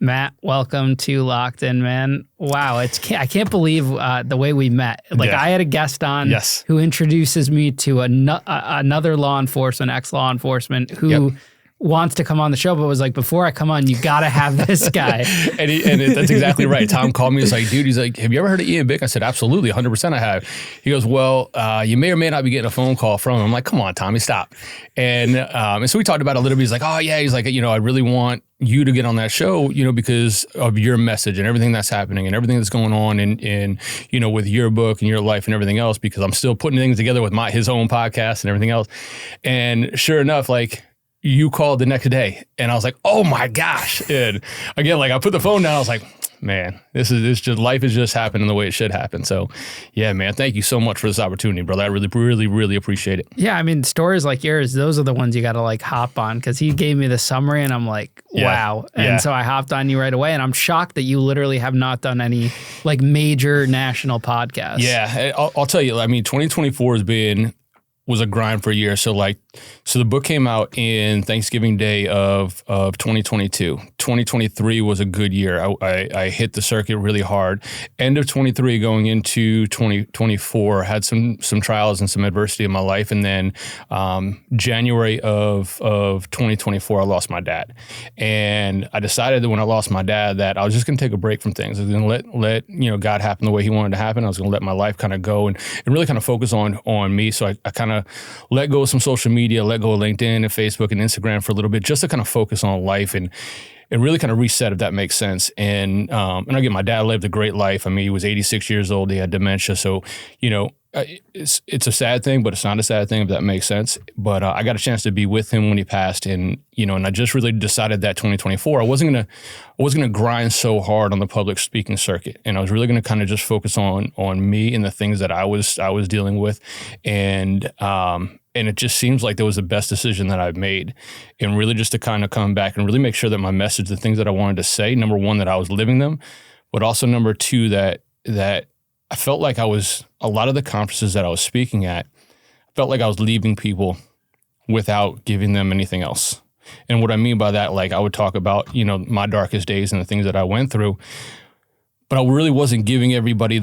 Matt, welcome to Locked In, man. Wow, I can't believe the way we met. Like, I had a guest on who introduces me to another law enforcement, ex-law enforcement, who wants to come on the show, but was like, before I come on, you got to have this guy. That's exactly right. Tom called me. He's like, dude, have you ever heard of Ian Bick? I said, absolutely, 100% I have. He goes, well, you may or may not be getting a phone call from him. I'm like, come on, Tommy, stop. And so we talked about it a little bit. He's like, oh, yeah. He's like, I really want you to get on that show, because of your message and everything that's happening and everything that's going on in with your book and your life and everything else, because I'm still putting things together with his own podcast and everything else. And sure enough, you called the next day and I was like, oh my gosh. And again, I put the phone down, I was like, man, this is just, life is just happening the way it should happen. So yeah, man, thank you so much for this opportunity, brother. I really, really, really appreciate it. Yeah. I mean, stories like yours, those are the ones you got to hop on, because he gave me the summary and I'm like, wow. And so I hopped on you right away, and I'm shocked that you literally have not done any major national podcasts. Yeah. I'll tell you, 2024 was a grind for a year. So the book came out in Thanksgiving Day of 2022. 2023 was a good year. I hit the circuit really hard. End of 23 going into 2024, had some trials and some adversity in my life. And then January of 2024, I lost my dad. And I decided that when I lost my dad that I was just going to take a break from things. I was going to let God happen the way he wanted to happen. I was going to let my life kind of go and really kind of focus on me. So I kind of let go of some social media, let go of LinkedIn and Facebook and Instagram for a little bit, just to kind of focus on life and really kind of reset, if that makes sense. And again, my dad lived a great life. He was 86 years old. He had dementia. So, it's a sad thing, but it's not a sad thing, if that makes sense. But I got a chance to be with him when he passed, and I just really decided that 2024, I wasn't gonna grind so hard on the public speaking circuit, and I was really gonna kind of just focus on me and the things that I was dealing with, and it just seems like that was the best decision that I've made, and really just to kind of come back and really make sure that my message, the things that I wanted to say, number one, that I was living them, but also number two, that I felt like a lot of the conferences that I was speaking at, I felt like I was leaving people without giving them anything else. And what I mean by that, I would talk about, my darkest days and the things that I went through, but I really wasn't giving everybody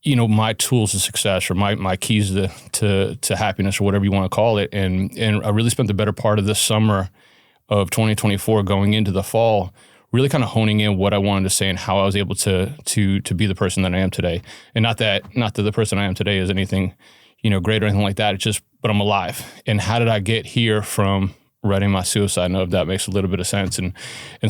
my tools to success or my keys to happiness or whatever you want to call it. And I really spent the better part of this summer of 2024 going into the fall really kind of honing in what I wanted to say and how I was able to be the person that I am today. And not that the person I am today is anything, great or anything like that. It's just, but I'm alive. And how did I get here from writing my suicide note, if that makes a little bit of sense. And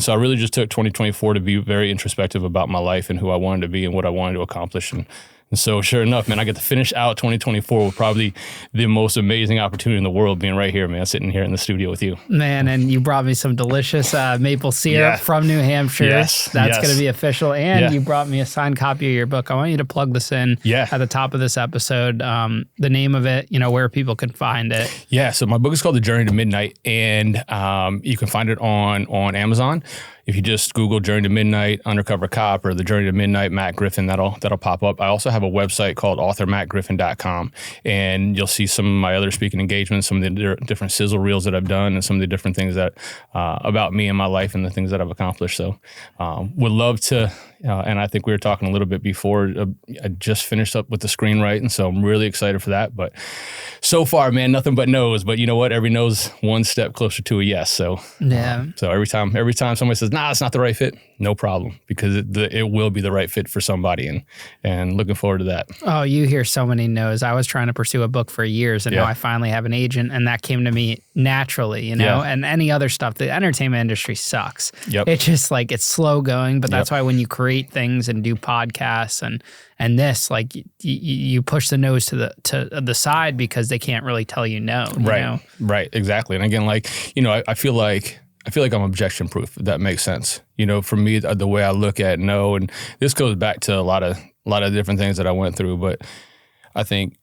so I really just took 2024 to be very introspective about my life and who I wanted to be and what I wanted to accomplish. And so sure enough, man, I get to finish out 2024 with probably the most amazing opportunity in the world, being right here, man, sitting here in the studio with you. Man, and you brought me some delicious maple syrup from New Hampshire. Yes. That's going to be official. And you brought me a signed copy of your book. I want you to plug this in at the top of this episode. The name of it, where people can find it. Yeah, so my book is called The Journey to Midnight, and you can find it on Amazon. If you just Google Journey to Midnight, Undercover Cop, or The Journey to Midnight, Matt Griffin, that'll pop up. I also have a website called authormattgriffin.com, and you'll see some of my other speaking engagements, some of the different sizzle reels that I've done, and some of the different things that about me and my life and the things that I've accomplished. So would love to, and I think we were talking a little bit before, I just finished up with the screenwrite, and so I'm really excited for that. But so far, man, nothing but no's. But you know what? Every no's one step closer to a yes. So so every time somebody says, nah, it's not the right fit, no problem, because it will be the right fit for somebody, and looking forward to that. Oh, you hear so many no's. I was trying to pursue a book for years, and now I finally have an agent, and that came to me naturally, and any other stuff. The entertainment industry sucks. It's just it's slow going, but that's why when you create things and do podcasts and this, you push the no's to the side because they can't really tell you no. Right, exactly. And again, I feel like I'm objection proof, if that makes sense. For me, the way I look at no, and this goes back to a lot of different things that I went through, but I think,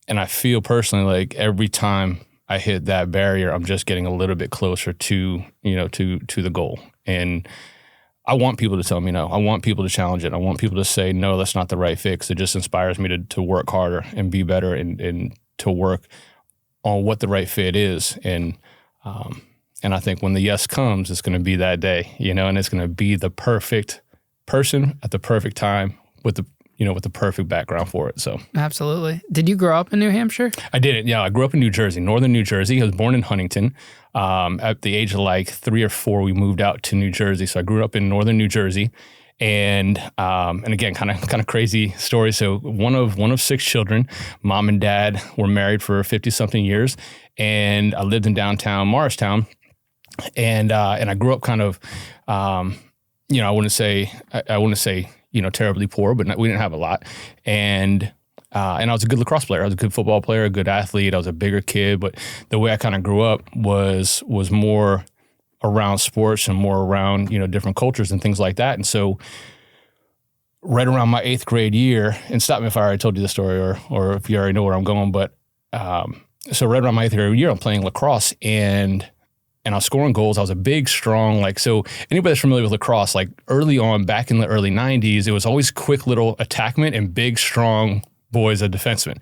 and I feel personally every time I hit that barrier, I'm just getting a little bit closer to the goal. And I want people to tell me no. I want people to challenge it. I want people to say, no, that's not the right fit, because it just inspires me to work harder and be better and to work on what the right fit is. And And I think when the yes comes, it's going to be that day, and it's going to be the perfect person at the perfect time with the perfect background for it. So absolutely. Did you grow up in New Hampshire? I didn't. Yeah, I grew up in New Jersey, northern New Jersey. I was born in Huntington. At the age of like 3 or 4, we moved out to New Jersey. So I grew up in northern New Jersey, and again, kind of crazy story. So one of 6 children. Mom and dad were married for 50-something years, and I lived in downtown Morristown, and I grew up kind of, I wouldn't say terribly poor, but we didn't have a lot. And I was a good lacrosse player. I was a good football player, a good athlete. I was a bigger kid, but the way I kind of grew up was more around sports and more around, different cultures and things like that. And so right around my 8th grade year, and stop me if I already told you the story or if you already know where I'm going, but so right around my 8th grade year, I'm playing lacrosse and I was scoring goals. I was a big, strong, so anybody that's familiar with lacrosse, early on, back in the early 90s, it was always quick little attackment and big, strong boys as defensemen.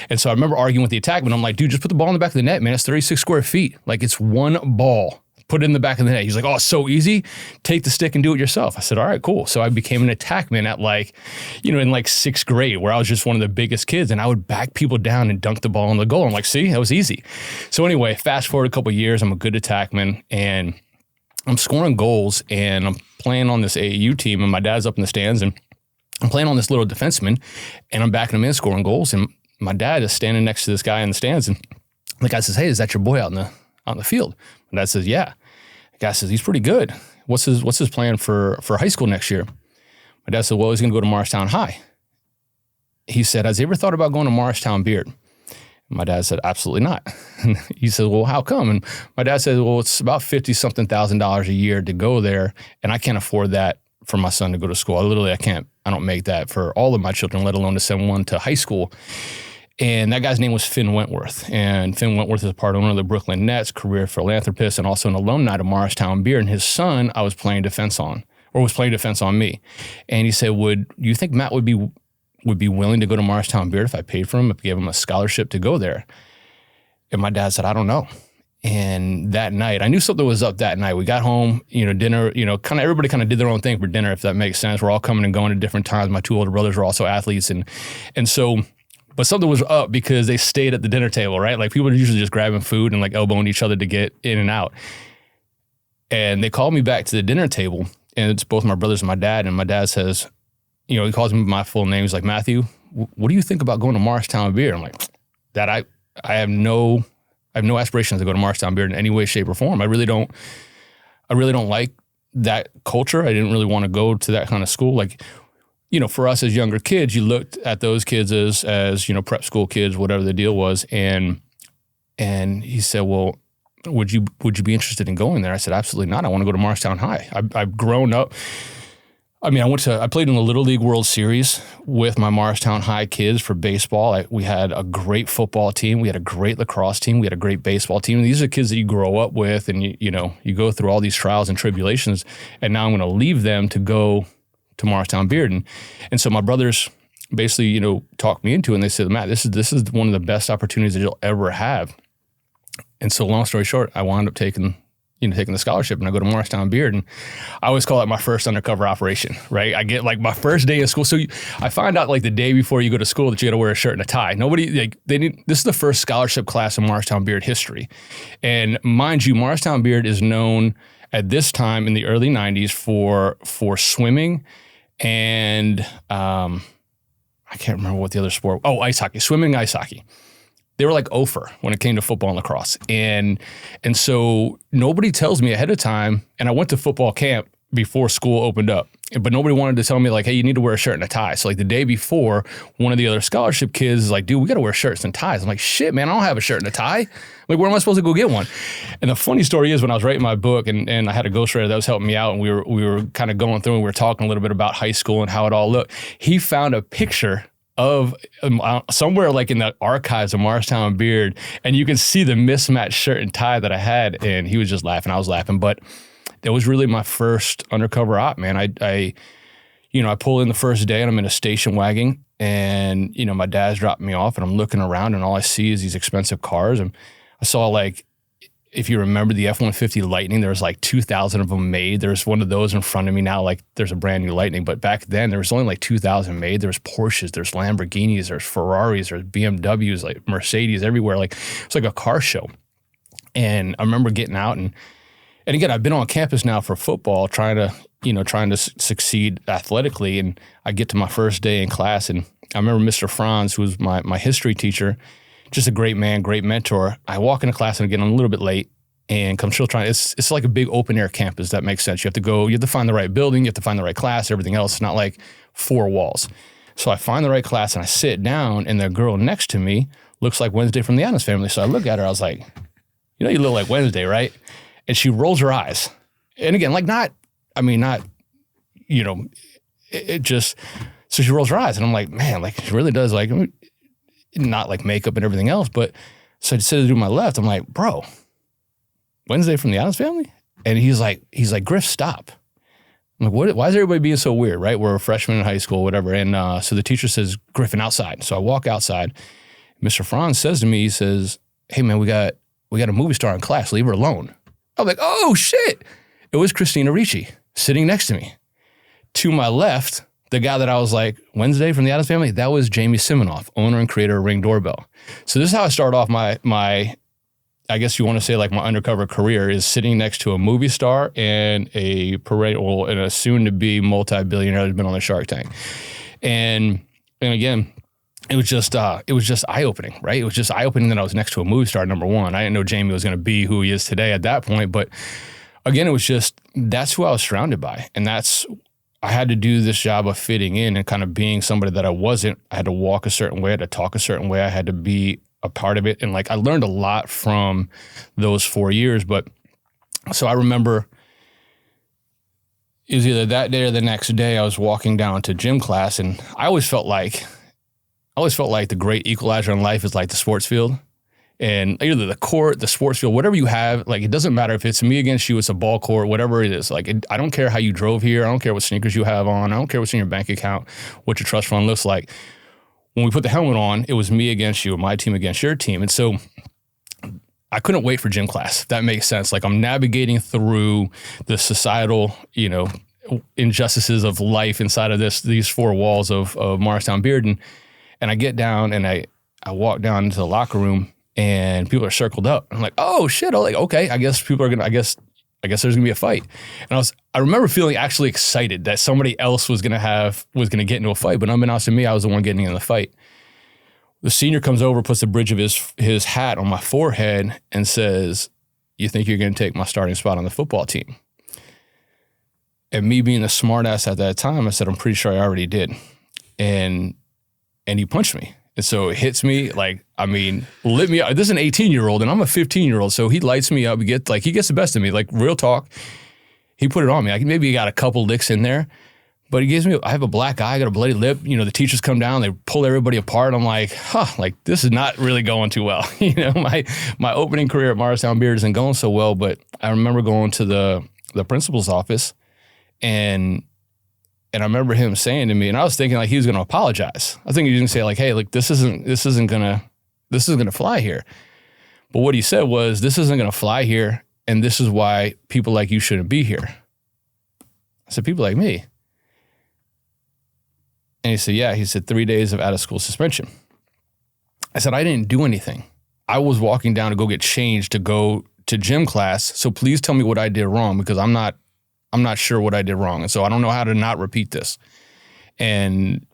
And so I remember arguing with the attackman. I'm like, dude, just put the ball in the back of the net, man. It's 36 square feet. It's one ball. Put it in the back of the net. He's like, oh, it's so easy. Take the stick and do it yourself. I said, all right, cool. So I became an attackman at in 6th grade, where I was just one of the biggest kids, and I would back people down and dunk the ball in the goal. I'm like, see, that was easy. So anyway, fast forward a couple of years, I'm a good attackman, and I'm scoring goals, and I'm playing on this AAU team, and my dad's up in the stands, and I'm playing on this little defenseman, and I'm backing him in, scoring goals, and my dad is standing next to this guy in the stands, and the guy says, hey, is that your boy out in the field? My dad says, yeah. The guy says, he's pretty good. What's his plan for high school next year? My dad said, well, he's going to go to Morristown High. He said, has he ever thought about going to Morristown Beard? My dad said, absolutely not. He said, well, how come? And my dad said, well, it's about $50-something thousand a year to go there, and I can't afford that for my son to go to school. I don't make that for all of my children, let alone to send one to high school. And that guy's name was Finn Wentworth. And Finn Wentworth is a part owner of the Brooklyn Nets, career philanthropist, and also an alumni of Morristown Beer. And his son, I was playing defense on me. And he said, "Would you think Matt would be willing to go to Morristown Beer if I paid for him, if I gave him a scholarship to go there?" And my dad said, "I don't know." And that night, I knew something was up that night. We got home, dinner, kind of everybody kind of did their own thing for dinner, if that makes sense. We're all coming and going at different times. My 2 older brothers were also athletes. And so, but something was up because they stayed at the dinner table, right? People are usually just grabbing food and elbowing each other to get in and out. And they called me back to the dinner table, and it's both my brothers and my dad. And my dad says, he calls me by my full name. He's like, Matthew, what do you think about going to Morristown Beer? I'm like, Dad, I have no aspirations to go to Morristown Beer in any way, shape, or form. I really don't like that culture. I didn't really want to go to that kind of school. For us as younger kids, you looked at those kids as prep school kids, whatever the deal was. And he said, well, would you be interested in going there? I said, absolutely not. I want to go to Morristown High. I've grown up. I played in the Little League World Series with my Morristown High kids for baseball. We had a great football team. We had a great lacrosse team. We had a great baseball team. And these are kids that you grow up with, and you go through all these trials and tribulations. And now I'm going to leave them to go to Morristown Beard. And so my brothers basically, talked me into it, and they said, Matt, this is one of the best opportunities that you'll ever have. And so long story short, I wound up taking the scholarship, and I go to Morristown Beard, and I always call it my first undercover operation, right? I get my first day of school. So I find out the day before you go to school that you got to wear a shirt and a tie. This is the first scholarship class in Morristown Beard history. And mind you, Morristown Beard is known at this time in the early 90s for swimming and I can't remember what the other sport. Oh, ice hockey, swimming, ice hockey. They were over when it came to football and lacrosse. And so nobody tells me ahead of time, and I went to football camp before school opened up, but nobody wanted to tell me hey, you need to wear a shirt and a tie. So the day before, one of the other scholarship kids is like, dude, we got to wear shirts and ties. I'm like, shit, man, I don't have a shirt and a tie. Where am I supposed to go get one? And the funny story is when I was writing my book and I had a ghostwriter that was helping me out, and we were kind of going through and we were talking a little bit about high school and how it all looked. He found a picture of somewhere in the archives of Morristown Beard, and you can see the mismatched shirt and tie that I had, and he was just laughing. I was laughing, but that was really my first undercover op, man. I pull in the first day, and I'm in a station wagon, and my dad's dropping me off, and I'm looking around, and all I see is these expensive cars, and I saw if you remember the F-150 Lightning, there was like 2,000 of them made. There's one of those in front of me now, like there's a brand new Lightning. But back then, there was only like 2,000 made. There's Porsches, there's Lamborghinis, there's Ferraris, there's BMWs, like Mercedes everywhere. Like it's like a car show. And I remember getting out and again, I've been on campus now for football, trying to succeed athletically. And I get to my first day in class, and I remember Mr. Franz, who was my history teacher, just a great man, great mentor. I walk into class and again, I'm a little bit late and come still trying. It's like a big open air campus. That makes sense. You have to find the right building. You have to find the right class, everything else. It's not like 4 walls. So I find the right class and I sit down, and the girl next to me looks like Wednesday from the Addams Family. So I look at her, I was like, you look like Wednesday, right? And she rolls her eyes. And again, like it just, so she rolls her eyes and I'm like, man, like she really does, like, not like makeup and everything else. But so I decided to do my left. I'm like, bro, Wednesday from the Addams Family? And he's like, Griff, stop. I'm like, what? Why is everybody being so weird, right? We're a freshman in high school, whatever. And so the teacher says, Griffin, outside. So I walk outside. Mr. Franz says to me, he says, hey man, we got a movie star in class, leave her alone. I'm like, oh shit. It was Christina Ricci sitting next to me. To my left, the guy that I was like, Wednesday from the Addams Family, that was Jamie Siminoff, owner and creator of Ring Doorbell. So this is how I started off my I guess you want to say like my undercover career, is sitting next to a movie star and a soon-to-be multi-billionaire that's been on the Shark Tank. And again, it was just eye-opening, right? It was just eye-opening that I was next to a movie star, number one. I didn't know Jamie was going to be who he is today at that point. But again, it was just, that's who I was surrounded by. And I had to do this job of fitting in and kind of being somebody that I wasn't. I had to walk a certain way, I had to talk a certain way. I had to be a part of it. And like, I learned a lot from those 4 years. But so I remember it was either that day or the next day, I was walking down to gym class, and I always felt like the great equalizer in life is like the sports field. And either the court, the sports field, whatever you have, like, it doesn't matter if it's me against you, it's a ball court, whatever it is. Like, I don't care how you drove here. I don't care what sneakers you have on. I don't care what's in your bank account, what your trust fund looks like. When we put the helmet on, it was me against you, or my team against your team. And so I couldn't wait for gym class, if that makes sense. Like, I'm navigating through the societal, injustices of life inside of these 4 walls of Morristown Bearden. And I get down and I walk down into the locker room, and people are circled up. I'm like, oh shit. I'm like, okay, I guess there's gonna be a fight. And I remember feeling actually excited that somebody else was gonna get into a fight, but unbeknownst to me, I was the one getting in the fight. The senior comes over, puts the bridge of his hat on my forehead and says, you think you're gonna take my starting spot on the football team? And me being a smart ass at that time, I said, I'm pretty sure I already did. And he punched me. And so it hits me, like, lit me up. This is an 18-year-old and I'm a 15-year-old. So he lights me up. He gets the best of me, like, real talk. He put it on me. Maybe he got a couple licks in there, but I have a black eye, I got a bloody lip. The teachers come down, they pull everybody apart. I'm like, this is not really going too well. My opening career at Morristown Beard isn't going so well, but I remember going to the principal's office, and I remember him saying to me, and I was thinking like he was going to apologize. I think he was going to say like, hey, like, this isn't going to fly here. But what he said was, this isn't going to fly here, and this is why people like you shouldn't be here. I said, people like me? And he said, yeah. He said, 3 days of out of school suspension. I said, I didn't do anything. I was walking down to go get changed to go to gym class. So please tell me what I did wrong, because I'm not sure what I did wrong. And so I don't know how to not repeat this. And,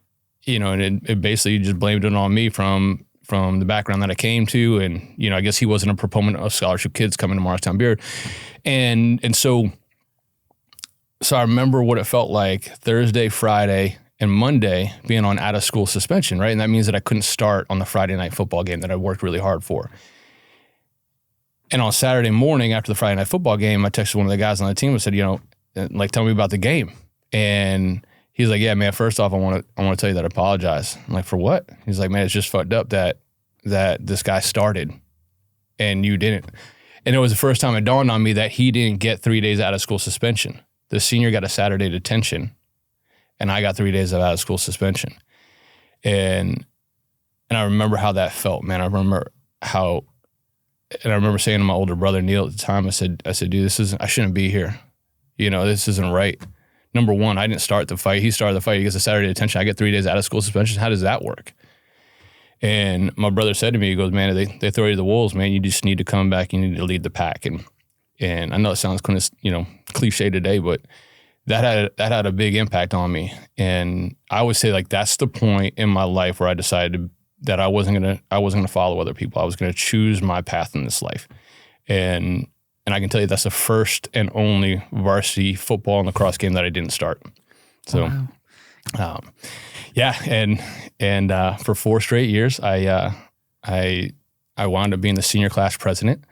and it basically just blamed it on me from the background that I came to. And, I guess he wasn't a proponent of scholarship kids coming to Morristown Beard. And so I remember what it felt like Thursday, Friday, and Monday being on out of school suspension, right? And that means that I couldn't start on the Friday night football game that I worked really hard for. And on Saturday morning after the Friday night football game, I texted one of the guys on the team and said, like, tell me about the game. And he's like, yeah, man, first off, I want to tell you that I apologize. I'm like, for what? He's like, man, it's just fucked up that this guy started and you didn't. And it was the first time it dawned on me that he didn't get 3 days out of school suspension. The senior got a Saturday detention, and I got 3 days of out of school suspension. And I remember how that felt, man. I remember how I remember saying to my older brother, Neil, at the time, I said, dude, I shouldn't be here. This isn't right. Number one, I didn't start the fight. He started the fight. He gets a Saturday detention. I get 3 days out of school suspension. How does that work? And my brother said to me, he goes, man, they throw you to the wolves, man. You just need to come back. You need to lead the pack. And I know it sounds kind of, cliche today, but that had a big impact on me. And I would say like that's the point in my life where I decided that I wasn't gonna follow other people. I was gonna choose my path in this life. And I can tell you that's the first and only varsity football and lacrosse game that I didn't start. So, wow. And for 4 straight years, I wound up being the senior class president.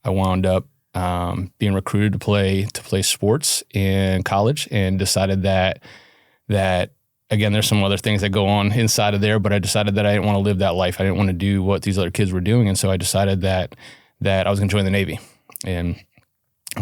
I wound up being recruited to play sports in college, and decided that again, there's some other things that go on inside of there, but I decided that I didn't want to live that life. I didn't want to do what these other kids were doing, and so I decided that I was going to join the Navy. And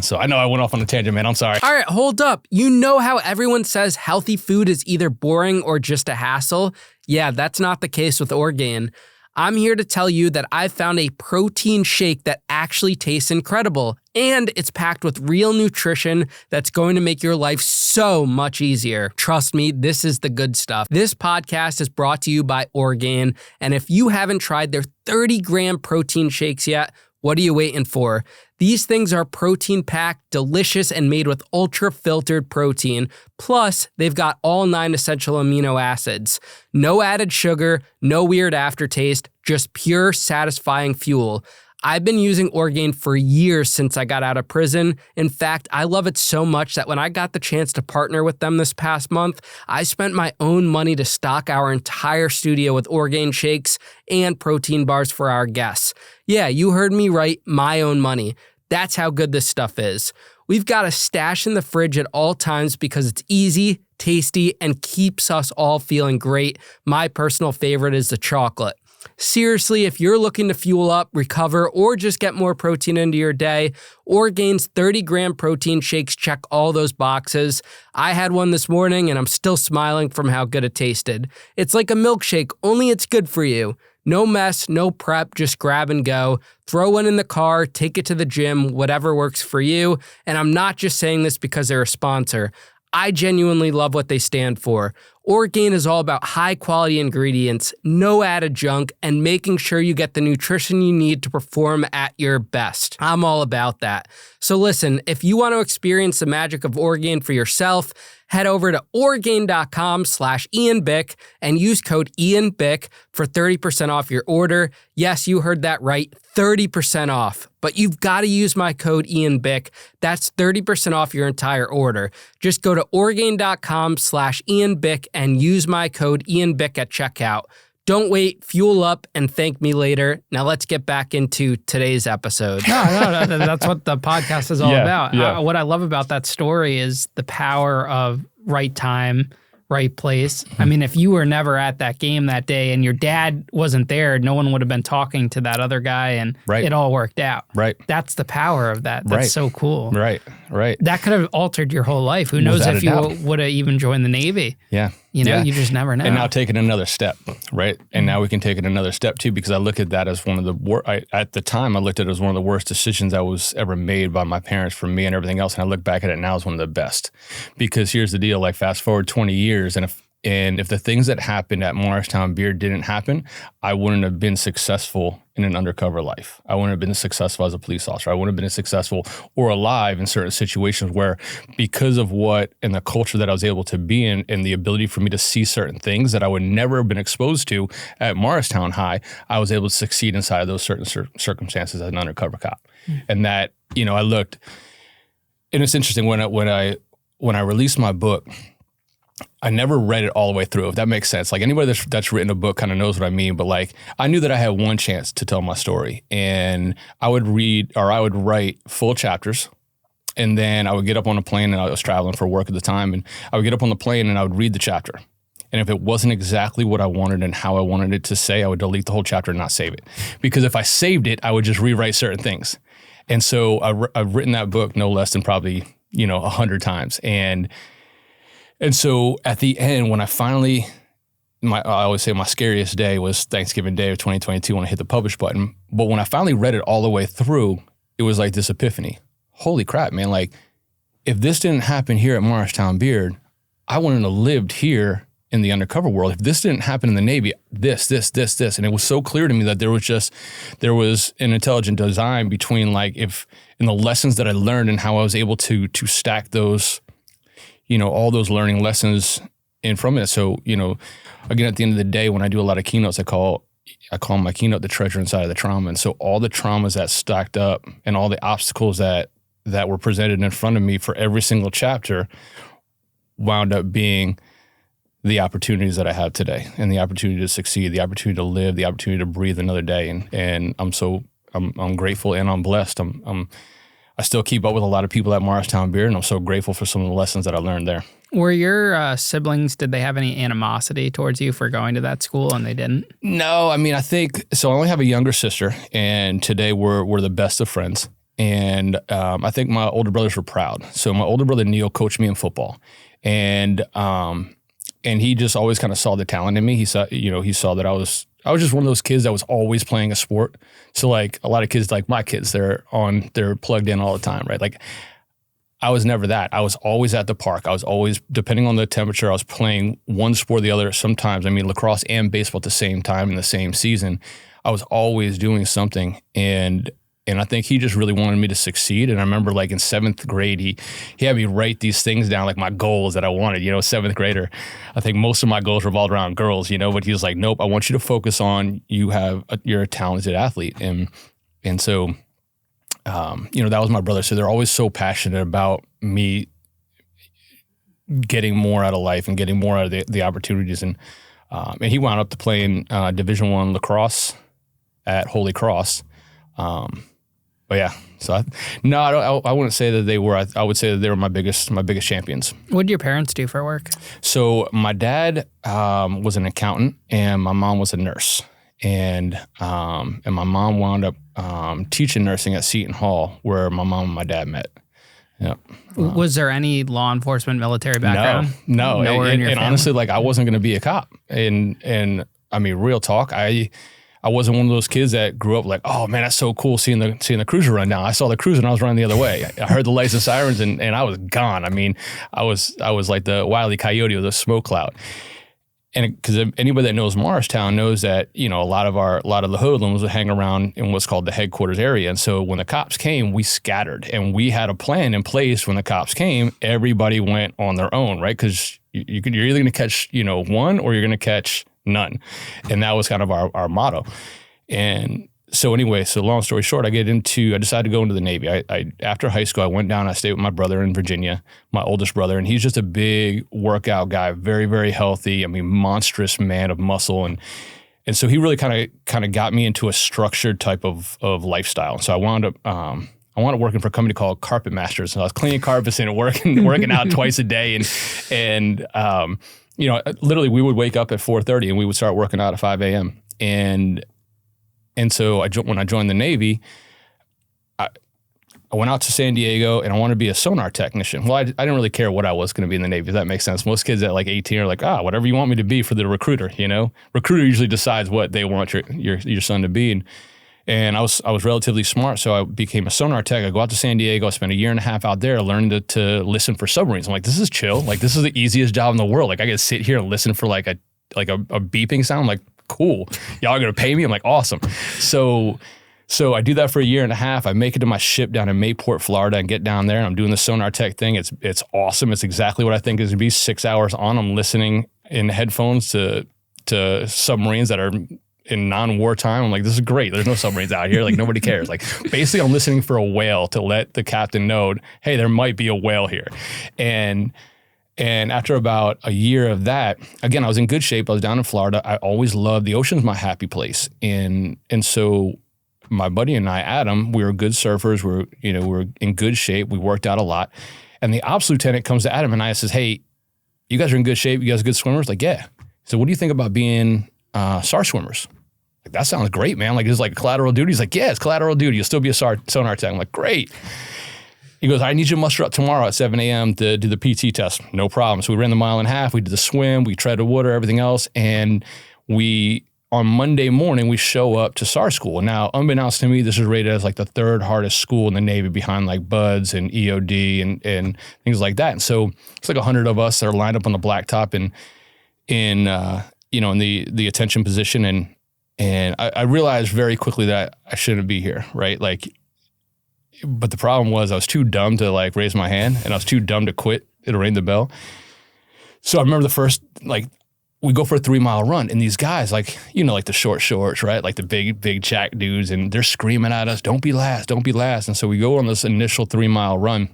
so I know I went off on a tangent, man. I'm sorry. All right, hold up. You know how everyone says healthy food is either boring or just a hassle? Yeah, that's not the case with Orgain. I'm here to tell you that I found a protein shake that actually tastes incredible, and it's packed with real nutrition that's going to make your life so much easier. Trust me, this is the good stuff. This podcast is brought to you by Orgain, and if you haven't tried their 30-gram protein shakes yet, what are you waiting for? These things are protein-packed, delicious, and made with ultra-filtered protein. Plus, they've got all 9 essential amino acids. No added sugar, no weird aftertaste, just pure, satisfying fuel. I've been using Orgain for years since I got out of prison. In fact, I love it so much that when I got the chance to partner with them this past month, I spent my own money to stock our entire studio with Orgain shakes and protein bars for our guests. Yeah, you heard me right, my own money. That's how good this stuff is. We've got a stash in the fridge at all times because it's easy, tasty, and keeps us all feeling great. My personal favorite is the chocolate. Seriously, if you're looking to fuel up, recover, or just get more protein into your day, Orgain's 30-gram protein shakes check all those boxes. I had one this morning and I'm still smiling from how good it tasted. It's like a milkshake, only it's good for you. No mess, no prep, just grab and go. Throw one in the car, take it to the gym, whatever works for you. And I'm not just saying this because they're a sponsor. I genuinely love what they stand for. Orgain is all about high-quality ingredients, no added junk, and making sure you get the nutrition you need to perform at your best. I'm all about that. So listen, if you want to experience the magic of Orgain for yourself, head over to Orgain.com/Ian Bick and use code Ian Bick for 30% off your order. Yes, you heard that right, 30% off. But you've got to use my code Ian Bick. That's 30% off your entire order. Just go to Orgain.com/Ian Bick and use my code Ian Bick at checkout. Don't wait, fuel up, and thank me later. Now let's get back into today's episode. No, that's what the podcast is all about. Yeah. What I love about that story is the power of right time, right place. I mean, if you were never at that game that day and your dad wasn't there, no one would have been talking to that other guy, and it all worked out. Right. That's the power of that. That's so cool. Right. That could have altered your whole life. Who knows if you would have even joined the Navy. Yeah. You just never know. And now taking another step, right? And now we can take it another step too, because I look at that as one of the at the time I looked at it as one of the worst decisions I was ever made by my parents for me and everything else. And I look back at it now as one of the best, because here's the deal: like fast forward 20 years, and if the things that happened at Morristown Beer didn't happen, I wouldn't have been successful in an undercover life. I wouldn't have been successful as a police officer. I wouldn't have been successful or alive in certain situations where, because of what and the culture that I was able to be in and the ability for me to see certain things that I would never have been exposed to at Morristown High, I was able to succeed inside of those certain circumstances as an undercover cop. And that, I looked, and it's interesting when I released my book, I never read it all the way through, if that makes sense. Like anybody that's written a book kind of knows what I mean, but like I knew that I had one chance to tell my story, and I would write full chapters, and then I would get up on a plane, and I was traveling for work at the time, and I would get up on the plane and I would read the chapter. And if it wasn't exactly what I wanted and how I wanted it to say, I would delete the whole chapter and not save it. Because if I saved it, I would just rewrite certain things. And so I've written that book no less than probably, 100 times. And so at the end, when I finally I always say my scariest day was Thanksgiving Day of 2022 when I hit the publish button. But when I finally read it all the way through, it was like this epiphany. Holy crap, man. Like, if this didn't happen here at Morristown Beard, I wouldn't have lived here in the undercover world. If this didn't happen in the Navy, this. And it was so clear to me that there was an intelligent design between in the lessons that I learned and how I was able to stack those, all those learning lessons in from it. So, again, at the end of the day, when I do a lot of keynotes, I call my keynote the treasure inside of the trauma. And so all the traumas that stacked up and all the obstacles that were presented in front of me for every single chapter wound up being the opportunities that I have today, and the opportunity to succeed, the opportunity to live, the opportunity to breathe another day. And I'm grateful and I'm blessed. I still keep up with a lot of people at Morristown Beard, and I'm so grateful for some of the lessons that I learned there. Were your siblings, did they have any animosity towards you for going to that school and they didn't? No, I mean, I think, so I only have a younger sister, and today we're the best of friends. And I think my older brothers were proud. So my older brother, Neil, coached me in football. And he just always kind of saw the talent in me. He saw that I was just one of those kids that was always playing a sport. So like a lot of kids, like my kids, they're plugged in all the time, right? Like I was never that. I was always at the park. I was always, depending on the temperature, I was playing one sport or the other. Sometimes, lacrosse and baseball at the same time in the same season. I was always doing something. And I think he just really wanted me to succeed. And I remember like in 7th grade, he had me write these things down, like my goals that I wanted, 7th grader. I think most of my goals revolved around girls, but he was like, nope, I want you to focus on you're a talented athlete. And so, that was my brother. So they're always so passionate about me getting more out of life and getting more out of the opportunities. And he wound up to playing Division I lacrosse at Holy Cross. But yeah, so I wouldn't say that they were. I would say that they were my biggest champions. What did your parents do for work? So my dad was an accountant, and my mom was a nurse, and my mom wound up teaching nursing at Seton Hall, where my mom and my dad met. Yep. Was there any law enforcement, military background? No. And honestly, like I wasn't going to be a cop, and real talk, I wasn't one of those kids that grew up like, oh man, that's so cool seeing the cruiser run down. I saw the cruiser and I was running the other way. I heard the lights and sirens and I was gone. I was like the Wile E. Coyote with a smoke cloud. And because anybody that knows Morristown knows that, a lot of the hoodlums would hang around in what's called the headquarters area. And so when the cops came, we scattered, and we had a plan in place. When the cops came, everybody went on their own, right? Because you're either going to catch, one, or you're going to catch none. And that was kind of our motto. And so anyway, so long story short, I decided to go into the Navy. I after high school, I went down, I stayed with my brother in Virginia, my oldest brother, and he's just a big workout guy, very, very healthy. Monstrous man of muscle. And so he really kind of got me into a structured type of lifestyle. So I wound up working for a company called Carpet Masters. So I was cleaning carpets and working out twice a day. And literally we would wake up at 4:30 and we would start working out at 5 a.m. And so when I joined the Navy, I went out to San Diego and I wanted to be a sonar technician. Well, I didn't really care what I was going to be in the Navy, if that makes sense. Most kids at like 18 are like, whatever you want me to be for the recruiter, Recruiter usually decides what they want your son to be. And I was relatively smart, so I became a sonar tech. I go out to San Diego. I spent a year and a half out there learning to listen for submarines. I'm like, this is chill. Like, this is the easiest job in the world. Like, I get to sit here and listen for like a beeping sound. I'm like, cool. Y'all are gonna pay me? I'm like, awesome. So I do that for a year and a half. I make it to my ship down in Mayport, Florida, and get down there. And I'm doing the sonar tech thing. It's awesome. It's exactly what I think is gonna be. 6 hours on. I'm listening in headphones to submarines that are in non-war time. I'm like, this is great. There's no submarines out here. Like, nobody cares. Like, basically, I'm listening for a whale to let the captain know, hey, there might be a whale here. And after about a year of that, again, I was in good shape. I was down in Florida. I always loved the ocean's my happy place. And so my buddy and I, Adam, we were good surfers. We were in good shape. We worked out a lot. And the ops lieutenant comes to Adam and I and says, hey, you guys are in good shape. You guys are good swimmers? Like, yeah. So what do you think about being SAR swimmers? Like, that sounds great, man. Like, it's like collateral duty. He's like, yeah, it's collateral duty. You'll still be a sonar tech. I'm like, great. He goes, I need you to muster up tomorrow at 7 a.m. to do the PT test. No problem. So we ran the 1.5 miles. We did the swim. We treaded water, everything else. And on Monday morning, we show up to SAR school. Now, unbeknownst to me, this is rated as like the 3rd hardest school in the Navy behind like BUDS and EOD and things like that. And so it's like 100 of us that are lined up on the blacktop in the attention position. And I realized very quickly that I shouldn't be here, right? Like, but the problem was I was too dumb to like raise my hand, and I was too dumb to quit. It'll ring the bell. So I remember the first, like, we go for a 3-mile run, and these guys, like, like the short shorts, right? Like the big jack dudes, and they're screaming at us, don't be last, don't be last. And so we go on this initial 3-mile run,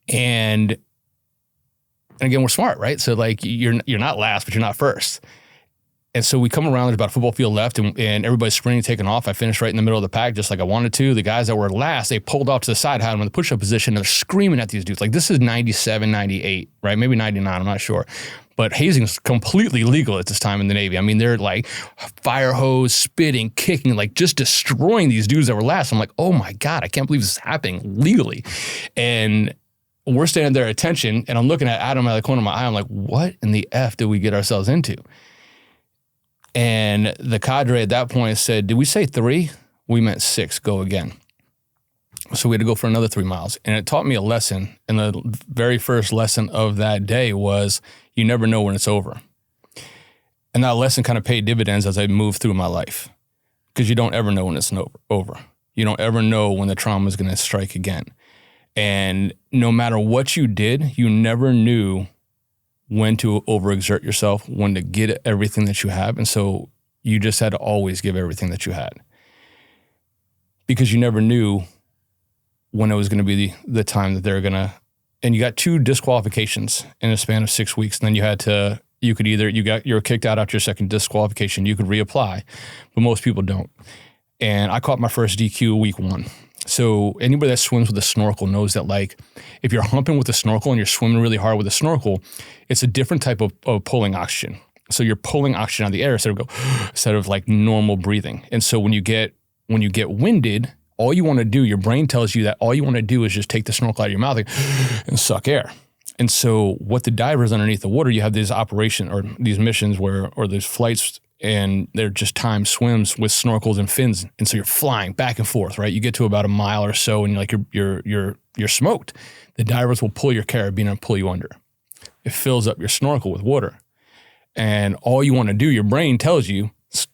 and again, we're smart, right? So like you're not last, but you're not first. And so we come around, there's about a football field left, and everybody's sprinting, taking off. I finished right in the middle of the pack, just like I wanted to. The guys that were last, they pulled off to the side, had them in the push-up position, and they're screaming at these dudes. Like, this is 97, 98, right? Maybe 99, I'm not sure. But hazing's completely legal at this time in the Navy. I mean, they're like fire hose, spitting, kicking, like just destroying these dudes that were last. I'm like, oh my God, I can't believe this is happening legally. And we're standing there at attention, and I'm looking at Adam out of the corner of my eye. I'm like, what in the F did we get ourselves into? And the cadre at that point said, did we say 3? We meant 6, go again. So we had to go for another 3 miles. And it taught me a lesson. And the very first lesson of that day was, you never know when it's over. And that lesson kind of paid dividends as I moved through my life, because you don't ever know when it's over. You don't ever know when the trauma is going to strike again. And no matter what you did, you never knew when to overexert yourself, when to get everything that you have. And so you just had to always give everything that you had, because you never knew when it was going to be the time that they're going to, and you got 2 disqualifications in a span of 6 weeks. And then you were kicked out after your second disqualification. You could reapply, but most people don't. And I caught my first DQ week 1. So anybody that swims with a snorkel knows that, like, if you're humping with a snorkel and you're swimming really hard with a snorkel, it's a different type of pulling oxygen. So you're pulling oxygen out of the air instead of like normal breathing. And so when you get winded, all you want to do, your brain tells you that all you want to do is just take the snorkel out of your mouth and suck air. And so what the divers underneath the water, you have these operations or these missions or these flights, and they're just timed swims with snorkels and fins. And so you're flying back and forth, right? You get to about a mile or so, and you're smoked. The divers will pull your carabiner and pull you under. It fills up your snorkel with water. And all you want to do, your brain tells you,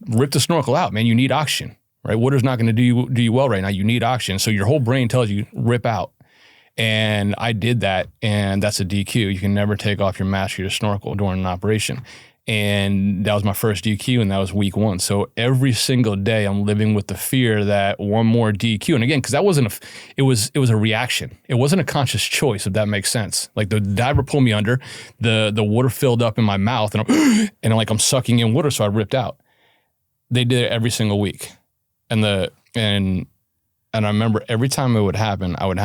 rip the snorkel out, man. You need oxygen, right? Water's not going to do you well right now. You need oxygen. So your whole brain tells you, rip out. And I did that, and that's a DQ. You can never take off your mask or your snorkel during an operation. And that was my first DQ, and that was week 1. So every single day I'm living with the fear that one more DQ. And again, because that wasn't it was a reaction. It wasn't a conscious choice, if that makes sense. Like the diver pulled me under, the water filled up in my mouth, and I'm sucking in water, so I ripped out. They did it every single week. And I remember every time it would happen, I would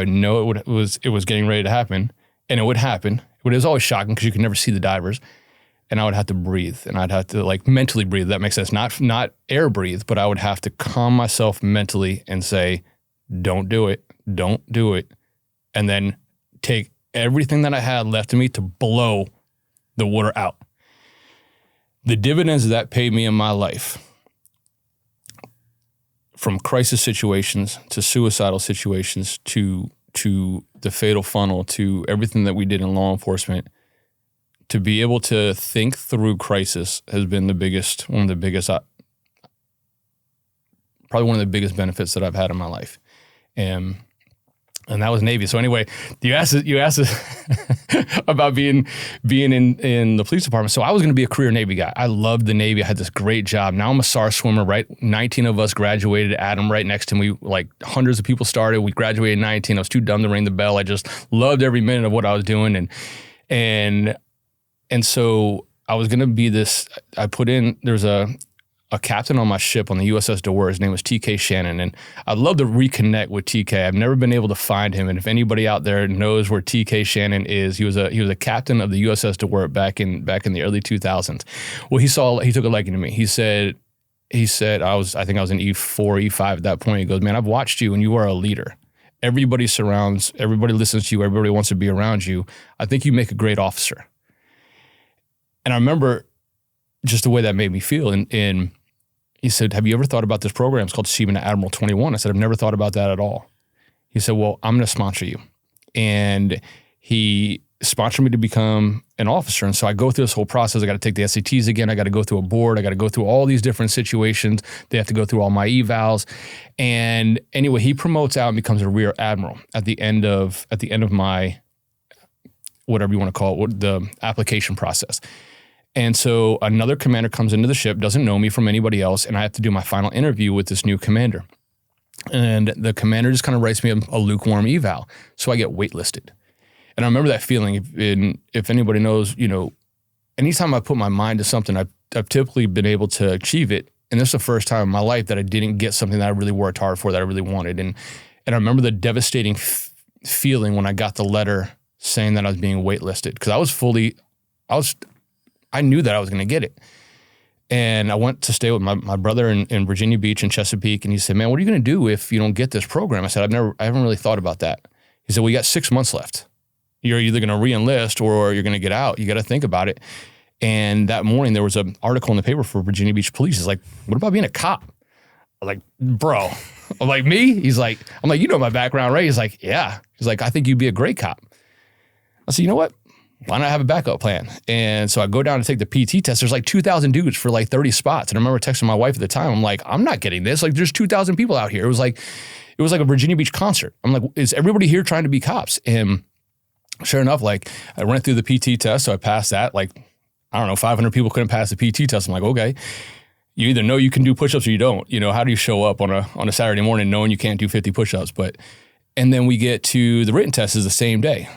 know it was getting ready to happen, and it would happen. But it was always shocking because you could never see the divers. And I would have to breathe, and I'd have to like mentally breathe. That makes sense. Not air breathe, but I would have to calm myself mentally and say, don't do it. Don't do it. And then take everything that I had left of me to blow the water out. The dividends that paid me in my life, from crisis situations to suicidal situations to the fatal funnel to everything that we did in law enforcement, to be able to think through crisis has been one of the biggest benefits that I've had in my life. And that was Navy. So anyway, you asked about being in the police department. So I was going to be a career Navy guy. I loved the Navy. I had this great job. Now I'm a SAR swimmer, right? 19 of us graduated. Adam right next to me, like hundreds of people started. We graduated 19. I was too dumb to ring the bell. I just loved every minute of what I was doing. And so I was going to be this, there's a captain on my ship on the USS DeWer. His name was TK Shannon. And I'd love to reconnect with TK. I've never been able to find him. And if anybody out there knows where TK Shannon is, he was a captain of the USS DeWer back in the early 2000s. Well, he took a liking to me. He said, I think I was in E4, E5 at that point. He goes, man, I've watched you and you are a leader. everybody listens to you, everybody wants to be around you, I think you make a great officer. And I remember just the way that made me feel. And he said, have you ever thought about this program? It's called Seaman Admiral 21. I said, I've never thought about that at all. He said, well, I'm going to sponsor you. And he sponsored me to become an officer. And so I go through this whole process. I got to take the SATs again. I got to go through a board. I got to go through all these different situations. They have to go through all my evals. And anyway, he promotes out and becomes a rear admiral at the end of my, whatever you want to call it, the application process. And so another commander comes into the ship, doesn't know me from anybody else, and I have to do my final interview with this new commander. And the commander just kind of writes me a lukewarm eval. So I get waitlisted. And I remember that feeling. If anybody knows, anytime I put my mind to something, I've typically been able to achieve it. And this is the first time in my life that I didn't get something that I really worked hard for, that I really wanted. And I remember the devastating feeling when I got the letter saying that I was being waitlisted, because I knew that I was going to get it. And I went to stay with my brother in Virginia Beach and Chesapeake. And he said, man, what are you going to do if you don't get this program? I said, I haven't really thought about that. He said, well, you got 6 months left. You're either going to re-enlist or you're going to get out. You got to think about it. And that morning there was an article in the paper for Virginia Beach Police. It's like, what about being a cop? I'm like, bro. I'm like, me? I'm like, you know my background, right? He's like, yeah. He's like, I think you'd be a great cop. I said, you know what? Why not have a backup plan? And so I go down to take the PT test. There's like 2,000 dudes for like 30 spots. And I remember texting my wife at the time. I'm like, I'm not getting this. Like, there's 2,000 people out here. It was like a Virginia Beach concert. I'm like, is everybody here trying to be cops? And sure enough, like, I went through the PT test. So I passed that. Like, I don't know, 500 people couldn't pass the PT test. I'm like, okay, you either know you can do push-ups or you don't. How do you show up on a Saturday morning knowing you can't do 50 push-ups? And then we get to the written test is the same day.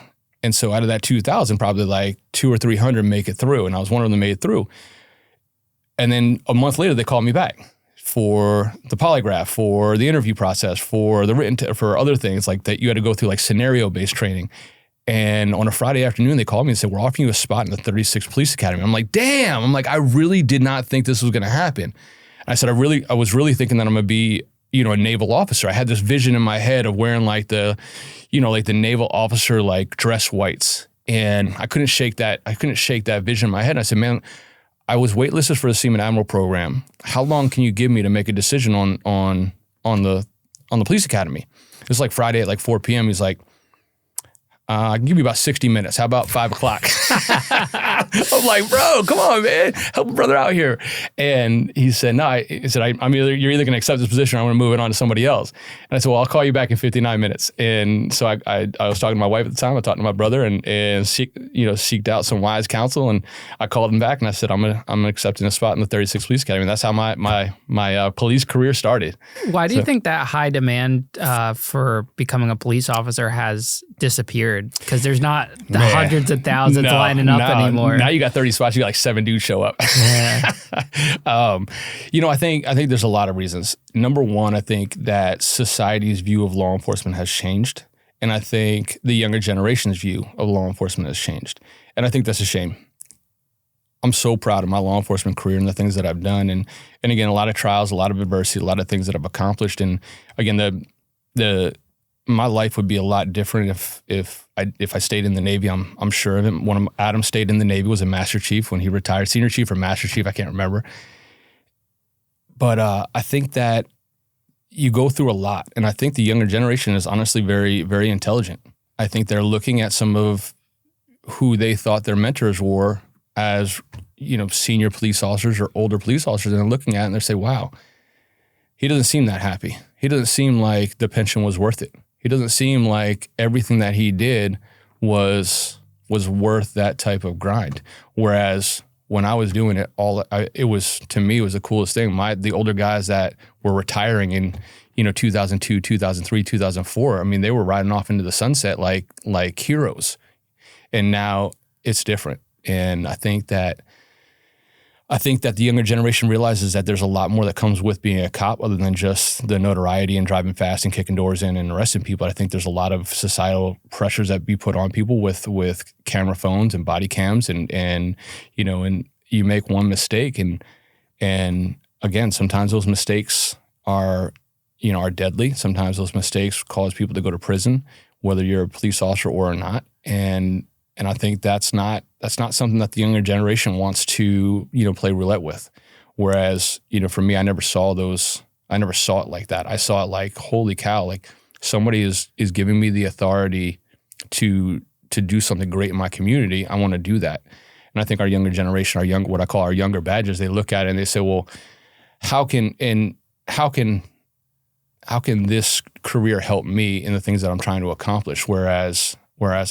And so out of that 2,000, probably like 200 or 300 make it through. And I was one of them that made it through. And then a month later, they called me back for the polygraph, for the interview process, for the written, for other things like that. You had to go through like scenario-based training. And on a Friday afternoon, they called me and said, we're offering you a spot in the 36th Police Academy. I'm like, damn. I'm like, I really did not think this was going to happen. And I said, I was really thinking that I'm going to be, a naval officer. I had this vision in my head of wearing like the naval officer, like dress whites. And I couldn't shake that vision in my head. And I said, man, I was waitlisted for the Seaman Admiral program. How long can you give me to make a decision on the police academy? It was like Friday at like 4 p.m. He's like, I can give you about 60 minutes. How about 5 o'clock? I'm like, bro, come on, man. Help a brother out here. And he said, no, you're either going to accept this position or I'm going to move it on to somebody else. And I said, well, I'll call you back in 59 minutes. And so I was talking to my wife at the time. I talked to my brother and seeked out some wise counsel. And I called him back and I said, I'm accepting a spot in the 36th Police Academy. And that's how my police career started. Why do you think that high demand for becoming a police officer has disappeared? Because there's not the hundreds of thousands lining up anymore. Now you got 30 spots, you got like 7 dudes show up. Yeah. I think there's a lot of reasons. Number one, I think that society's view of law enforcement has changed. And I think the younger generation's view of law enforcement has changed. And I think that's a shame. I'm so proud of my law enforcement career and the things that I've done. And again, a lot of trials, a lot of adversity, a lot of things that I've accomplished. And again, my life would be a lot different if I stayed in the Navy. I'm sure of it. When Adam stayed in the Navy, was a Master Chief when he retired, Senior Chief or Master Chief, I can't remember. But I think that you go through a lot, and I think the younger generation is honestly very, very intelligent. I think they're looking at some of who they thought their mentors were as senior police officers or older police officers, and they're looking at it and they say, "Wow, he doesn't seem that happy. He doesn't seem like the pension was worth it. He doesn't seem like everything that he did was worth that type of grind." Whereas when I was doing it, it was the coolest thing. The older guys that were retiring in 2002, 2003, 2004, I mean, they were riding off into the sunset like heroes. And now it's different. And I think that the younger generation realizes that there's a lot more that comes with being a cop other than just the notoriety and driving fast and kicking doors in and arresting people. I think there's a lot of societal pressures that be put on people with camera phones and body cams and you make one mistake and again, sometimes those mistakes are, are deadly. Sometimes those mistakes cause people to go to prison, whether you're a police officer or not. And I think that's not something that the younger generation wants to, play roulette with. Whereas, for me, I never saw it like that. I saw it like, holy cow, like somebody is giving me the authority to do something great in my community. I want to do that. And I think our younger generation, what I call our younger badges, they look at it and they say, well, how can this career help me in the things that I'm trying to accomplish? Whereas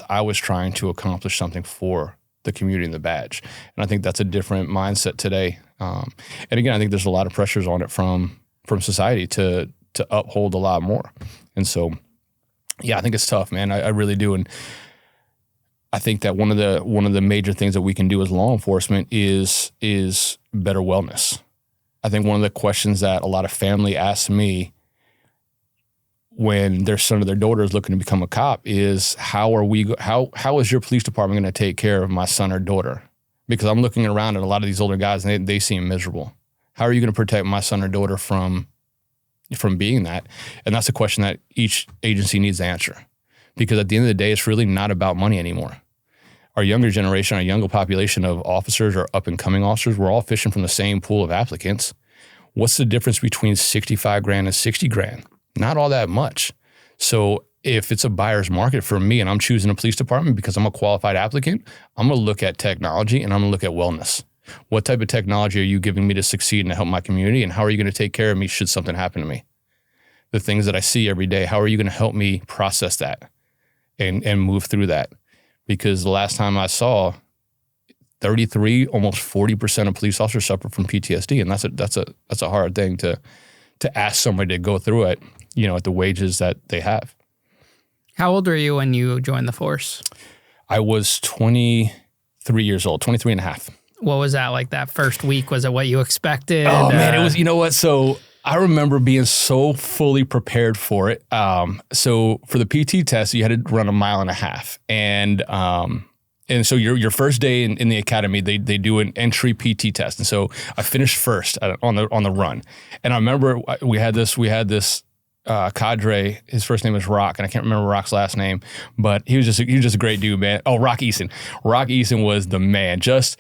I was trying to accomplish something for the community and the badge. And I think that's a different mindset today. And again, I think there's a lot of pressures on it from society to uphold a lot more. And so, yeah, I think it's tough, man. I really do. And I think that one of the major things that we can do as law enforcement is better wellness. I think one of the questions that a lot of family asks me when their son or their daughter is looking to become a cop is how is your police department going to take care of my son or daughter? Because I'm looking around at a lot of these older guys and they seem miserable. How are you going to protect my son or daughter from being that? And that's a question that each agency needs to answer. Because at the end of the day, it's really not about money anymore. Our younger generation, our younger population of officers or up-and-coming officers, we're all fishing from the same pool of applicants. What's the difference between 65 grand and 60 grand? Not all that much. So if it's a buyer's market for me and I'm choosing a police department because I'm a qualified applicant, I'm going to look at technology and I'm going to look at wellness. What type of technology are you giving me to succeed and to help my community? And how are you going to take care of me should something happen to me? The things that I see every day, how are you going to help me process that and move through that? Because the last time I saw 33, almost 40% of police officers suffer from PTSD. And that's a hard thing to ask somebody to go through it, at the wages that they have. How old were you when you joined the force? I was 23 years old, 23 and a half. What was that like that first week? Was it what you expected? Oh, man, it was, you know what? So I remember being so fully prepared for it. So for the PT test, you had to run a mile and a half. And so your first day in the academy, they do an entry PT test. And so I finished first on the run. And I remember we had this cadre. His first name was Rock, and I can't remember Rock's last name, but he was just a great dude, man. Oh, Rock Eason. Rock Eason was the man. Just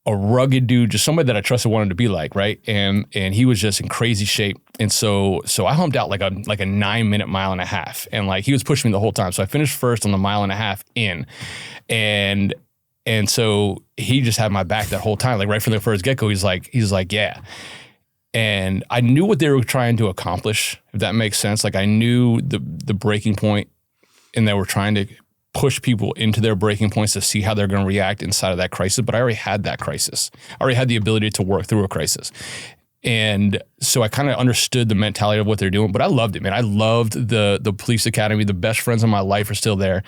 a rugged dude, just somebody that I trusted, wanted to be like, right? And he was just in crazy shape. And so I humped out like a 9-minute mile and a half, and like he was pushing me the whole time. So I finished first on the mile and a half in, and so he just had my back that whole time. Like right from the first get-go, he's like, yeah. And I knew what they were trying to accomplish, if that makes sense. Like I knew the breaking point, and they were trying to push people into their breaking points to see how they're going to react inside of that crisis. But I already had that crisis. I already had the ability to work through a crisis. And so I kind of understood the mentality of what they're doing, but I loved it, man. I loved the police academy. The best friends of my life are still there.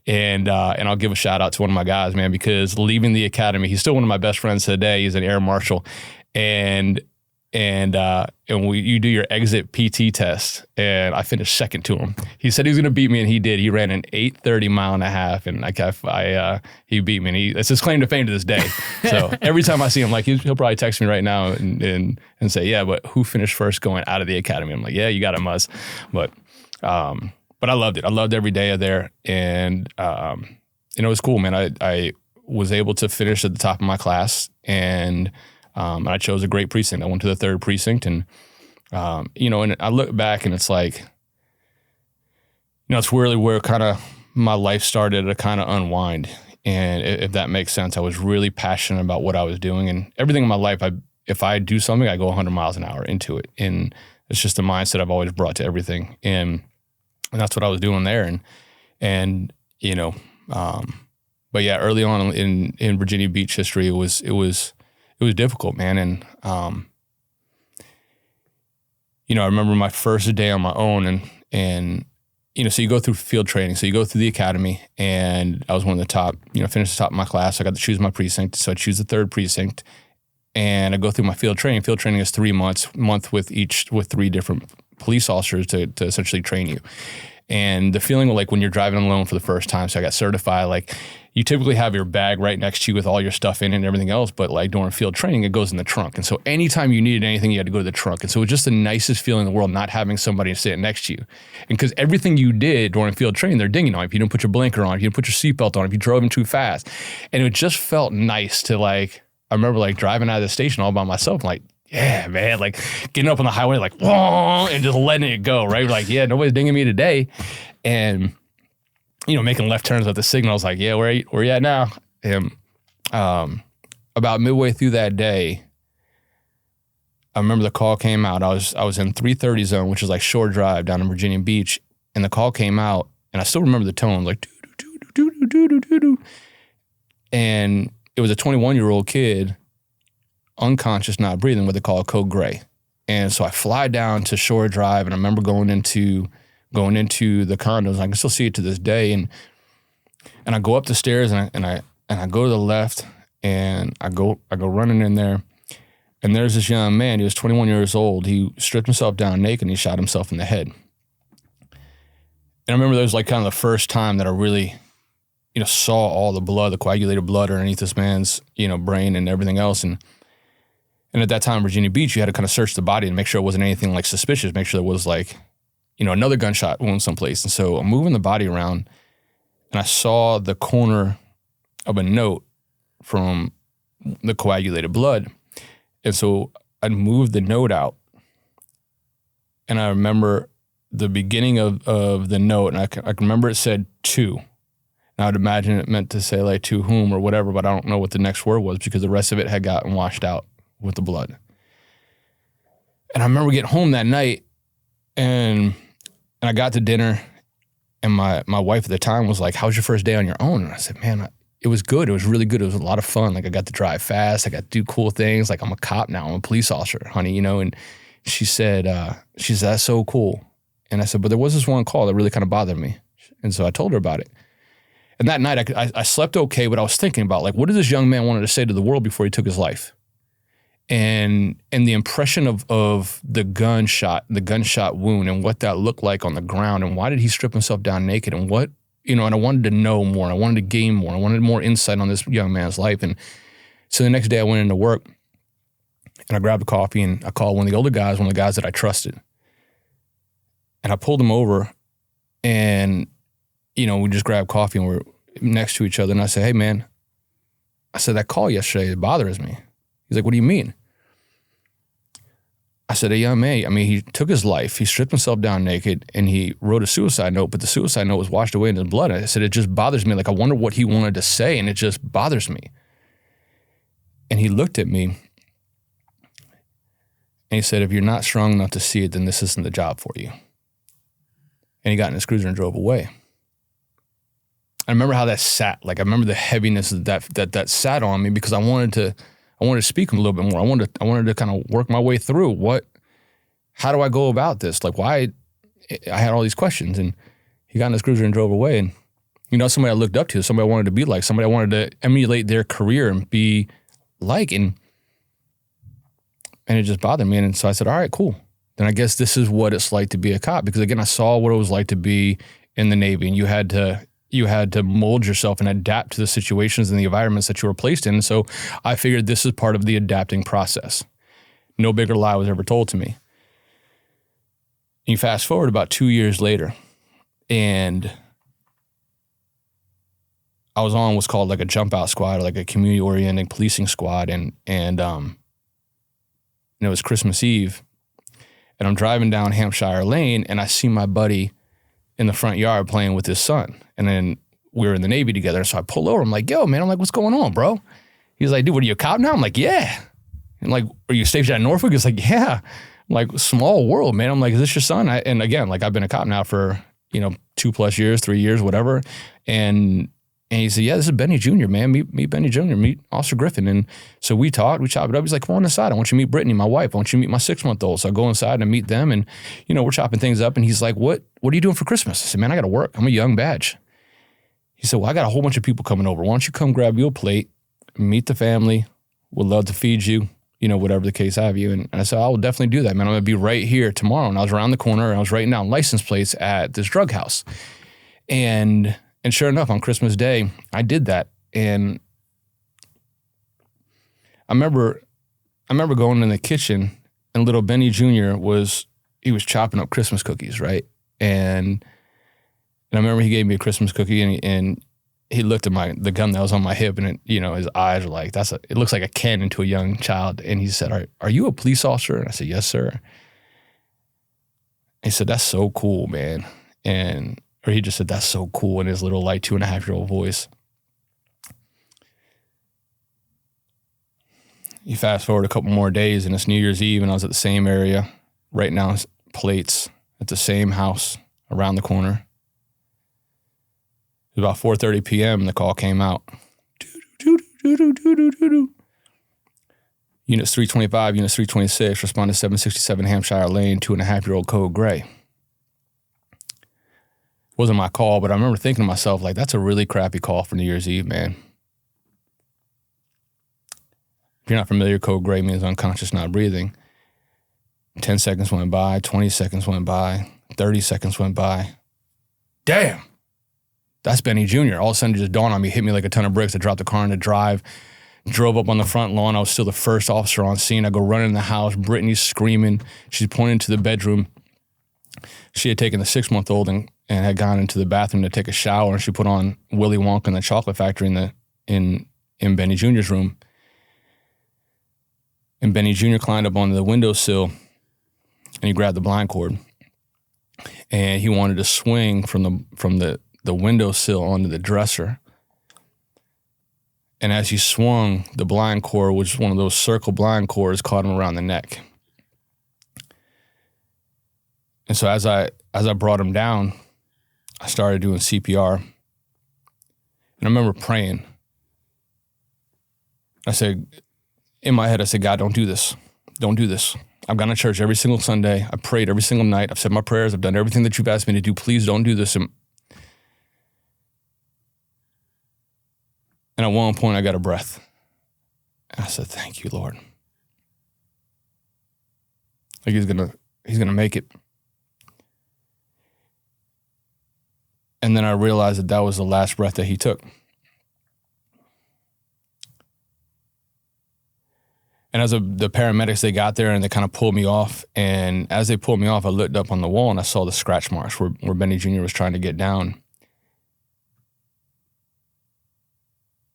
And I'll give a shout out to one of my guys, man, because leaving the academy, he's still one of my best friends today. He's an air marshal. And you do your exit PT test, and I finished second to him. He said he was going to beat me, and he did. He ran an 8:30 mile and a half, and he beat me. And it's his claim to fame to this day. So every time I see him, like he'll probably text me right now and say, "Yeah, but who finished first going out of the academy?" I'm like, "Yeah, you got it, Muzz." But I loved it. I loved every day of there, and it was cool, man. I was able to finish at the top of my class, and I chose a great precinct. I went to the 3rd precinct, and and I look back, and it's like, it's really where kind of my life started to kind of unwind. And if that makes sense, I was really passionate about what I was doing, and everything in my life. If I do something, I go 100 miles an hour into it, and it's just a mindset I've always brought to everything, and that's what I was doing there. But yeah, early on in Virginia Beach history, it was difficult, man. And, I remember my first day on my own and so you go through field training. So you go through the academy, and I was one of the top, finished the top of my class. I got to choose my precinct. So I choose the 3rd precinct, and I go through my field training. Field training is 3 months, month with 3 different police officers to essentially train you. And the feeling of like when you're driving alone for the first time, so I got certified, like, you typically have your bag right next to you with all your stuff in it and everything else, but like during field training, it goes in the trunk. And so anytime you needed anything, you had to go to the trunk. And so it was just the nicest feeling in the world not having somebody sitting next to you. And because everything you did during field training, they're dinging on. If you didn't put your blinker on, if you didn't put your seatbelt on, if you drove in too fast. And it just felt nice to like, I remember like driving out of the station all by myself, like, yeah, man, like getting up on the highway, like, whoa, and just letting it go, right? Like, yeah, nobody's dinging me today. And, you know, making left turns at the signals, like, yeah, where you at now? And about midway through that day, I remember the call came out. I was in 330 zone, which is like shore drive down in Virginia Beach, and the call came out, and I still remember the tone, like, doo-doo-doo-doo-doo-doo-doo-doo. And it was a 21-year-old kid, unconscious, not breathing, what they call code gray. And so I fly down to shore drive, and I remember going into the condos. I can still see it to this day, and I go up the stairs, and I go to the left, and I go running in there, and there's this young man. He was 21 years old. He stripped himself down naked, and he shot himself in the head. And I remember that was like kind of the first time that I really, you know, saw all the blood, the coagulated blood underneath this man's, you know, brain and everything else. And at that time, Virginia Beach, you had to kind of search the body and make sure it wasn't anything like suspicious, make sure there was like, you know, another gunshot wound someplace. And so I'm moving the body around, and I saw the corner of a note from the coagulated blood. And so I moved the note out, and I remember the beginning of the note, and I can remember it said to. And I would imagine it meant to say like to whom or whatever, but I don't know what the next word was because the rest of it had gotten washed out with the blood. And I remember getting home that night, and I got to dinner, and my wife at the time was like, "How's your first day on your own?" And I said, "Man, it was good. It was really good. It was a lot of fun. Like I got to drive fast. I got to do cool things. Like I'm a cop now. I'm a police officer, honey, you know." And she said, "That's so cool." And I said, "But there was this one call that really kind of bothered me." And so I told her about it. And that night I slept okay, but I was thinking about like, what did this young man wanted to say to the world before he took his life? And the impression of the gunshot wound and what that looked like on the ground, and why did he strip himself down naked, and what, you know, and I wanted to know more. I wanted to gain more. I wanted more insight on this young man's life. And so the next day I went into work, and I grabbed a coffee, and I called one of the older guys, one of the guys that I trusted. And I pulled him over, and, you know, we just grabbed coffee, and we're next to each other. And I said, "Hey, man," I said, "that call yesterday, it bothers me." He's like, "What do you mean?" I said, "A young man, I mean, he took his life. He stripped himself down naked, and he wrote a suicide note, but the suicide note was washed away in his blood." And I said, "It just bothers me. Like, I wonder what he wanted to say, and it just bothers me." And he looked at me, and he said, "If you're not strong enough to see it, then this isn't the job for you." And he got in his cruiser and drove away. I remember how that sat. Like, I remember the heaviness that sat on me, because I wanted to speak him a little bit more. I wanted to kind of work my way through how do I go about this? Like, why? I had all these questions, and he got in his cruiser and drove away. And, you know, somebody I looked up to, somebody I wanted to be like, somebody I wanted to emulate their career and be like, and it just bothered me. And so I said, all right, cool. Then I guess this is what it's like to be a cop, because again, I saw what it was like to be in the Navy, and you had to mold yourself and adapt to the situations and the environments that you were placed in. So I figured this is part of the adapting process. No bigger lie was ever told to me. And you fast forward about 2 years later, and I was on what's called like a jump out squad, or like a community oriented policing squad. And it was Christmas Eve, and I'm driving down Hampshire Lane, and I see my buddy in the front yard playing with his son. And then we were in the Navy together. So I pull over. I'm like, "Yo, man," I'm like, "What's going on, bro?" He's like, "Dude, what are you, a cop now?" I'm like, "Yeah." And like, "Are you stationed at Norfolk?" He's like, "Yeah." I'm like, small world, man. I'm like, "Is this your son?" And again, like, I've been a cop now for, 2+ years, 3 years, whatever. And he said, "Yeah, this is Benny Jr., man. Meet Benny Jr., meet Officer Griffin." And so we talked, we chopped it up. He's like, "Come on inside. I want you to meet Brittany, my wife. I want you to meet my 6-month-old. So I go inside and meet them, and, we're chopping things up. And he's like, what are you doing for Christmas?" I said, "Man, I got to work. I'm a young badge." He said, "Well, I got a whole bunch of people coming over. Why don't you come grab you a plate, meet the family. We'd love to feed you, whatever the case have you." And I said, "I will definitely do that, man. I'm going to be right here tomorrow." And I was around the corner, and I was writing down license plates at this drug house. And sure enough, on Christmas Day, I did that. And I remember going in the kitchen, and little Benny Jr. was chopping up Christmas cookies, right? And I remember he gave me a Christmas cookie, and he looked at the gun that was on my hip, and his eyes were like, it looks like a cannon to a young child. And he said, are you a police officer? And I said, yes, sir. He said, that's so cool, man. Or he just said, that's so cool, in his little, like, 2.5-year-old voice. You fast forward a couple more days, and it's New Year's Eve, and I was at the same area, right now, plates, at the same house, around the corner. It was about 4:30 p.m. and the call came out. Units 325, Units 326, responded 767 Hampshire Lane, 2.5-year-old code gray. Wasn't my call, but I remember thinking to myself, like, that's a really crappy call for New Year's Eve, man. If you're not familiar, code gray means unconscious, not breathing. 10 seconds went by, 20 seconds went by, 30 seconds went by. Damn, that's Benny Jr. All of a sudden it just dawned on me, hit me like a ton of bricks. I dropped the car in the drive, drove up on the front lawn. I was still the first officer on scene. I go running in the house. Brittany's screaming. She's pointing to the bedroom. She had taken the 6-month-old and had gone into the bathroom to take a shower, and she put on Willy Wonka and the Chocolate Factory in Benny Jr.'s room. And Benny Jr. climbed up onto the windowsill, and he grabbed the blind cord, and he wanted to swing from the windowsill onto the dresser. And as he swung, the blind cord, which was one of those circle blind cords, caught him around the neck. And so as I brought him down, I started doing CPR. And I remember praying. I said, in my head, I said, God, don't do this. Don't do this. I've gone to church every single Sunday. I prayed every single night. I've said my prayers. I've done everything that you've asked me to do. Please don't do this. And at one point, I got a breath. And I said, thank you, Lord. Like he's gonna make it. And then I realized that was the last breath that he took. And as the paramedics, they got there and they kind of pulled me off. And as they pulled me off, I looked up on the wall and I saw the scratch marks where Benny Jr. was trying to get down.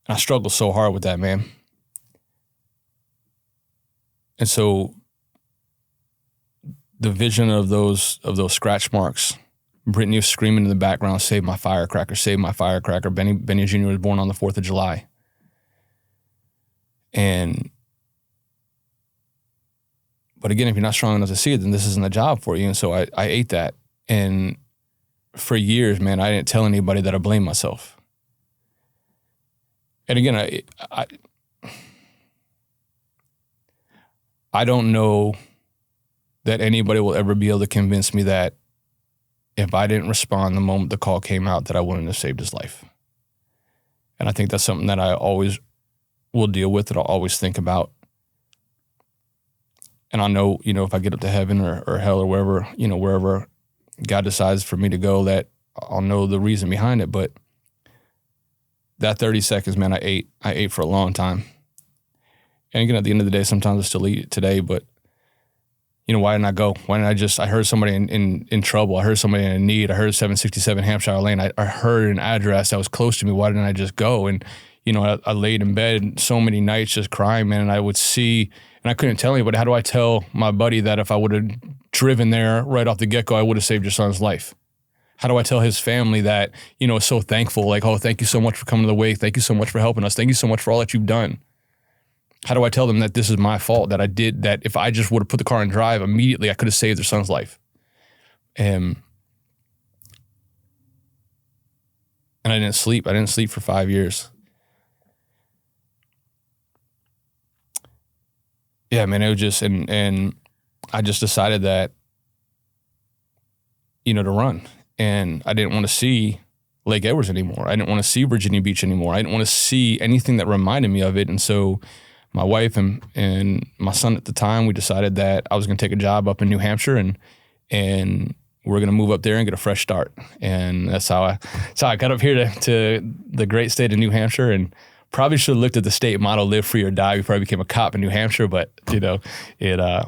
And I struggled so hard with that, man. And so the vision of those scratch marks, Brittany was screaming in the background, save my firecracker, save my firecracker. Benny Jr. was born on the 4th of July. But again, if you're not strong enough to see it, then this isn't a job for you. And so I ate that. And for years, man, I didn't tell anybody that I blamed myself. And again, I don't know that anybody will ever be able to convince me that if I didn't respond the moment the call came out, that I wouldn't have saved his life. And I think that's something that I always will deal with, that I'll always think about. And I know, if I get up to heaven or hell or wherever God decides for me to go, that I'll know the reason behind it. But that 30 seconds, man, I ate for a long time. And again, at the end of the day, sometimes I still eat it today, but why didn't I go? Why didn't I heard somebody in trouble. I heard somebody in need. I heard 767 Hampshire Lane. I heard an address that was close to me. Why didn't I just go? And, I laid in bed so many nights just crying, man, and I would see, and I couldn't tell anybody. How do I tell my buddy that if I would have driven there right off the get-go, I would have saved your son's life? How do I tell his family that, is so thankful, like, oh, thank you so much for coming to the wake. Thank you so much for helping us. Thank you so much for all that you've done. How do I tell them that this is my fault, that I did, that if I just would have put the car in drive immediately, I could have saved their son's life? And I didn't sleep. I didn't sleep for 5 years. Yeah, man, it was just, and I just decided that, to run. And I didn't want to see Lake Edwards anymore. I didn't want to see Virginia Beach anymore. I didn't want to see anything that reminded me of it. And so my wife and my son at the time, we decided that I was going to take a job up in New Hampshire, and we're going to move up there and get a fresh start. And that's how I got up here to the great state of New Hampshire, and probably should have looked at the state motto, live free or die, before I became a cop in New Hampshire. But, you know,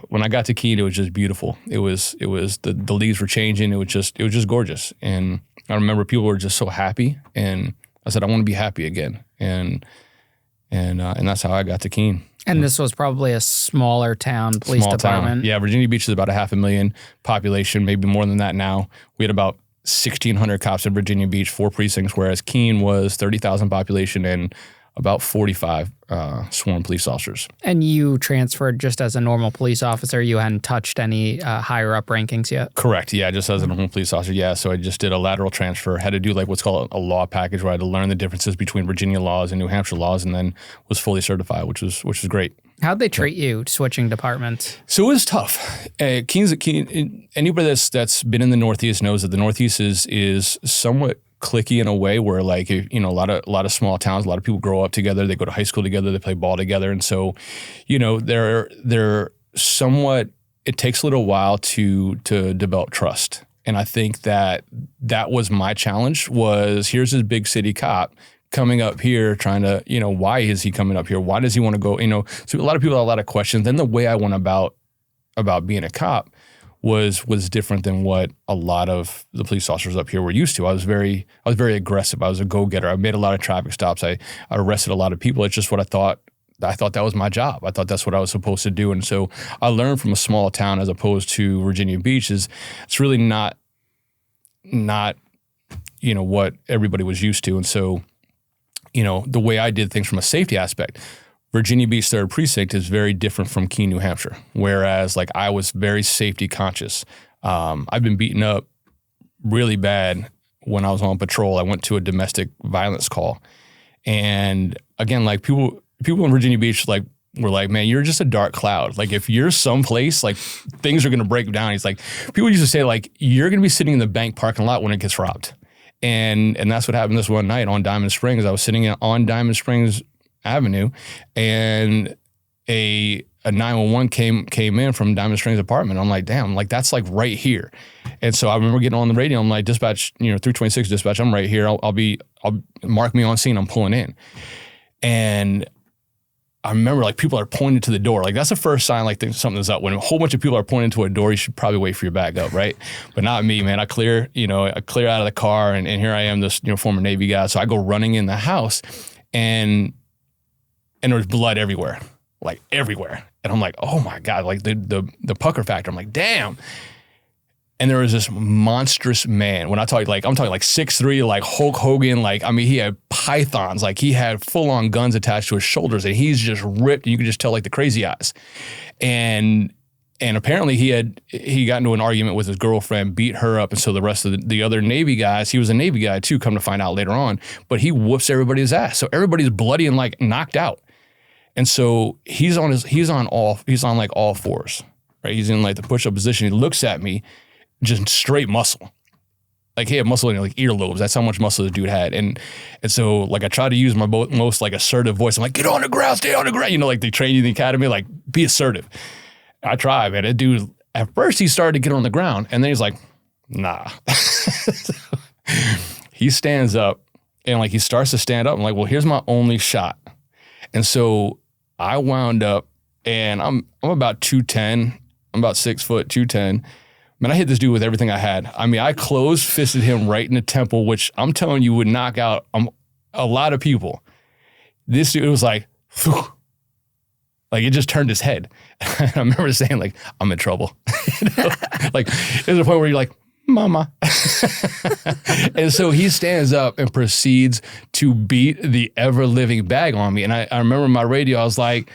when I got to Keene, it was just beautiful. It was the leaves were changing. It was just gorgeous. And I remember people were just so happy. And I said, I want to be happy again. And that's how I got to Keene. And this was probably a smaller town police department. Yeah, Virginia Beach is about 500,000 population, maybe more than that now. We had about 1,600 cops in Virginia Beach, 4 precincts, whereas Keene was 30,000 population and about 45 sworn police officers. And you transferred just as a normal police officer? You hadn't touched any higher up rankings yet? Correct. Yeah, just as a normal police officer. Yeah, so I just did a lateral transfer. Had to do like what's called a law package, where I had to learn the differences between Virginia laws and New Hampshire laws, and then was fully certified, which was great. How'd they treat you switching departments? So it was tough. Keene, anybody that's been in the Northeast knows that the Northeast is somewhat cliquey in a way, where like, you know, a lot of small towns, a lot of people grow up together, they go to high school together, they play ball together. And so, you know, they're somewhat, it takes a little while to develop trust. And I think that was my challenge, was here's this big city cop coming up here trying to, you know, why is he coming up here? Why does he want to go? You know, so a lot of people have a lot of questions. Then the way I went about being a cop was different than what a lot of the police officers up here were used to. I was very aggressive. I was a go-getter. I made a lot of traffic stops. I arrested a lot of people. It's just what I thought that was my job. I thought that's what I was supposed to do. And so I learned from a small town as opposed to Virginia Beach it's really not, you know, what everybody was used to. And so, you know, the way I did things from a safety aspect, Virginia Beach 3rd Precinct is very different from Keene, New Hampshire, whereas like I was very safety conscious. I've been beaten up really bad when I was on patrol. I went to a domestic violence call. And again, like people in Virginia Beach like were like, man, you're just a dark cloud. Like if you're someplace, like things are going to break down. He's like, people used to say like, you're going to be sitting in the bank parking lot when it gets robbed. And that's what happened this one night on Diamond Springs. I was sitting on Diamond Springs Avenue, and a 911 came in from Diamond Springs apartment. I'm like, damn, like that's like right here. And so I remember getting on the radio. I'm like, dispatch, you know, 326 dispatch, I'm right here. I'll mark me on scene. I'm pulling in. And I remember like people are pointing to the door. Like that's the first sign like something's up. When a whole bunch of people are pointing to a door, you should probably wait for your back up, right? But not me, man. I clear out of the car, and here I am, this, you know, former Navy guy. So I go running in the house, and there was blood everywhere, like everywhere. And I'm like, oh my God, like the pucker factor. I'm like, damn. And there was this monstrous man. When I'm talking like 6'3", like Hulk Hogan, like, I mean, he had pythons, like he had full on guns attached to his shoulders, and he's just ripped. You could just tell like the crazy eyes. And apparently he got into an argument with his girlfriend, beat her up. And so the rest of the other Navy guys, he was a Navy guy too, come to find out later on, but he whoops everybody's ass. So everybody's bloody and like knocked out. And so he's on like all fours, right? He's in like the push-up position. He looks at me, just straight muscle. Like he had muscle in like earlobes. That's how much muscle the dude had. And so like I tried to use my most like assertive voice. I'm like, get on the ground, stay on the ground. You know, like they train you in the academy, like be assertive. I tried, man. That dude, at first he started to get on the ground, and then he's like, nah. So he stands up, and like he starts to stand up. I'm like, well, here's my only shot. And so I wound up, and I'm about 210. I'm about 6 foot, 210. Man, I hit this dude with everything I had. I mean, I closed fisted him right in the temple, which I'm telling you would knock out a lot of people. This dude was like, phew. Like it just turned his head. I remember saying like, I'm in trouble. You know? Like there's a point where you're like, mama. And so he stands up and proceeds to beat the ever-living bag on me. And I remember my radio, I was like,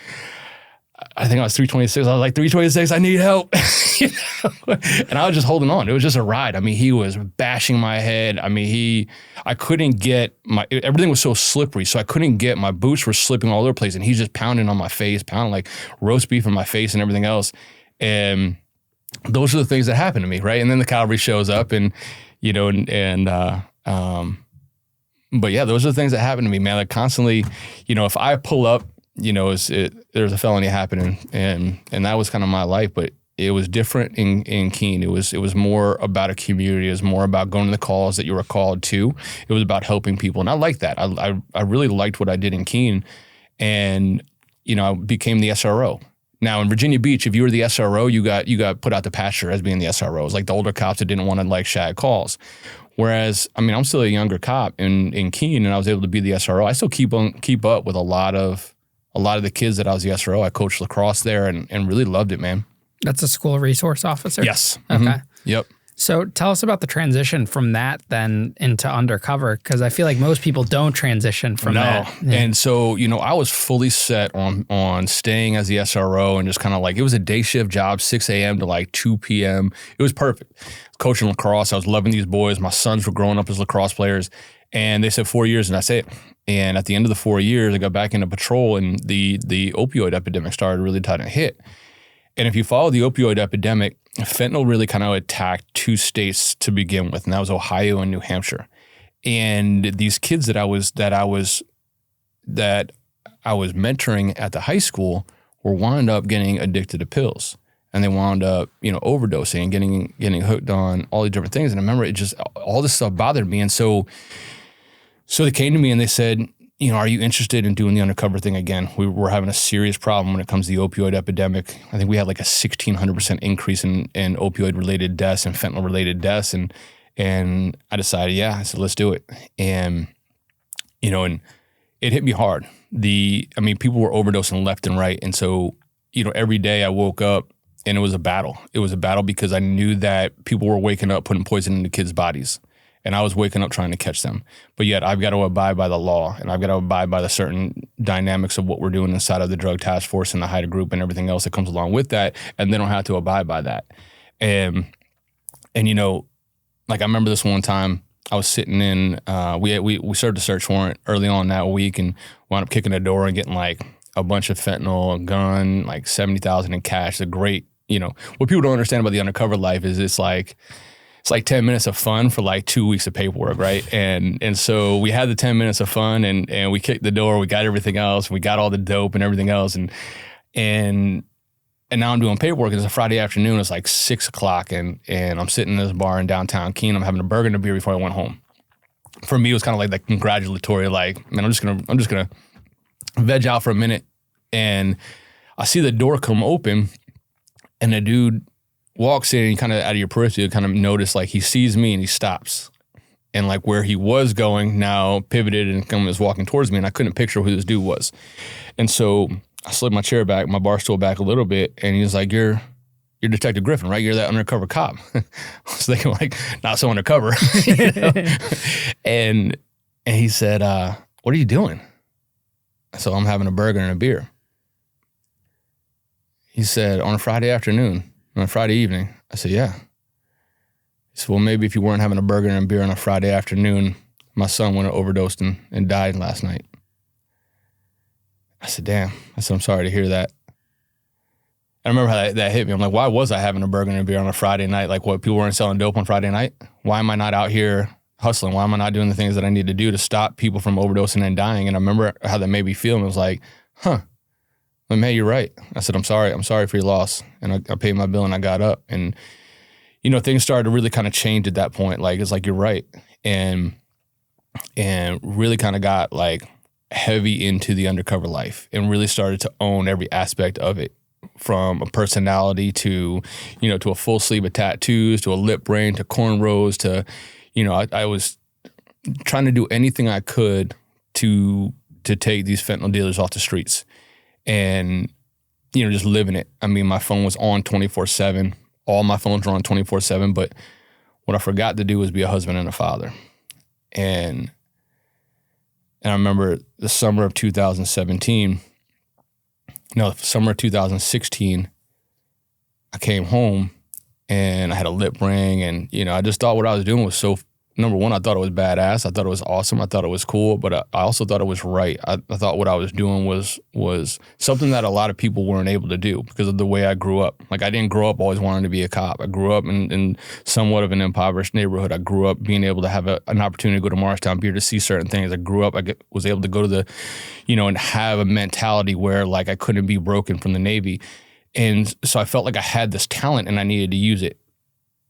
I think I was 326. I was like, 326, I need help. You know? And I was just holding on. It was just a ride. I mean, he was bashing my head. I mean, I couldn't get everything was so slippery. So I couldn't get, my boots were slipping all over the place. And he's just pounding on my face, pounding like roast beef in my face and everything else. And those are the things that happen to me, right? And then the cavalry shows up, and, you know, but yeah, those are the things that happen to me, man. Like constantly, you know, if I pull up, you know, there's a felony happening, and that was kind of my life. But it was different in Keene. It was more about a community. It was more about going to the calls that you were called to. It was about helping people. And I liked that. I really liked what I did in Keene. And, I became the SRO. Now in Virginia Beach, if you were the SRO, you got put out to pasture as being the SRO. It was like the older cops that didn't want to shag calls. Whereas, I'm still a younger cop in Keene, and I was able to be the SRO. I still keep up with a lot of the kids that I was the SRO. I coached lacrosse there and really loved it, man. That's a school resource officer? Yes. Okay. Mm-hmm. Yep. So tell us about the transition from that then into Undercover, because I feel like most people don't transition from that. Yeah. And so, I was fully set on staying as the SRO and just kind of it was a day shift job, 6 a.m. to 2 p.m. It was perfect. Coaching lacrosse, I was loving these boys. My sons were growing up as lacrosse players, and they said 4 years and that's it. And at the end of the 4 years, I got back into patrol, and the opioid epidemic started really to hit. And if you follow the opioid epidemic, fentanyl really kind of attacked 2 states to begin with, and that was Ohio and New Hampshire. And these kids that I was mentoring at the high school were wound up getting addicted to pills, and they wound up overdosing and getting hooked on all these different things. And I remember all this stuff bothered me, and so they came to me and they said, are you interested in doing the undercover thing again? We were having a serious problem when it comes to the opioid epidemic. I think we had a 1,600% increase in opioid-related deaths and fentanyl-related deaths. And I decided, I said, let's do it. And, and it hit me hard. People were overdosing left and right. And so, every day I woke up and it was a battle. It was a battle because I knew that people were waking up, putting poison into kids' bodies. And I was waking up trying to catch them. But yet I've got to abide by the law, and I've got to abide by the certain dynamics of what we're doing inside of the drug task force and the HIDTA group and everything else that comes along with that. And they don't have to abide by that. And I remember this one time I was sitting in, we served a search warrant early on that week and wound up kicking the door and getting a bunch of fentanyl, a gun, $70,000 in cash. A great, what people don't understand about the undercover life is it's 10 minutes of fun for 2 weeks of paperwork, right? And so we had the 10 minutes of fun and we kicked the door, we got everything else, we got all the dope and everything else. And now I'm doing paperwork. It's a Friday afternoon, it's 6 o'clock and I'm sitting in this bar in downtown Keene. I'm having a burger and a beer before I went home. For me, it was kind of that congratulatory, man, I'm just gonna veg out for a minute. And I see the door come open and the dude walks in, and kind of out of your periphery, you kind of notice he sees me and he stops. And where he was going now pivoted and was walking towards me, and I couldn't picture who this dude was. And so I slid my chair back, my bar stool back a little bit, and he's like, You're Detective Griffin, right? You're that undercover cop. I was thinking not so undercover. And he said, what are you doing? So I'm having a burger and a beer. He said, on a Friday afternoon. On a Friday evening. I said, yeah. He said, well, maybe if you weren't having a burger and a beer on a Friday afternoon, my son would have overdosed and died last night. I said, damn. I said, I'm sorry to hear that. I remember how that hit me. I'm like, why was I having a burger and a beer on a Friday night? What, people weren't selling dope on Friday night? Why am I not out here hustling? Why am I not doing the things that I need to do to stop people from overdosing and dying? And I remember how that made me feel. And it was like, well, man, you're right. I said, I'm sorry for your loss. And I paid my bill and I got up. And, things started to really kind of change at that point. It's you're right. And really kind of got heavy into the undercover life and really started to own every aspect of it, from a personality to, to a full sleeve of tattoos, to a lip ring, to cornrows, to, I was trying to do anything I could to take these fentanyl dealers off the streets. And, just living it. My phone was on 24/7. All my phones were on 24/7. But what I forgot to do was be a husband and a father. And I remember the summer of 2016, I came home and I had a lip ring. And, I just thought what I was doing was so number one, I thought it was badass. I thought it was awesome. I thought it was cool, but I also thought it was right. I thought what I was doing was something that a lot of people weren't able to do because of the way I grew up. I didn't grow up always wanting to be a cop. I grew up in somewhat of an impoverished neighborhood. I grew up being able to have an opportunity to go to Morristown Pier to see certain things. I grew up, was able to go to and have a mentality where I couldn't be broken from the Navy. And so I felt like I had this talent and I needed to use it.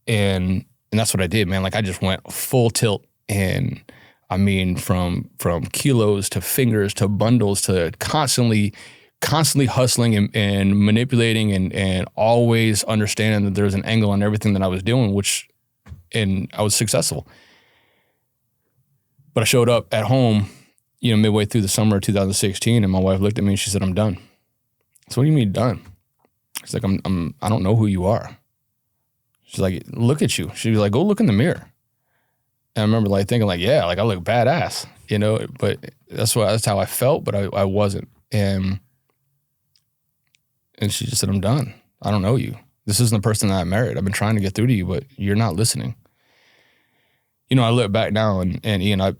And that's what I did, man. Like I just went full tilt. And I mean, from kilos to fingers to bundles to constantly hustling and manipulating and always understanding that there's an angle on everything that I was doing, and I was successful. But I showed up at home, midway through the summer of 2016, and my wife looked at me and she said, "I'm done." So what do you mean done? She's like, I don't know who you are. She's like, "Look at you." She was like, "Go look in the mirror." And I remember like thinking like, yeah, like I look badass, but that's how I felt, but I wasn't. And she just said, "I'm done. I don't know you. This isn't the person that I married. I've been trying to get through to you, but you're not listening." I look back now and Ian, I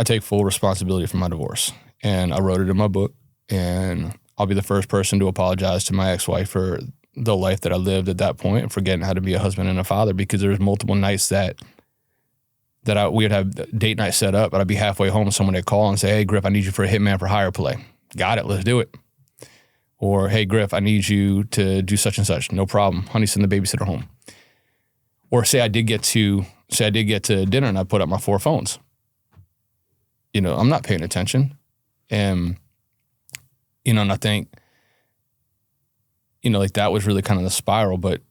take full responsibility for my divorce, and I wrote it in my book, and I'll be the first person to apologize to my ex-wife for the life that I lived at that point and forgetting how to be a husband and a father, because there was multiple nights that we would have date night set up, and I'd be halfway home and someone would call and say, "Hey, Griff, I need you for a Hitman for Hire play." "Got it, let's do it." Or, "Hey, Griff, I need you to do such and such." "No problem. Honey, send the babysitter home." Or say I did get to dinner and I put up my 4 phones. I'm not paying attention. And I think, like that was really kind of the spiral. But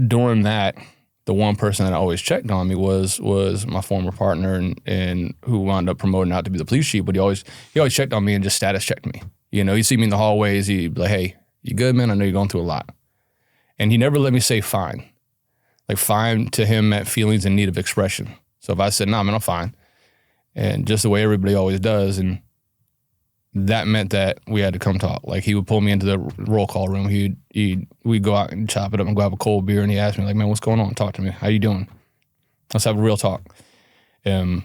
during that, the one person that always checked on me was my former partner and who wound up promoting out to be the police chief. But he always checked on me and just status checked me. He'd see me in the hallways. He'd be like, "Hey, you good, man? I know you're going through a lot." And he never let me say fine. Like fine to him meant feelings in need of expression. So if I said, "Nah, man, I'm fine," and just the way everybody always does, and that meant that we had to come talk. Like he would pull me into the roll call room. We'd go out and chop it up and go have a cold beer, and he asked me like, "Man, what's going on? Talk to me. How you doing? Let's have a real talk." Yeah,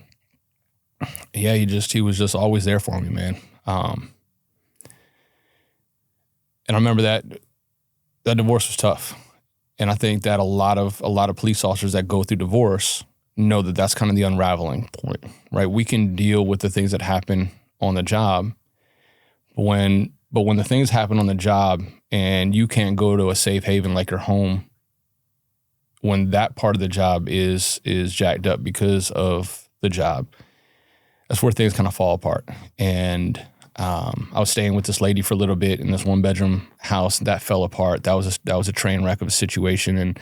he was just always there for me, man. And I remember that divorce was tough. And I think that a lot of police officers that go through divorce know that that's kind of the unraveling point, right? We can deal with the things that happen on the job, but when the things happen on the job and you can't go to a safe haven like your home, when that part of the job is jacked up because of the job, that's where things kind of fall apart. And I was staying with this lady for a little bit in this 1-bedroom house that fell apart. That was a train wreck of a situation,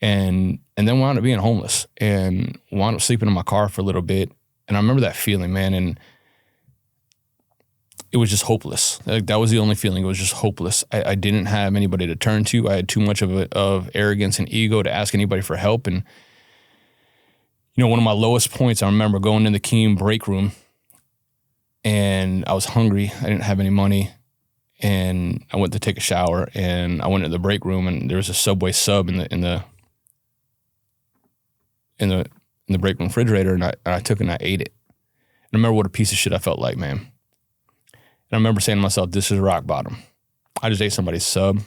and then wound up being homeless and wound up sleeping in my car for a little bit. And I remember that feeling, man, and it was just hopeless. Like that was the only feeling. It was just hopeless. I didn't have anybody to turn to. I had too much of arrogance and ego to ask anybody for help. And one of my lowest points, I remember going in the Keene break room. And I was hungry. I didn't have any money. And I went to take a shower and I went into the break room and there was a Subway sub in the break room refrigerator, and I took it and I ate it. And I remember what a piece of shit I felt like, man. And I remember saying to myself, this is rock bottom. I just ate somebody's sub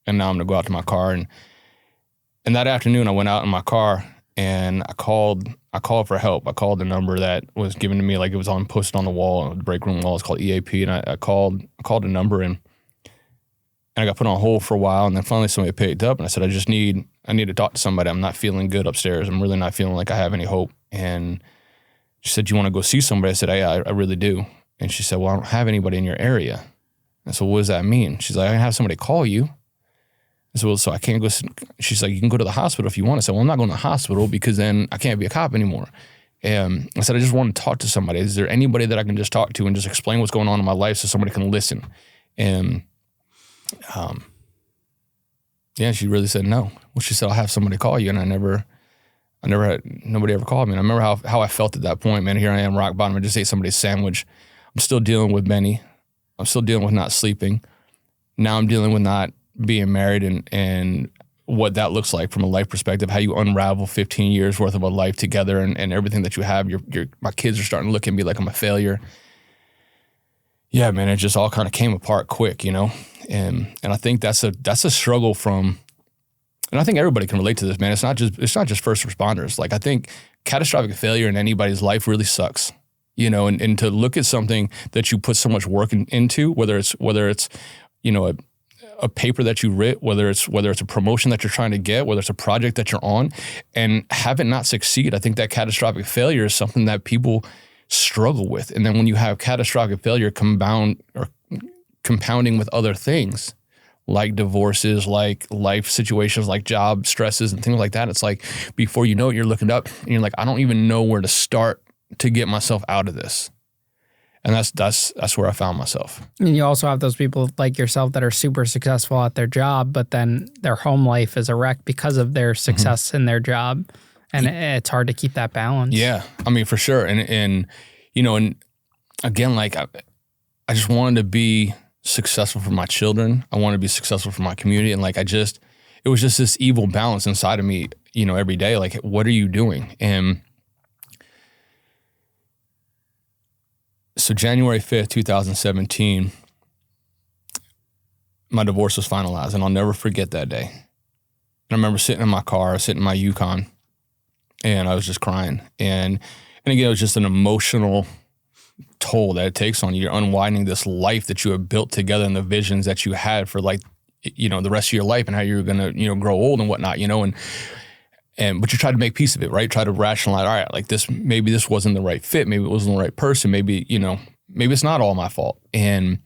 and now I'm gonna go out to my car. And that afternoon I went out in my car and I called for help. I called the number that was given to me, like it was posted on the wall, the break room wall. It's called EAP. And I called the number and I got put on hold for a while. And then finally somebody picked up and I said, I need to talk to somebody. I'm not feeling good upstairs. I'm really not feeling like I have any hope. And she said, "You want to go see somebody?" I said, I really do. And she said, "Well, I don't have anybody in your area." I said, "What does that mean?" She's like, "I can have somebody call you." I said, "Well, so I can't go." She's like, "You can go to the hospital if you want." I said, "Well, I'm not going to the hospital because then I can't be a cop anymore." And I said, "I just want to talk to somebody. Is there anybody that I can just talk to and just explain what's going on in my life so somebody can listen?" And yeah, she really said no. Well, she said, "I'll have somebody call you." And I never had, nobody ever called me. And I remember how I felt at that point, man. Here I am, rock bottom. I just ate somebody's sandwich. I'm still dealing with Benny. I'm still dealing with not sleeping. Now I'm dealing with not being married and what that looks like from a life perspective, how you unravel 15 years worth of a life together and everything that you have. My kids are starting to look at me like I'm a failure. Yeah, man, it just all kind of came apart quick, And I think that's a struggle from, and I think everybody can relate to this, man. It's not just first responders. Like I think catastrophic failure in anybody's life really sucks. And to look at something that you put so much work into, whether it's a paper that you writ, whether it's a promotion that you're trying to get, whether it's a project that you're on, and have it not succeed. I think that catastrophic failure is something that people struggle with. And then when you have catastrophic failure compounding with other things, like divorces, like life situations, like job stresses and things like that, it's like before you know it, you're looking up and you're like, I don't even know where to start to get myself out of this. And that's where I found myself. And you also have those people like yourself that are super successful at their job, but then their home life is a wreck because of their success in their job. And it's hard to keep that balance. Yeah, I mean, for sure. And again, like I just wanted to be successful for my children. I wanted to be successful for my community. And like, it was just this evil balance inside of me, every day. Like, what are you doing? And so January 5th, 2017, my divorce was finalized, and I'll never forget that day. And I remember sitting in my car, sitting in my Yukon, and I was just crying. And again, it was just an emotional toll that it takes on you. You're unwinding this life that you have built together and the visions that you had for the rest of your life and how you're going to, grow old and whatnot, but you try to make peace of it, right? Try to rationalize, all right, like maybe this wasn't the right fit. Maybe it wasn't the right person. Maybe it's not all my fault. And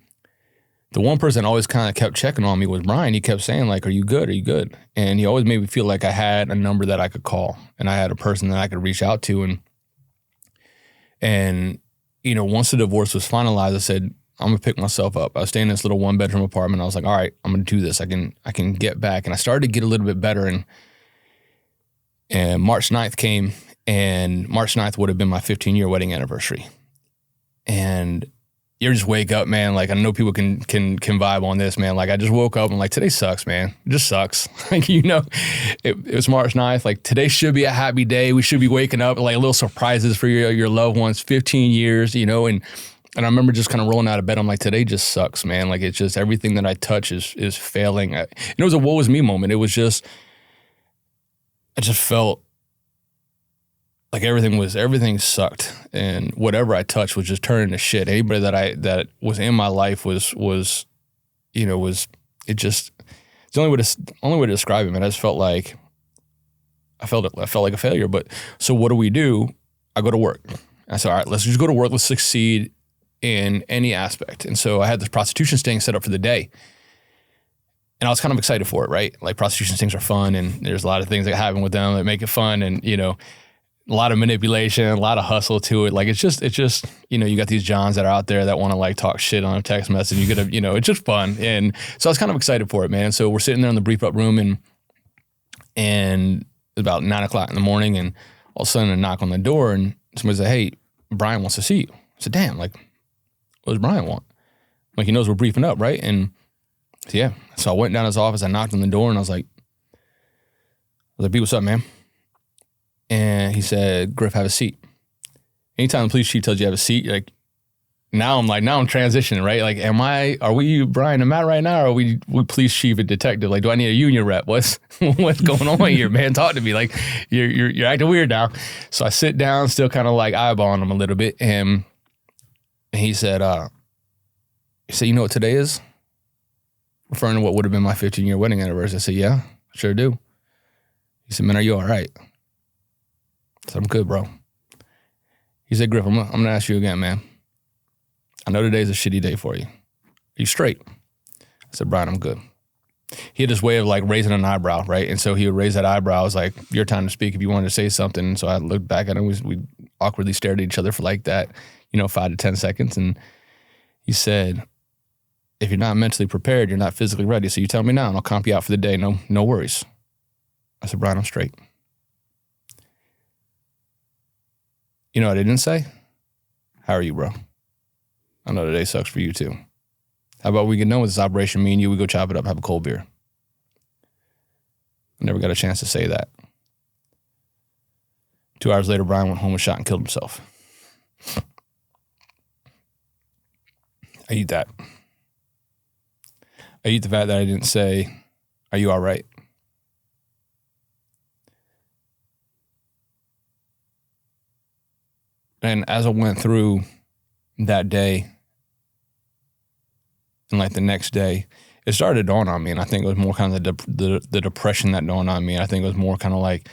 the one person that always kind of kept checking on me was Brian. He kept saying like, are you good? Are you good? And he always made me feel like I had a number that I could call and I had a person that I could reach out to. And once the divorce was finalized, I said, I'm gonna pick myself up. I was staying in this little 1-bedroom apartment. I was like, all right, I'm gonna do this. I can get back. And I started to get a little bit better. And March 9th came, and March 9th would have been my 15-year wedding anniversary. And you just wake up, man. Like, I know people can vibe on this, man. Like, I just woke up and like, today sucks, man. It just sucks. Like, it was March 9th. Like, today should be a happy day. We should be waking up, like, little surprises for your loved ones, 15 years, and I remember just kind of rolling out of bed. I'm like, today just sucks, man. Like, it's just everything that I touch is failing. And it was a woe is me moment. It was just, I just felt like everything sucked, and whatever I touched was just turning to shit. Anybody that was in my life was it just, it's the only way to describe it, man. I just felt like I felt like a failure. But so what do? I go to work. I said, all right, let's just go to work. Let's succeed in any aspect. And so I had this prostitution sting set up for the day. And I was kind of excited for it, right? Like, prostitution stings are fun, and there's a lot of things that happen with them that make it fun, and a lot of manipulation, a lot of hustle to it. Like, it's just you got these Johns that are out there that want to like talk shit on a text message. You gotta, it's just fun. And so I was kind of excited for it, man. So we're sitting there in the brief up room, and it's about 9:00 in the morning, and all of a sudden a knock on the door, and somebody said, hey, Brian wants to see you. I said, damn, like, what does Brian want? Like, he knows we're briefing up, right? And yeah. So I went down to his office, I knocked on the door, and I was like, B, what's up, man? And he said, Griff, have a seat. Anytime the police chief tells you have a seat, like, now I'm transitioning, right? Like, are we Brian and Matt right now, or are we police chief and detective? Like, do I need a union rep? What's going on here, man? Talk to me. Like, you're acting weird now. So I sit down, still kind of like eyeballing him a little bit, and he said, you know what today is? Referring to what would have been my 15-year wedding anniversary. I said, yeah, sure do. He said, man, are you all right? I said, I'm good, bro. He said, Griff, I'm going to ask you again, man. I know today's a shitty day for you. Are you straight? I said, Brian, I'm good. He had this way of like raising an eyebrow, right? And so he would raise that eyebrow. I was like, your time to speak if you wanted to say something. And so I looked back at him. We awkwardly stared at each other for like that, 5 to 10 seconds. And he said, if you're not mentally prepared, you're not physically ready. So you tell me now and I'll comp you out for the day. No worries. I said, Brian, I'm straight. You know what I didn't say? How are you, bro? I know today sucks for you too. How about we get done with this operation, me and you, we go chop it up, have a cold beer. I never got a chance to say that. 2 hours later, Brian went home and shot and killed himself. I eat that. I eat the fact that I didn't say, are you all right? And as I went through that day and like the next day, it started to dawn on me, and I think it was more kind of the depression that dawned on me. And I think it was more kind of like,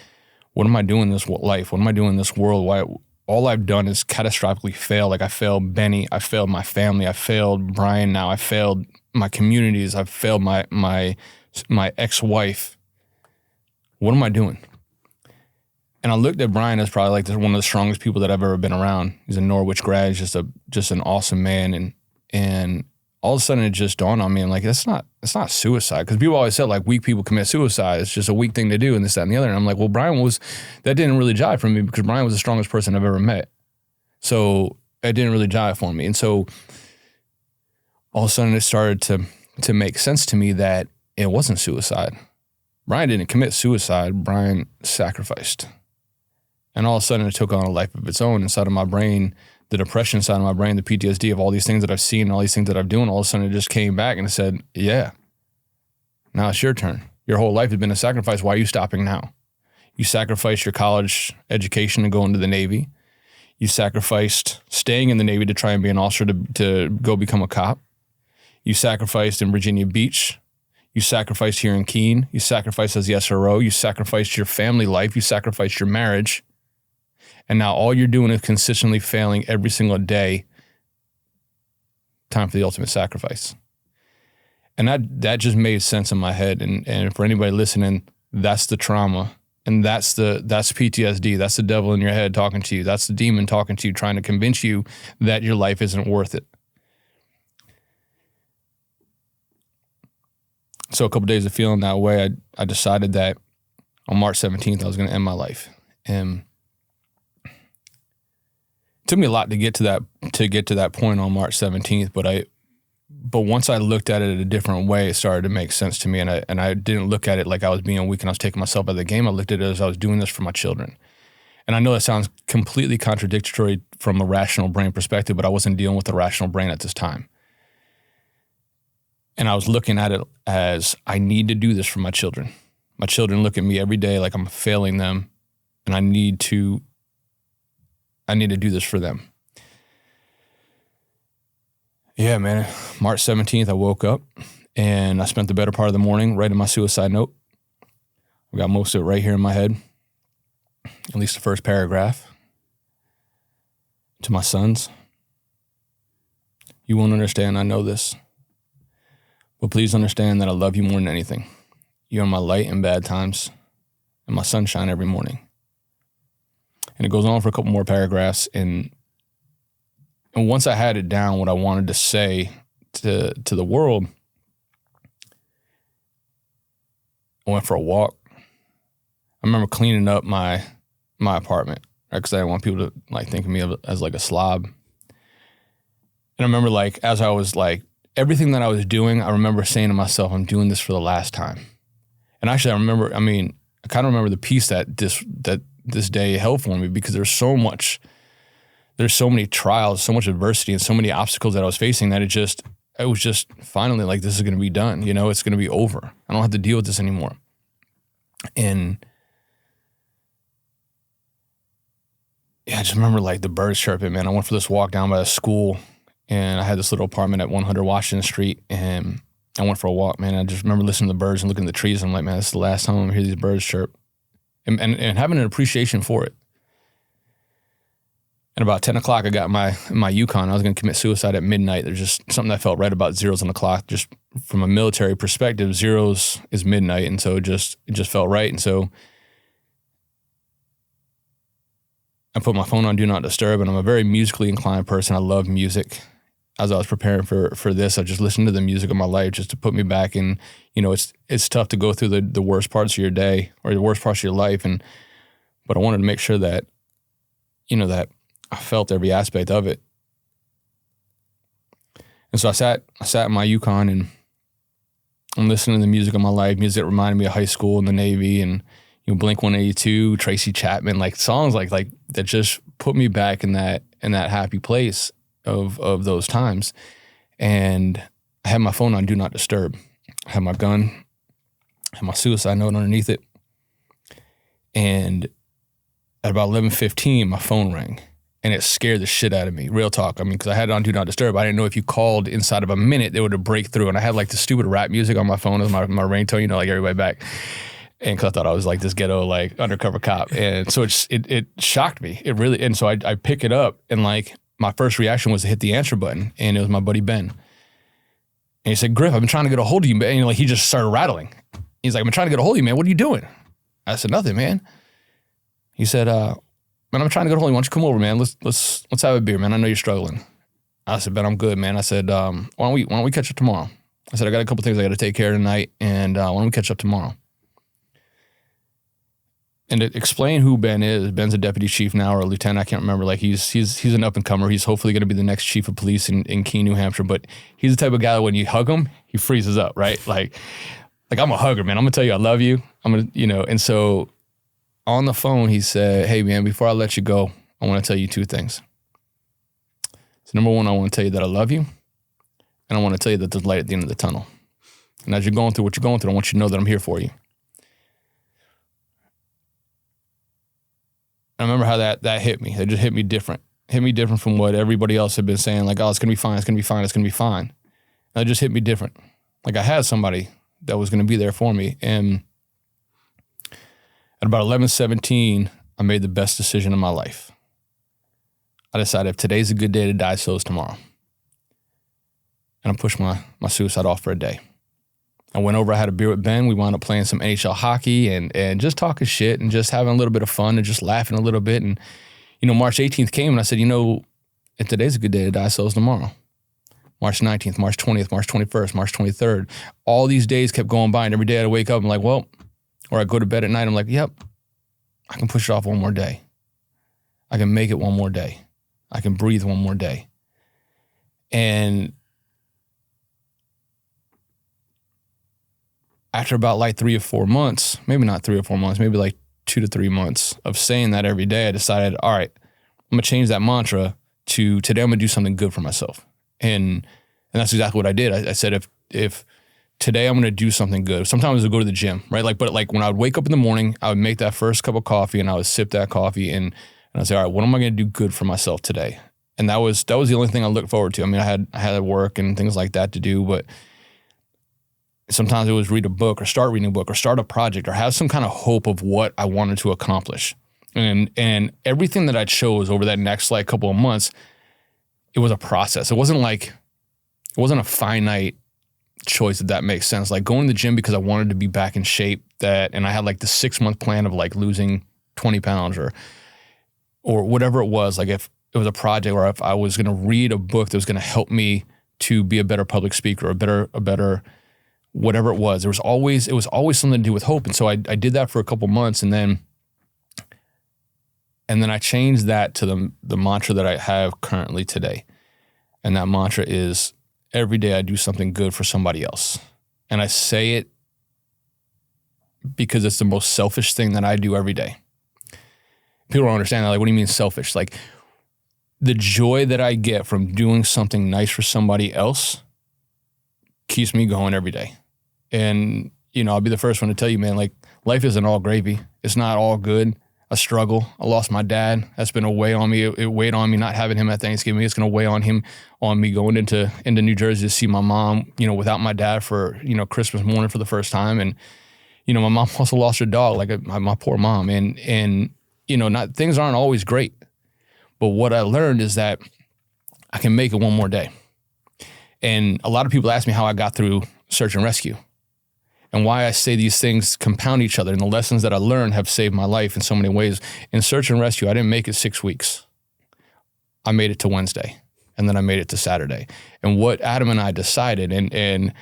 what am I doing in this life? What am I doing in this world? Why all I've done is catastrophically fail. Like I failed Benny, I failed my family, I failed Brian. Now I failed my communities. I've failed my ex-wife. What am I doing? And I looked at Brian as probably like one of the strongest people that I've ever been around. He's a Norwich grad, just an awesome man, and all of a sudden it just dawned on me, and like, it's not suicide. Because people always said like weak people commit suicide. It's just a weak thing to do, and this, that, and the other. And I'm like, well, that didn't really jive for me, because Brian was the strongest person I've ever met. So it didn't really jive for me. And so all of a sudden it started to make sense to me that it wasn't suicide. Brian didn't commit suicide. Brian sacrificed. And all of a sudden it took on a life of its own inside of my brain. The depression side of my brain, the PTSD of all these things that I've seen, all these things that I've done, all of a sudden it just came back and it said, yeah, now it's your turn. Your whole life has been a sacrifice. Why are you stopping now? You sacrificed your college education to go into the Navy. You sacrificed staying in the Navy to try and be an officer to go become a cop. You sacrificed in Virginia Beach. You sacrificed here in Keene. You sacrificed as the SRO. You sacrificed your family life. You sacrificed your marriage. And now all you're doing is consistently failing every single day. Time for the ultimate sacrifice. And that just made sense in my head. And for anybody listening, that's the trauma. And that's PTSD. That's the devil in your head talking to you. That's the demon talking to you, trying to convince you that your life isn't worth it. So a couple of days of feeling that way, I decided that on March 17th, I was going to end my life. And it took me a lot to get to that point on March 17th, but once I looked at it in a different way, it started to make sense to me, and I didn't look at it like I was being weak and I was taking myself out of the game. I looked at it as I was doing this for my children. And I know that sounds completely contradictory from a rational brain perspective, but I wasn't dealing with a rational brain at this time. And I was looking at it as, I need to do this for my children. My children look at me every day like I'm failing them, and I need to do this for them. Yeah, man. March 17th, I woke up and I spent the better part of the morning writing my suicide note. I got most of it right here in my head, at least the first paragraph. To my sons, you won't understand, I know this, but please understand that I love you more than anything. You are my light in bad times and my sunshine every morning. And it goes on for a couple more paragraphs. And once I had it down, what I wanted to say to the world, I went for a walk. I remember cleaning up my apartment, right? Because I didn't want people to like think of me as like a slob. And I remember like, as I was like, everything that I was doing, I remember saying to myself, I'm doing this for the last time. And actually I kind of remember the peace that this day held for me, because there's so many trials, so much adversity, and so many obstacles that I was facing that it was just finally like, this is going to be done. You know, it's going to be over. I don't have to deal with this anymore. And yeah, I just remember like the birds chirping, man. I went for this walk down by the school, and I had this little apartment at 100 Washington Street, and I went for a walk, man. I just remember listening to the birds and looking at the trees. And I'm like, man, this is the last time I'm going to hear these birds chirp. And having an appreciation for it. And about 10 o'clock, I got my Yukon. I was going to commit suicide at midnight. There's just something that felt right about zeros on the clock. Just from a military perspective, zeros is midnight. And so it just felt right. And so I put my phone on Do Not Disturb, and I'm a very musically inclined person. I love music. As I was preparing for this, I just listened to the music of my life just to put me back in. You know, it's tough to go through the worst parts of your day or the worst parts of your life, but I wanted to make sure that, you know, that I felt every aspect of it. And so I sat in my Yukon, and I'm listening to the music of my life, music that reminded me of high school and the Navy, and Blink-182, Tracy Chapman, like songs like that just put me back in that happy place of those times. And I had my phone on Do Not Disturb. I had my gun, I had my suicide note underneath it. And at about 11:15, my phone rang. And it scared the shit out of me, real talk. I mean, because I had it on Do Not Disturb. I didn't know if you called inside of a minute, they would break through. And I had like the stupid rap music on my phone as my ringtone, you know, like everybody back. And because I thought I was like this ghetto, like undercover cop. And so it shocked me. It really, and so I pick it up and like my first reaction was to hit the answer button. And it was my buddy Ben. And he said, Griff, I've been trying to get a hold of you, man. And like he just started rattling. He's like, I've been trying to get a hold of you, man. What are you doing? I said, nothing, man. He said, man, I'm trying to get a hold of you. Why don't you come over, man? Let's have a beer, man. I know you're struggling. I said, Ben, I'm good, man. I said, why don't we catch up tomorrow? I said, I got a couple things I got to take care of tonight, and why don't we catch up tomorrow? And to explain who Ben is, Ben's a deputy chief now or a lieutenant. I can't remember. Like he's an up and comer. He's hopefully going to be the next chief of police in Keene, New Hampshire. But he's the type of guy that when you hug him, he freezes up, right? Like I'm a hugger, man. I'm gonna tell you I love you. I'm gonna, you know. And so on the phone, he said, hey, man, before I let you go, I want to tell you two things. So number one, I want to tell you that I love you. And I want to tell you that there's light at the end of the tunnel. And as you're going through what you're going through, I want you to know that I'm here for you. I remember how that hit me. It just hit me different. Hit me different from what everybody else had been saying, like, oh, it's going to be fine, it's going to be fine, it's going to be fine. And it just hit me different. Like I had somebody that was going to be there for me. And at about 11:17, I made the best decision of my life. I decided if today's a good day to die, so is tomorrow. And I pushed my suicide off for a day. I went over, I had a beer with Ben. We wound up playing some NHL hockey and just talking shit and just having a little bit of fun and just laughing a little bit. And, you know, March 18th came and I said, you know, if today's a good day to die, so is tomorrow. March 19th, March 20th, March 21st, March 23rd. All these days kept going by and every day I'd wake up and like, well, or I go to bed at night, I'm like, yep, I can push it off one more day. I can make it one more day. I can breathe one more day. And after about like 3 or 4 months, maybe not 3 or 4 months, maybe like 2 to 3 months of saying that every day, I decided, all right, I'm going to change that mantra to today I'm going to do something good for myself. And that's exactly what I did. I said, if today I'm going to do something good. Sometimes I would go to the gym, right? But when I would wake up in the morning, I would make that first cup of coffee and I would sip that coffee and I'd say, all right, what am I going to do good for myself today? And that was the only thing I looked forward to. I mean, I had work and things like that to do, but sometimes it was read a book or start reading a book or start a project or have some kind of hope of what I wanted to accomplish. And everything that I chose over that next like couple of months, it was a process. It wasn't a finite choice, if that makes sense. Like going to the gym because I wanted to be back in shape, and I had like the 6-month plan of like losing 20 pounds or whatever it was. Like if it was a project or if I was going to read a book that was going to help me to be a better public speaker, a better whatever it was. It was always something to do with hope. And so I did that for a couple months and then I changed that to the mantra that I have currently today. And that mantra is every day I do something good for somebody else. And I say it because it's the most selfish thing that I do every day. People don't understand that. Like, what do you mean selfish? Like the joy that I get from doing something nice for somebody else keeps me going every day. And, you know, I'll be the first one to tell you, man, like life isn't all gravy. It's not all good. I struggle. I lost my dad. That's been a weigh on me. It weighed on me not having him at Thanksgiving. It's going to weigh on me going into New Jersey to see my mom, you know, without my dad for, you know, Christmas morning for the first time. And, you know, my mom also lost her dog, like my poor mom. And, you know, things aren't always great. But what I learned is that I can make it one more day. And a lot of people ask me how I got through search and rescue. And why I say these things compound each other. And the lessons that I learned have saved my life in so many ways. In search and rescue, I didn't make it 6 weeks. I made it to Wednesday. And then I made it to Saturday. And what Adam and I decided, and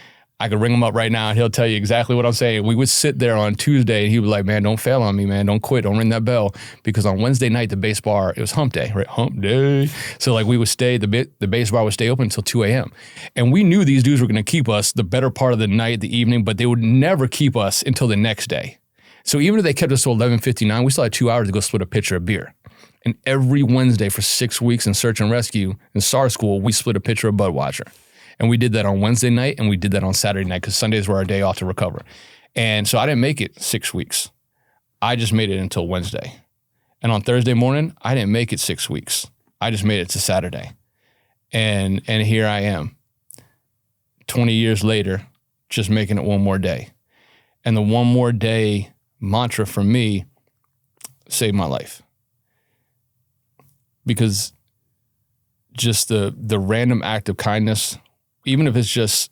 I could ring him up right now and he'll tell you exactly what I'm saying. We would sit there on Tuesday and he would be like, man, don't fail on me, man. Don't quit. Don't ring that bell. Because on Wednesday night, the base bar, it was hump day, right? Hump day. So like we would stay, the base bar would stay open until 2 a.m. And we knew these dudes were going to keep us the better part of the night, the evening, but they would never keep us until the next day. So even if they kept us till 11:59, we still had 2 hours to go split a pitcher of beer. And every Wednesday for 6 weeks in search and rescue in SAR school, we split a pitcher of Budweiser. And we did that on Wednesday night and we did that on Saturday night because Sundays were our day off to recover. And so I didn't make it 6 weeks. I just made it until Wednesday. And on Thursday morning, I didn't make it 6 weeks. I just made it to Saturday. And here I am, 20 years later, just making it one more day. And the one more day mantra for me saved my life. Because just the random act of kindness, even if it's just,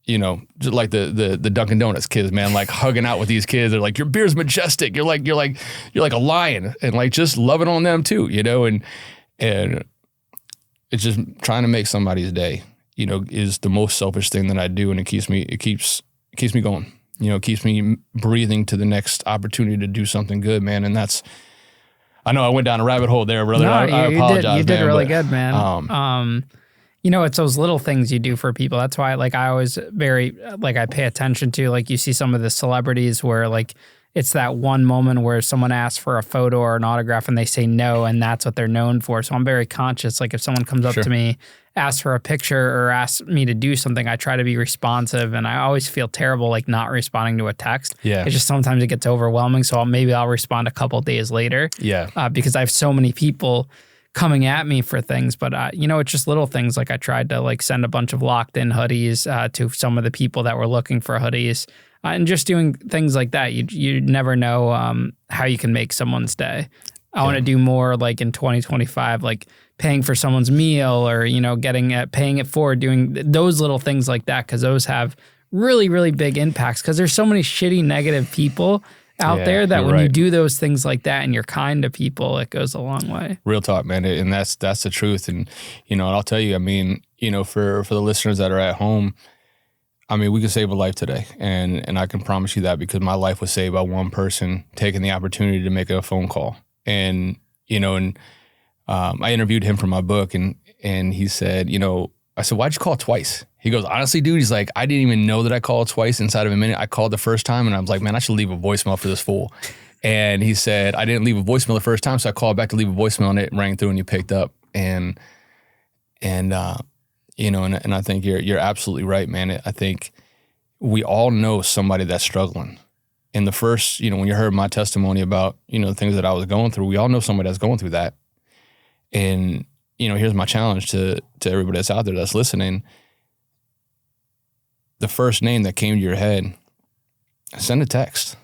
just like the Dunkin' Donuts kids, man, like hugging out with these kids. They're like, your beer's majestic. You're like a lion, and like just loving on them too, and it's just trying to make somebody's day, is the most selfish thing that I do. And it keeps me going, it keeps me breathing to the next opportunity to do something good, man. And I know I went down a rabbit hole there, brother. No, I apologize. You did really good, man. It's those little things you do for people. That's why, I always I pay attention to, you see some of the celebrities where, it's that one moment where someone asks for a photo or an autograph and they say no, and that's what they're known for. So I'm very conscious. If someone comes up to me, asks for a picture or asks me to do something, I try to be responsive, and I always feel terrible, not responding to a text. Yeah. It's just sometimes it gets overwhelming. So maybe I'll respond a couple of days later. Yeah. Because I have so many people coming at me for things, but it's just little things. I tried to send a bunch of locked in hoodies to some of the people that were looking for hoodies, and just doing things like that. You never know how you can make someone's day. I want to do more in 2025, paying for someone's meal, or paying it forward, doing those little things like that, because those have really, really big impacts, because there's so many shitty negative people out there that when you do those things like that and you're kind to people, it goes a long way. Real talk, man. And that's the truth. And, I'll tell you, for the listeners that are at home, we could save a life today. And I can promise you that, because my life was saved by one person taking the opportunity to make a phone call. And, I interviewed him for my book, and he said, I said, why'd you call twice? He goes, honestly, dude, he's like, I didn't even know that I called twice inside of a minute. I called the first time, and I was like, man, I should leave a voicemail for this fool. And he said, I didn't leave a voicemail the first time, so I called back to leave a voicemail, and it rang through, and you picked up. And I think you're absolutely right, man. I think we all know somebody that's struggling. And the first, when you heard my testimony about, the things that I was going through, we all know somebody that's going through that. And, here's my challenge to everybody that's out there that's listening. The first name that came to your head, send a text.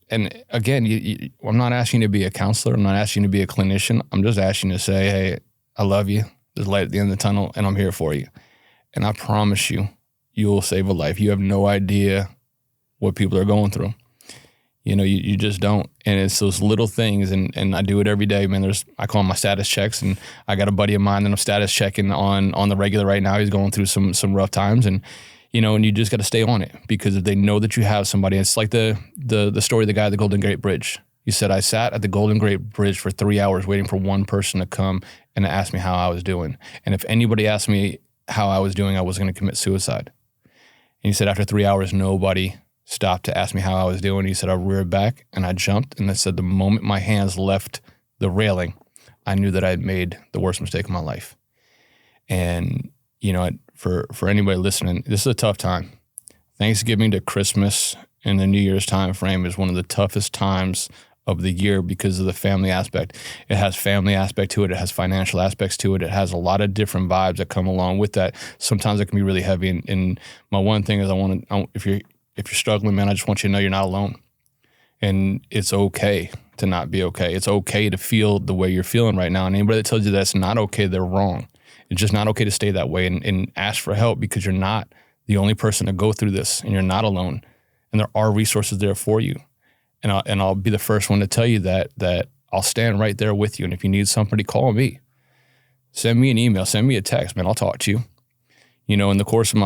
And again, I'm not asking you to be a counselor. I'm not asking you to be a clinician. I'm just asking you to say, hey, I love you. There's light at the end of the tunnel, and I'm here for you. And I promise you, you'll save a life. You have no idea what people are going through. You just don't. And it's those little things, and I do it every day, man. I call them my status checks, and I got a buddy of mine that I'm status checking on the regular right now. He's going through some rough times, and and you just got to stay on it, because if they know that you have somebody, it's like the story of the guy at the Golden Gate Bridge. He said, I sat at the Golden Gate Bridge for 3 hours waiting for one person to come and ask me how I was doing. And if anybody asked me how I was doing, I was going to commit suicide. And he said, after 3 hours, nobody stopped to ask me how I was doing. He said, I reared back and I jumped. And I said, the moment my hands left the railing, I knew that I had made the worst mistake of my life. And, for anybody listening, this is a tough time. Thanksgiving to Christmas and the New Year's time frame is one of the toughest times of the year because of the family aspect. It has family aspect to it. It has financial aspects to it. It has a lot of different vibes that come along with that. Sometimes it can be really heavy. And my one thing is if you're struggling, man, I just want you to know you're not alone. And it's okay to not be okay. It's okay to feel the way you're feeling right now. And anybody that tells you that's not okay, they're wrong. It's just not okay to stay that way and ask for help, because you're not the only person to go through this, and you're not alone. And there are resources there for you. And I'll be the first one to tell you that I'll stand right there with you. And if you need somebody, call me. Send me an email. Send me a text, man. I'll talk to you. In the course of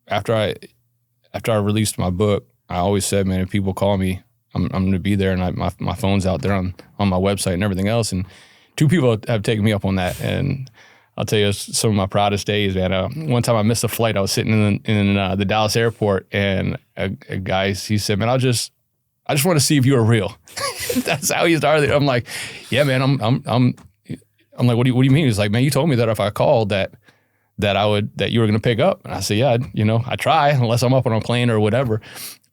after I released my book, I always said, man, if people call me, I'm going to be there. And my phone's out there on my website and everything else. And 2 people have taken me up on that. And I'll tell you some of my proudest days, man. One time I missed a flight. I was sitting in the Dallas airport, and a guy, he said, man, I just want to see if you were real. That's how he started. I'm like, yeah, man, I'm like, what do you mean? He's like, man, you told me that if I called that you were going to pick up. And I said, yeah, I try unless I'm up on a plane or whatever.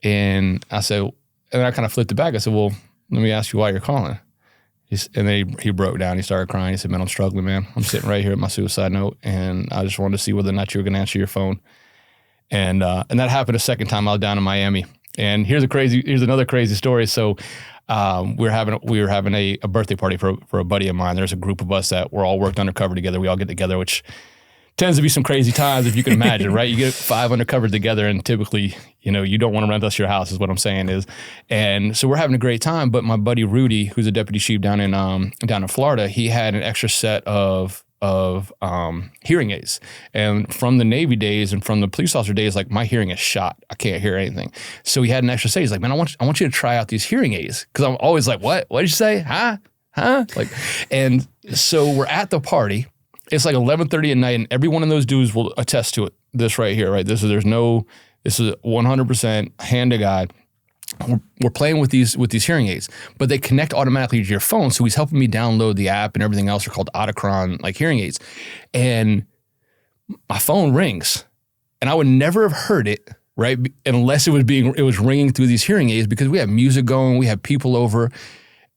And I said, and I kind of flipped it back. I said, well, let me ask you why you're calling. And then he broke down. He started crying. He said, man, I'm struggling, man. I'm sitting right here at my suicide note, and I just wanted to see whether or not you were going to answer your phone. And that happened a second time. I was down in Miami. And here's another crazy story. So we were having a birthday party for a buddy of mine. There's a group of us that we're all worked undercover together. We all get together, which tends to be some crazy times, if you can imagine, right? You get 5 undercover together, and typically, you don't want to rent us your house, is what I'm saying is. And so we're having a great time. But my buddy Rudy, who's a deputy chief down in Florida, he had an extra set of hearing aids. And from the Navy days and from the police officer days, like, my hearing is shot. I can't hear anything. So he had an extra set. He's like, man, I want you to try out these hearing aids. Because I'm always like, what did you say? Huh? Like, and so we're at the party. It's like 11:30 at night, and every one of those dudes will attest to it. This right here, right? This is 100% hand to God. We're playing with these hearing aids, but they connect automatically to your phone. So he's helping me download the app and everything else. They're called Otacron, like, hearing aids. And my phone rings, and I would never have heard it, right? Unless it was ringing through these hearing aids, because we have music going, we have people over.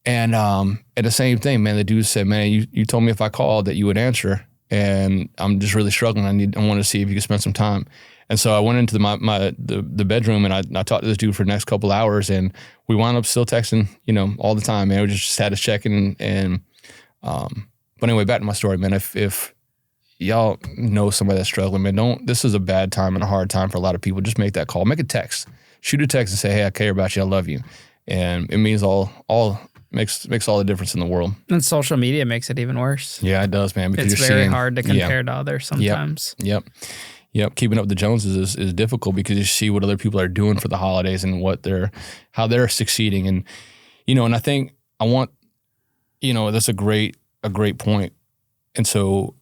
And the same thing, man, the dude said, man, you told me if I called that you would answer, and I'm just really struggling. I want to see if you could spend some time. And so I went into the bedroom, and I talked to this dude for the next couple hours, and we wound up still texting, all the time, man. We just status checking. But anyway, back to my story, man. If y'all know somebody that's struggling, man, this is a bad time and a hard time for a lot of people. Just make that call, make a text, shoot a text and say, hey, I care about you. I love you. And it means makes all the difference in the world. And social media makes it even worse. Yeah, it does, man. Because it's very hard to compare to others sometimes. Yep. Keeping up with the Joneses is difficult, because you see what other people are doing for the holidays and how they're succeeding. And, and I think that's a great point. And so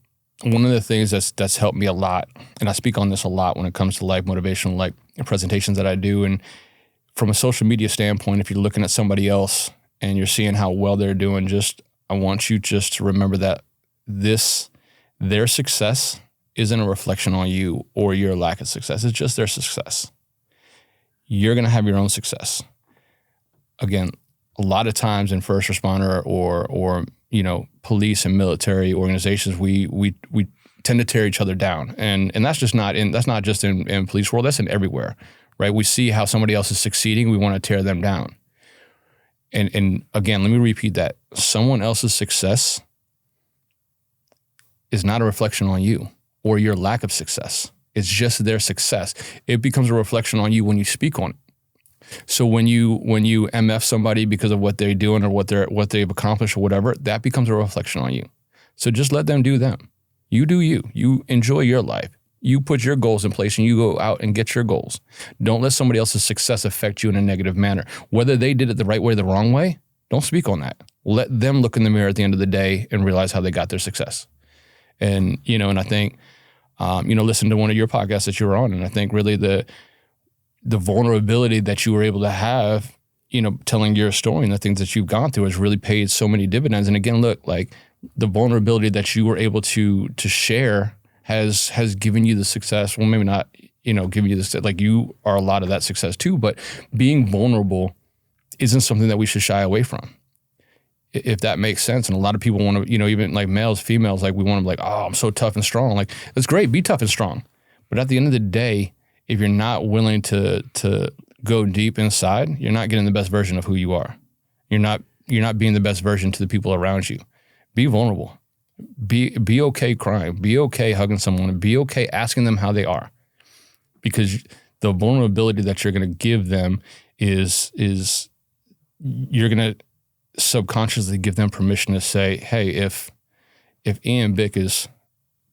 one of the things that's helped me a lot, and I speak on this a lot when it comes to life motivational, like, presentations that I do. And from a social media standpoint, if you're looking at somebody else and you're seeing how well they're doing, I want you just to remember that their success isn't a reflection on you or your lack of success. It's just their success. You're going to have your own success. Again, a lot of times in first responder or police and military organizations, we tend to tear each other down, and that's not just in police world. That's in everywhere, right? We see how somebody else is succeeding, we want to tear them down. And again, let me repeat that. Someone else's success is not a reflection on you or your lack of success. It's just their success. It becomes a reflection on you when you speak on it. So when you MF somebody because of what they're doing or what they've accomplished or whatever, that becomes a reflection on you. So just let them do them. You do you. You enjoy your life. You put your goals in place and you go out and get your goals. Don't let somebody else's success affect you in a negative manner. Whether they did it the right way or the wrong way, don't speak on that. Let them look in the mirror at the end of the day and realize how they got their success. And, and I think, listen to one of your podcasts that you were on, and I think really the vulnerability that you were able to have, telling your story and the things that you've gone through has really paid so many dividends. And again, look, like, the vulnerability that you were able to share has given you the success. Well, maybe not, giving you this, like, you are a lot of that success too, but being vulnerable isn't something that we should shy away from, if that makes sense. And a lot of people want to, even like males, females, like, we want to be like, oh, I'm so tough and strong. Like, that's great, be tough and strong. But at the end of the day, if you're not willing to go deep inside, you're not getting the best version of who you are. You're not being the best version to the people around you. Be vulnerable. Be okay crying. Be okay hugging someone. Be okay asking them how they are, because the vulnerability that you're going to give them is you're going to subconsciously give them permission to say, hey, if Ian Bick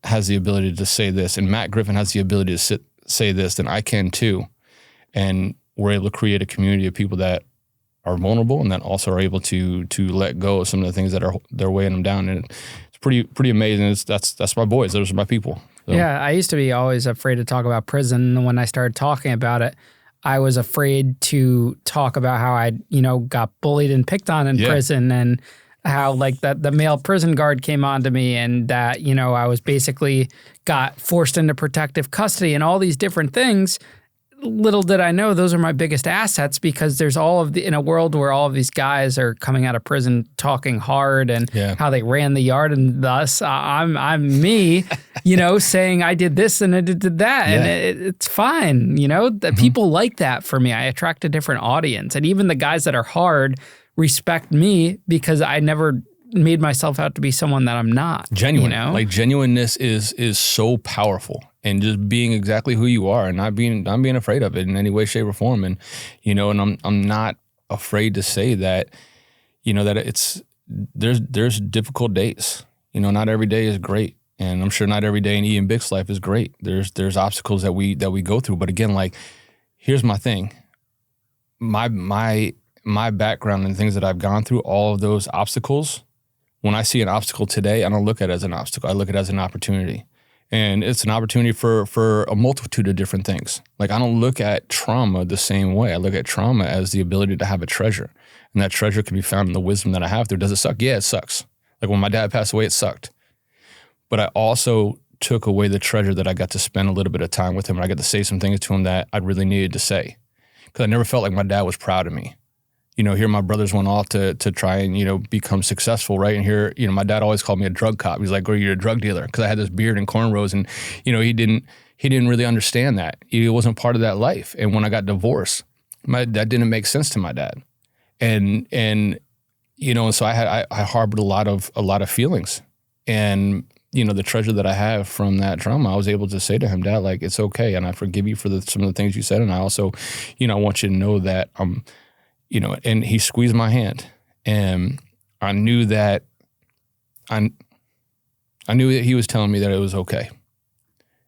has the ability to say this, and Matt Griffin has the ability to say this, then I can too. And we're able to create a community of people that are vulnerable and that also are able to let go of some of the things that they're weighing them down. And it's pretty amazing. That's my boys. Those are my people. So. Yeah, I used to be always afraid to talk about prison. When I started talking about it, I was afraid to talk about how I, got bullied and picked on in prison, and how like the male prison guard came on to me, and that, I was basically got forced into protective custody and all these different things. little did I know those are my biggest assets, because there's in a world where all of these guys are coming out of prison talking hard and how they ran the yard, and thus I'm me, saying I did this and I did that, and it's fine. That people like that for me. I attract a different audience, and even the guys that are hard respect me because I never made myself out to be someone that I'm not. Genuine, like genuineness is so powerful, and just being exactly who you are and not being afraid of it in any way, shape, or form. And and I'm not afraid to say that, that there's difficult days. Not every day is great, and I'm sure not every day in Ian Bick's life is great. There's obstacles that we go through. But again, like, here's my thing. My background and things that I've gone through, all of those obstacles. When I see an obstacle today, I don't look at it as an obstacle. I look at it as an opportunity. And it's an opportunity for a multitude of different things. Like, I don't look at trauma the same way. I look at trauma as the ability to have a treasure. And that treasure can be found in the wisdom that I have through. Does it suck? Yeah, it sucks. Like, when my dad passed away, it sucked. But I also took away the treasure that I got to spend a little bit of time with him. And I got to say some things to him that I really needed to say. Because I never felt like my dad was proud of me. Here my brothers went off to try and, become successful, right? And here, my dad always called me a drug cop. He's like, "Oh, you're a drug dealer," because I had this beard and cornrows, and, he didn't really understand that. He wasn't part of that life. And when I got divorced, that didn't make sense to my dad. And so I harbored a lot of feelings. And, the treasure that I have from that trauma, I was able to say to him, "Dad, like, it's okay. And I forgive you for some of the things you said. And I also, I want you to know that and he squeezed my hand, and I knew that he was telling me that it was okay,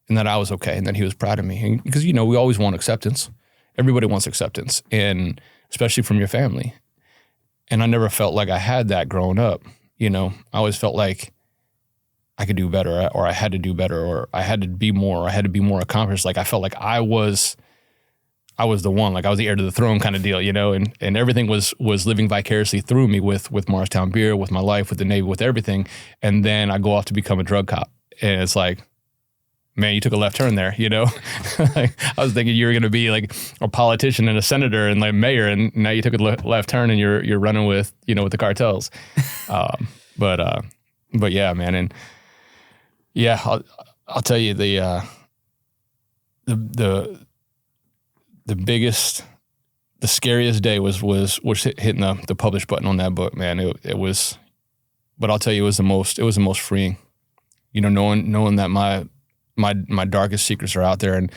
and that I was okay, and that he was proud of me. And because, we always want acceptance. Everybody wants acceptance, and especially from your family. And I never felt like I had that growing up. I always felt like I could do better, or I had to do better, or I had to be more, or I had to be more accomplished. Like, I felt like I was the one, like I was the heir to the throne kind of deal, and everything was living vicariously through me with Morristown Beer, with my life, with the Navy, with everything. And then I go off to become a drug cop. And it's like, man, you took a left turn there, Like, I was thinking you were going to be like a politician and a senator and like mayor, and now you took a left turn and you're running with, with the cartels. But yeah, man. And yeah, I'll tell you the biggest, the scariest day was hitting the publish button on that book, man. It was, but I'll tell you, it was the most freeing, knowing that my darkest secrets are out there. And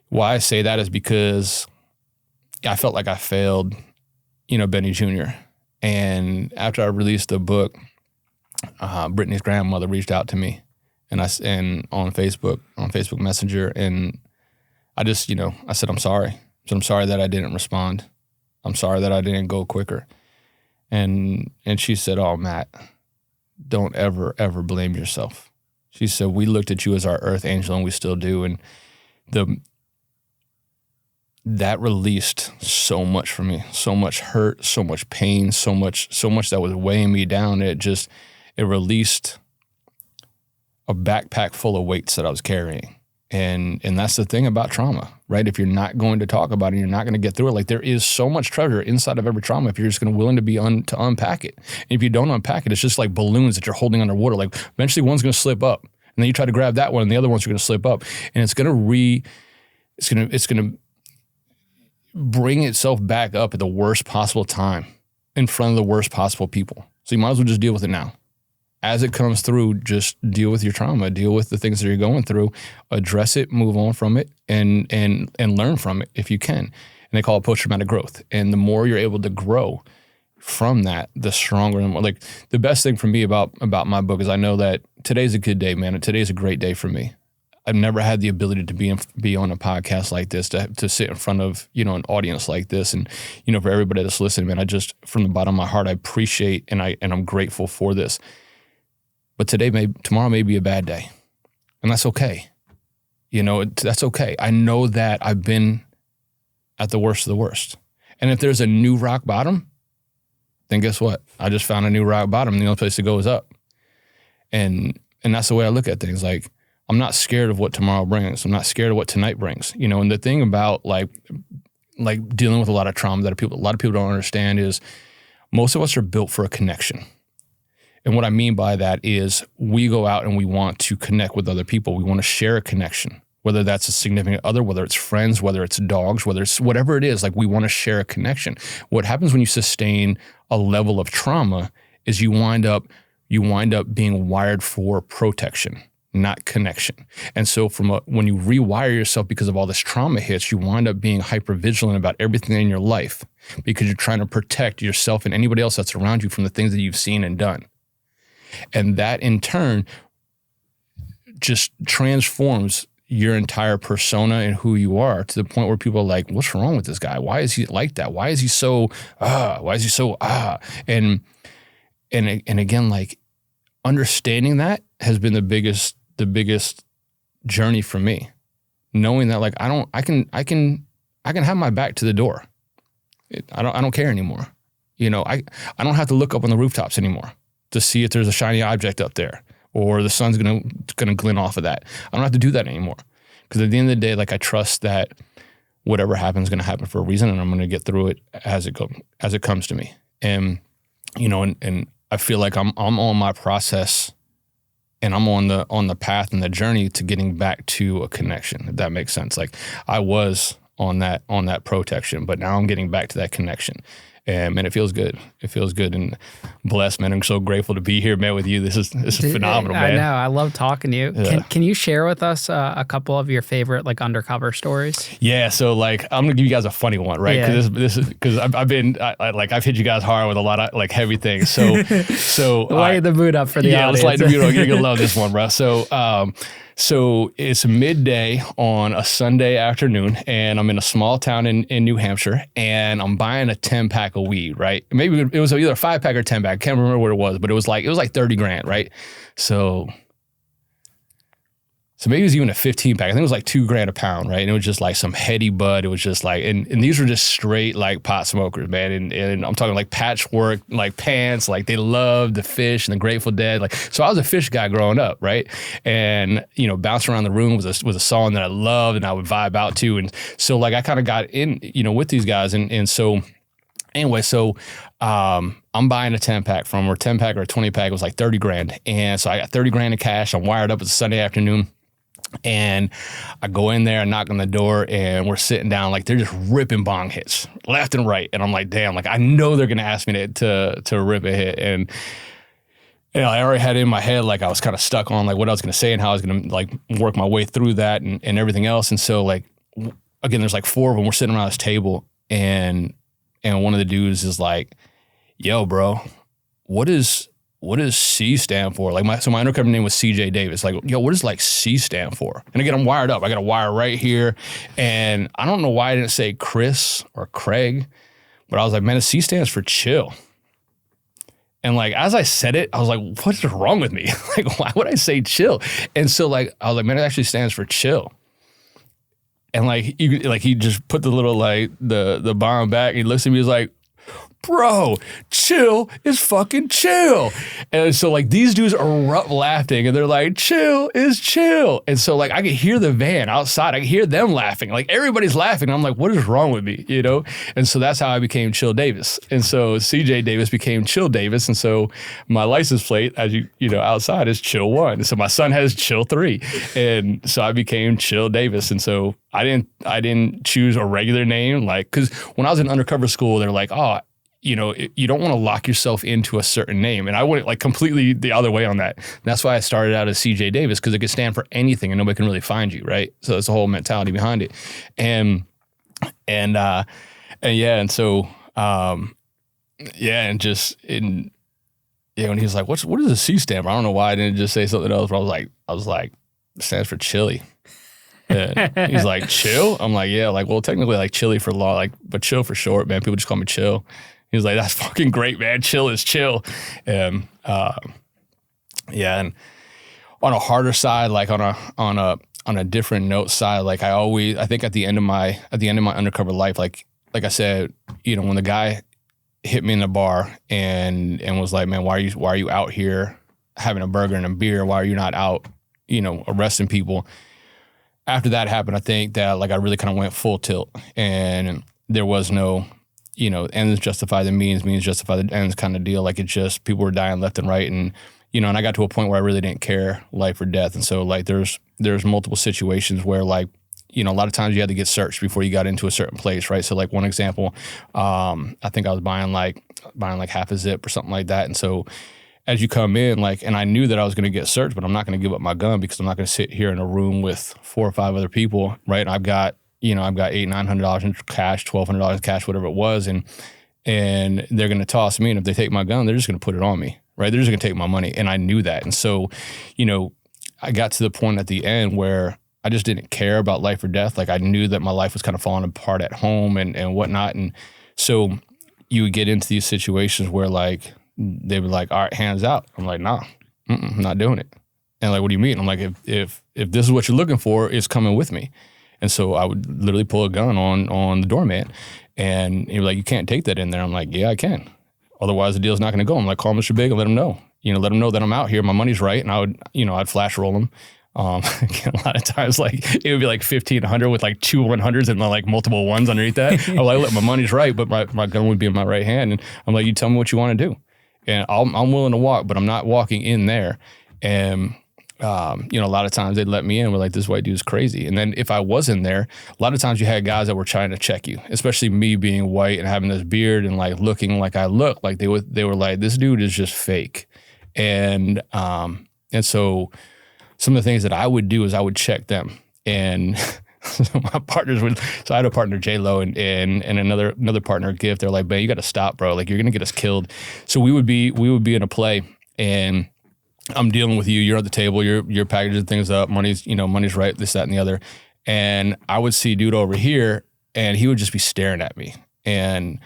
why I say that is because I felt like I failed, Benny Jr. And after I released the book, Brittany's grandmother reached out to me, and on Facebook Messenger, and I just, I said, "I'm sorry." I'm sorry that I didn't respond. I'm sorry that I didn't go quicker. And she said, "Oh, Matt, don't ever, ever blame yourself." She said, "We looked at you as our earth angel, and we still do." And that released so much for me, so much hurt, so much pain, so much that was weighing me down. It released a backpack full of weights that I was carrying. And that's the thing about trauma, right? If you're not going to talk about it, you're not going to get through it. Like, there is so much treasure inside of every trauma if you're just going to willing to be to unpack it. And if you don't unpack it, it's just like balloons that you're holding underwater. Like, eventually one's going to slip up, and then you try to grab that one, and the other ones are going to slip up, and it's going to bring itself back up at the worst possible time in front of the worst possible people. So you might as well just deal with it now. As it comes through, just deal with your trauma, deal with the things that you're going through, address it, move on from it, and learn from it if you can. And they call it post-traumatic growth. And the more you're able to grow from that, the stronger and more. Like, the best thing for me about my book is I know that today's a good day, man. Today's a great day for me. I've never had the ability to be on a podcast like this, to sit in front of, an audience like this. And, for everybody that's listening, man, I just, from the bottom of my heart, I appreciate and I'm grateful for this. But tomorrow may be a bad day, and that's okay. That's okay. I know that I've been at the worst of the worst. And if there's a new rock bottom, then guess what? I just found a new rock bottom, and the only place to go is up. And that's the way I look at things. Like, I'm not scared of what tomorrow brings. I'm not scared of what tonight brings. You know, and the thing about like dealing with a lot of trauma that a lot of people don't understand is most of us are built for a connection. And what I mean by that is we go out and we want to connect with other people. We want to share a connection, whether that's a significant other, whether it's friends, whether it's dogs, whether it's whatever it is, like we want to share a connection. What happens when you sustain a level of trauma is you wind up being wired for protection, not connection. And so when you rewire yourself because of all this trauma hits, you wind up being hypervigilant about everything in your life because you're trying to protect yourself and anybody else that's around you from the things that you've seen and done. And that in turn just transforms your entire persona and who you are to the point where people are like, what's wrong with this guy? Why is he like that? Why is he so, why is he so, And again, like understanding that has been the biggest journey for me. Knowing that like, I can have my back to the door. I don't care anymore. You know, I don't have to look up on the rooftops anymore to see if there's a shiny object up there or the sun's gonna glint off of that. I don't have to do that anymore. Because at the end of the day, like I trust that whatever happens is gonna happen for a reason and I'm gonna get through it as it comes to me. And, you know, and I feel like I'm on my process and I'm on the path and the journey to getting back to a connection, if that makes sense. Like I was on that protection, but now I'm getting back to that connection. And man, it feels good. It feels good and blessed, man. I'm so grateful to be here, man, with you. This is phenomenal, man. I know. I love talking to you. Yeah. Can you share with us a couple of your favorite like undercover stories? Yeah. So like, I'm gonna give you guys a funny one, right? Yeah. Because I've hit you guys hard with a lot of like heavy things. So light the mood up for the audience. Let's light the mood up. You're gonna love this one, bro. So it's midday on a Sunday afternoon, and I'm in a small town in New Hampshire, and I'm buying a 10-pack of weed, right? Maybe it was either a 5-pack or 10-pack. I can't remember what it was, but it was like $30,000, right? So maybe it was even a 15-pack. I think it was like $2,000 a pound, right? And it was just like some heady bud. It was just like, and these were just straight like pot smokers, man. And I'm talking like patchwork, like pants, like they loved the fish and the Grateful Dead. Like, so I was a fish guy growing up, right? And, you know, bouncing around the room was a song that I loved and I would vibe out to. And so like, I kind of got in, you know, with these guys. And so anyway, I'm buying a 10-pack from her. 10-pack or a 20-pack was like $30,000. And so I got $30,000 in cash. I'm wired up. It's a Sunday afternoon. And I go in there, I knock on the door, and we're sitting down, like they're just ripping bong hits left and right. And I'm like, damn, like I know they're gonna ask me to rip a hit. And you know, I already had it in my head, like I was kind of stuck on like what I was gonna say and how I was gonna like work my way through that and everything else. And so like again, there's like 4 of them. We're sitting around this table, and one of the dudes is like, yo, bro, what does C stand for? Like my undercover name was CJ Davis. Like, yo, what does like C stand for? And again, I'm wired up. I got a wire right here. And I don't know why I didn't say Chris or Craig, but I was like, man, the C stands for chill. And like, as I said it, I was like, what's wrong with me? Like, why would I say chill? And so like, I was like, man, it actually stands for chill. And like, he just put the little like the bomb back. He looks at me, he's like, bro, chill is fucking chill. And so like these dudes are laughing and they're like, chill is chill. And so like I could hear the van outside. I could hear them laughing. Like everybody's laughing. I'm like, what is wrong with me? You know? And so that's how I became Chill Davis. And so CJ Davis became Chill Davis. And so my license plate, as you know, outside is Chill 1. And so my son has Chill 3. And so I became Chill Davis. And so I didn't choose a regular name. Like, cause when I was in undercover school, they're like, oh, you know, you don't want to lock yourself into a certain name. And I went like completely the other way on that. And that's why I started out as CJ Davis, because it could stand for anything and nobody can really find you, right? So that's the whole mentality behind it. And so when he was like, what does the C stand for? I don't know why I didn't just say something else, but I was like, it stands for chili. And he's like, chill? I'm like, yeah, like, well, technically like chili for law, like, but chill for short, man. People just call me Chill. He was like, that's fucking great, man. Chill is chill. And and on a harder side, like on a different note side, like I think at the end of my undercover life, like I said, you know, when the guy hit me in the bar and was like, man, why are you out here having a burger and a beer? Why are you not out, arresting people. After that happened, I think that like I really kind of went full tilt, and there was no, ends justify the means justify the ends kind of deal. Like it just, people were dying left and right. And, and I got to a point where I really didn't care life or death. And so like there's multiple situations where like, a lot of times you had to get searched before you got into a certain place, right? So like one example, I think I was buying like half a zip or something like that. And so as you come in, like, and I knew that I was going to get searched, but I'm not going to give up my gun because I'm not going to sit here in a room with 4 or 5 other people, right? And I've got $800-900 in cash, $1,200 in cash, whatever it was, and they're going to toss me. And if they take my gun, they're just going to put it on me, right? They're just going to take my money, and I knew that. And so, I got to the point at the end where I just didn't care about life or death. Like I knew that my life was kind of falling apart at home and whatnot. And so you would get into these situations where like they were like, all right, hands out. I'm like, nah, I'm not doing it. And like, what do you mean? I'm like, if this is what you're looking for, it's coming with me. And so I would literally pull a gun on the doorman, and he was like, you can't take that in there. I'm like, yeah, I can. Otherwise the deal's not going to go. I'm like, call Mr. Big and let him know. Let him know that I'm out here. My money's right. And I would, I'd flash roll him. Again, a lot of times, like it would be like 1,500 with like 2 100s and like multiple ones underneath that. I'm like, look, my money's right, but my gun would be in my right hand. And I'm like, you tell me what you want to do. And I'm willing to walk, but I'm not walking in there. And, a lot of times they'd let me in. We're like, this white dude's crazy. And then if I was in there, a lot of times you had guys that were trying to check you, especially me being white and having this beard and like looking like I look, like they were like, this dude is just fake. And so some of the things that I would do is I would check them. And my partners would, so I had a partner, J-Lo, and another partner, Gift. They're like, man, you got to stop, bro. Like, you're going to get us killed. So we would be in a play, and I'm dealing with you. You're at the table. You're packaging things up. Money's right, this, that, and the other. And I would see dude over here, and he would just be staring at me and,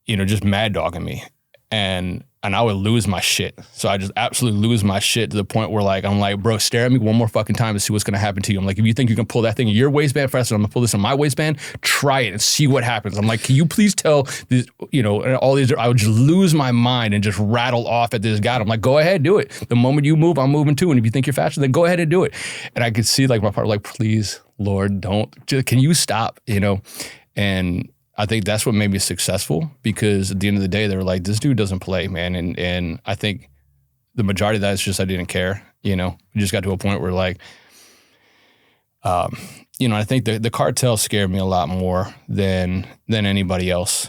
just mad dogging me. And I would lose my shit. So I just absolutely lose my shit to the point where like, I'm like, bro, stare at me one more fucking time to see what's going to happen to you. I'm like, if you think you can pull that thing in your waistband faster, I'm going to pull this in my waistband, try it and see what happens. I'm like, can you please tell this, and all these, I would just lose my mind and just rattle off at this guy. I'm like, go ahead, do it. The moment you move, I'm moving too. And if you think you're faster, then go ahead and do it. And I could see like my partner, like, please, Lord, can you stop, And I think that's what made me successful, because at the end of the day, they were like, this dude doesn't play, man. And I think the majority of that is just I didn't care, We just got to a point where like, I think the cartel scared me a lot more than anybody else,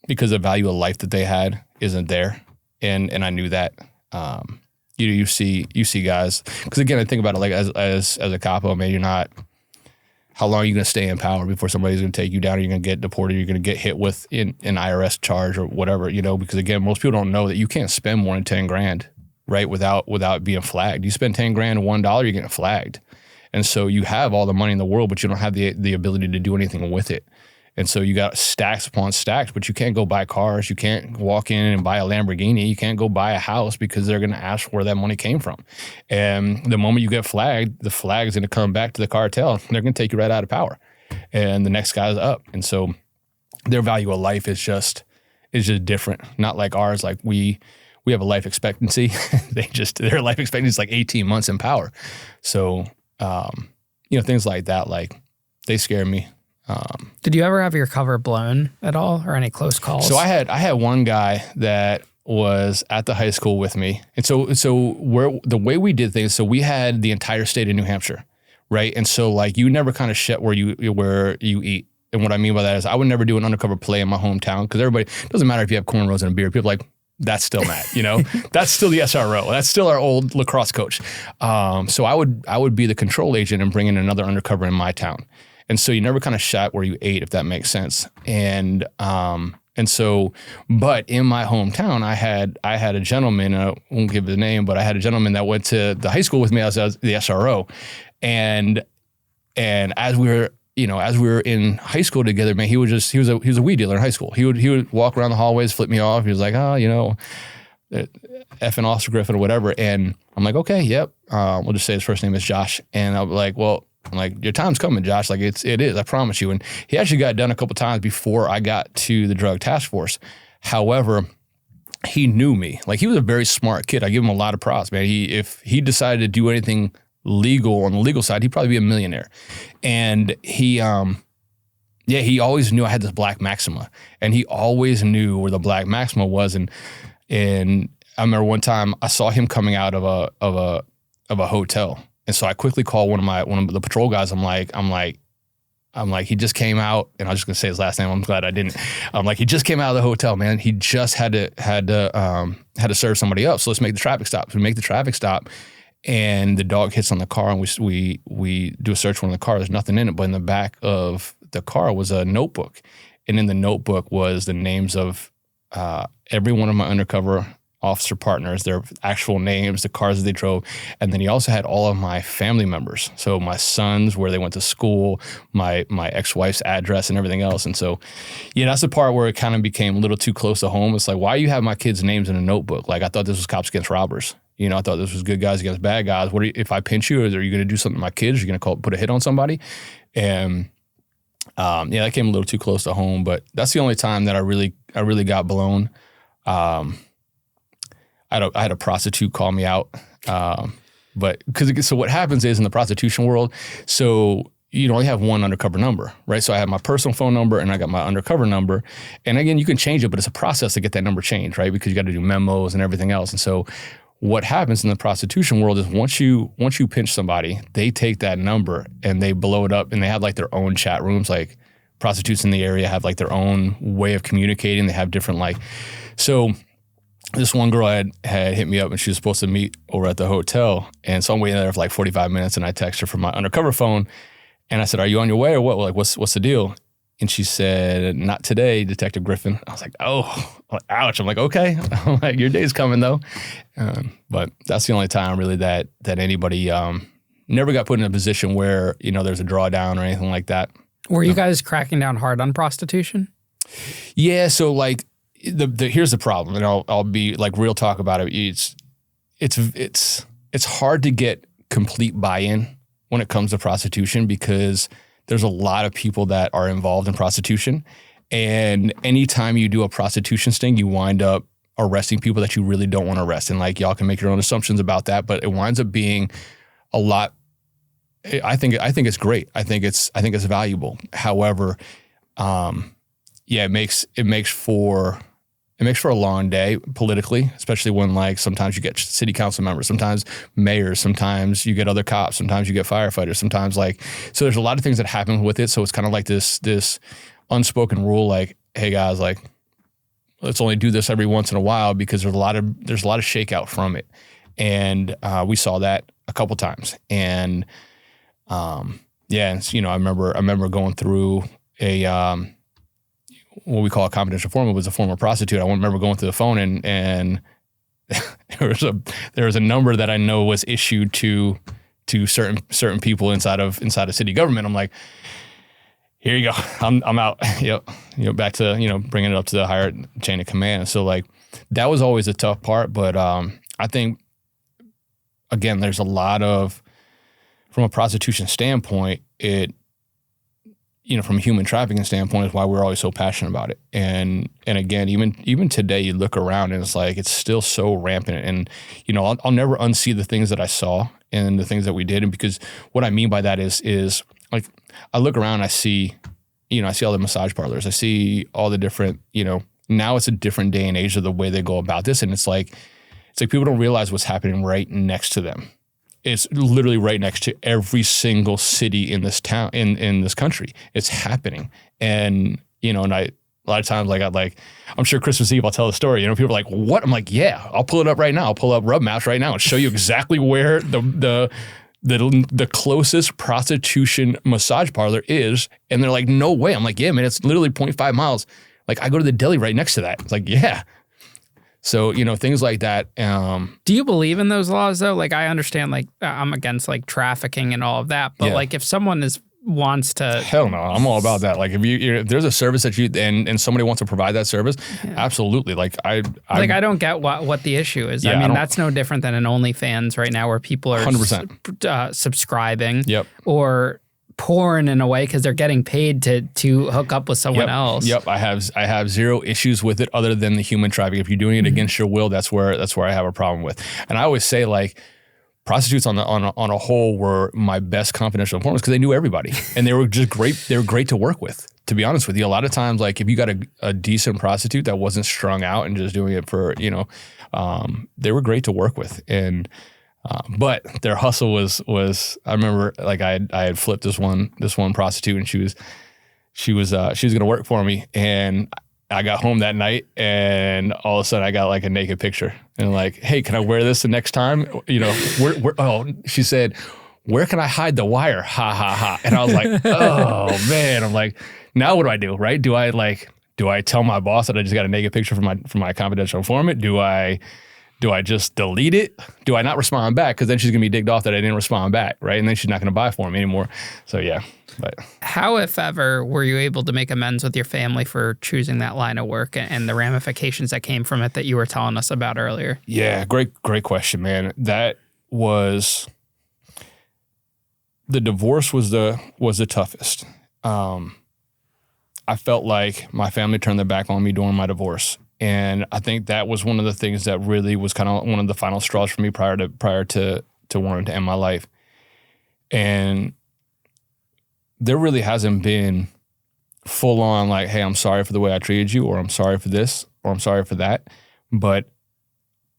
because the value of life that they had isn't there. And I knew that. You see guys, because again, I think about it like as a capo, man, you're not, how long are you going to stay in power before somebody's going to take you down, or you're going to get deported, you're going to get hit with an IRS charge or whatever, because again, most people don't know that you can't spend more than 10 grand, right? Without being flagged. You spend 10 grand and $1, you're getting flagged. And so you have all the money in the world, but you don't have the ability to do anything with it. And so you got stacks upon stacks, but you can't go buy cars. You can't walk in and buy a Lamborghini. You can't go buy a house because they're going to ask where that money came from. And the moment you get flagged, the flag is going to come back to the cartel. They're going to take you right out of power. And the next guy's up. And so their value of life is just different. Not like ours. Like we have a life expectancy. Their life expectancy is like 18 months in power. So, things like that, like they scare me. Did you ever have your cover blown at all, or any close calls? So I had one guy that was at the high school with me. And so the way we did things, so we had the entire state of New Hampshire, right? And so like you never kind of shit where you eat. And what I mean by that is I would never do an undercover play in my hometown, because everybody, doesn't matter if you have cornrows and a beard, people are like, that's still Matt, that's still the SRO. That's still our old lacrosse coach. So I would be the control agent and bring in another undercover in my town. And so you never kind of shot where you ate, if that makes sense. And so, but in my hometown, I had a gentleman, I won't give his name, but I had a gentleman that went to the high school with me as the SRO. And as we were in high school together, man, he was a weed dealer in high school. He would walk around the hallways, flip me off. He was like, effing Officer Griffin or whatever. And I'm like, okay, yep. We'll just say his first name is Josh. And I'm like, well, your time's coming, Josh. Like it is, I promise you. And he actually got done a couple times before I got to the drug task force. However, he knew me. Like, he was a very smart kid. I give him a lot of props, man. If he decided to do anything legal on the legal side, he'd probably be a millionaire. And he always knew I had this black Maxima, and he always knew where the black Maxima was. And I remember one time I saw him coming out of a hotel, and so I quickly called one of the patrol guys. I'm like, he just came out, and I was just gonna say his last name. I'm glad I didn't. I'm like, he just came out of the hotel, man. He just had to serve somebody up. So let's make the traffic stop. So we make the traffic stop, and the dog hits on the car, and we do a search warrant on the car. There's nothing in it, but in the back of the car was a notebook, and in the notebook was the names of every one of my undercover officer partners, their actual names, the cars that they drove. And then he also had all of my family members. So my sons, where they went to school, my ex-wife's address and everything else. And so, yeah, that's the part where it kind of became a little too close to home. It's like, why do you have my kids' names in a notebook? Like, I thought this was cops against robbers. You know, I thought this was good guys against bad guys. If I pinch you, are you going to do something to my kids? Are you going to put a hit on somebody? And yeah, that came a little too close to home, but that's the only time that I really got blown. I had a prostitute call me out, but so what happens is in the prostitution world, so you only have one undercover number, right? So I have my personal phone number and I got my undercover number, and again, you can change it, but it's a process to get that number changed, right? Because you got to do memos and everything else. And so what happens in the prostitution world is once you pinch somebody, they take that number and they blow it up, and they have like their own chat rooms. Like, prostitutes in the area have like their own way of communicating. They have different so. This one girl had hit me up, and she was supposed to meet over at the hotel. And so I'm waiting there for like 45 minutes, and I text her from my undercover phone. And I said, "Are you on your way or what? Like, what's the deal?" And she said, "Not today, Detective Griffin." I was like, "Oh, ouch." I'm like, "Okay." I'm like, "Your day's coming though." But that's the only time really that anybody never got put in a position where, there's a drawdown or anything like that. Were you guys cracking down hard on prostitution? Yeah. So like, here's the problem, and I'll be like real talk about it. It's hard to get complete buy-in when it comes to prostitution, because there's a lot of people that are involved in prostitution, and anytime you do a prostitution sting, you wind up arresting people that you really don't want to arrest, and like, y'all can make your own assumptions about that, but it winds up being a lot. I think it's great. I think it's valuable. However, yeah, it makes for a long day politically, especially when like sometimes you get city council members, sometimes mayors, sometimes you get other cops, sometimes you get firefighters, sometimes so there's a lot of things that happen with it. So it's kind of like this unspoken rule, like, hey guys, like, let's only do this every once in a while, because there's a lot of shakeout from it. And we saw that a couple times. And yeah, I remember going through what we call a confidential informant. Was a former prostitute. I remember going through the phone and there was a number that I know was issued to certain people inside of city government. I'm like, here you go. I'm out. Back to bringing it up to the higher chain of command. So like, that was always a tough part. But I think, again, there's a lot of, from a prostitution standpoint, from a human trafficking standpoint, is why we're always so passionate about it. And again, even today, you look around and it's like, it's still so rampant. And, I'll never unsee the things that I saw and the things that we did. And because what I mean by that is like, I look around, I see all the massage parlors. I see all the different, now it's a different day and age of the way they go about this. And it's like people don't realize what's happening right next to them. It's literally right next to every single city in this town, in this country. It's happening. And, and a lot of times, I'm sure Christmas Eve, I'll tell the story. People are like, what? I'm like, yeah, I'll pull it up right now. I'll pull up Rub Maps right now and show you exactly where the closest prostitution massage parlor is. And they're like, no way. I'm like, yeah, man, it's literally 0.5 miles. Like, I go to the deli right next to that. It's like, yeah. So, things like that. Do you believe in those laws though? Like, I understand, I'm against trafficking and all of that, but if someone wants to, hell no, I'm all about that. Like, if there's a service that you and somebody wants to provide that service, absolutely. I don't get what the issue is. I mean, that's no different than an OnlyFans right now, where people are 100% subscribing, yep, or porn in a way because they're getting paid to hook up with someone else. Yep, I have zero issues with it other than the human trafficking. If you're doing it against your will, that's where I have a problem with. And I always say, like, prostitutes on a whole were my best confidential informants because they knew everybody and they were just great. They were great to work with. To be honest with you, a lot of times, like, if you got a decent prostitute that wasn't strung out and just doing it for, they were great to work with. And but their hustle was I remember, like, I had flipped this one prostitute, and she was gonna work for me, and I got home that night, and all of a sudden I got like a naked picture, and like, hey, can I wear this the next time? She said, where can I hide the wire? Ha ha ha. And I was like, oh man. I'm like, now what do I do? Right? Do I tell my boss that I just got a naked picture from my confidential informant? Do I just delete it? Do I not respond back? Because then she's gonna be digged off that I didn't respond back, right? And then she's not gonna buy for me anymore. So yeah. But how, if ever, were you able to make amends with your family for choosing that line of work and the ramifications that came from it that you were telling us about earlier? Yeah, great question, man. That was the divorce was the toughest. I felt like my family turned their back on me during my divorce. And I think that was one of the things that really was kind of one of the final straws for me prior to wanting to end my life. And there really hasn't been full on like, hey, I'm sorry for the way I treated you, or I'm sorry for this, or I'm sorry for that. But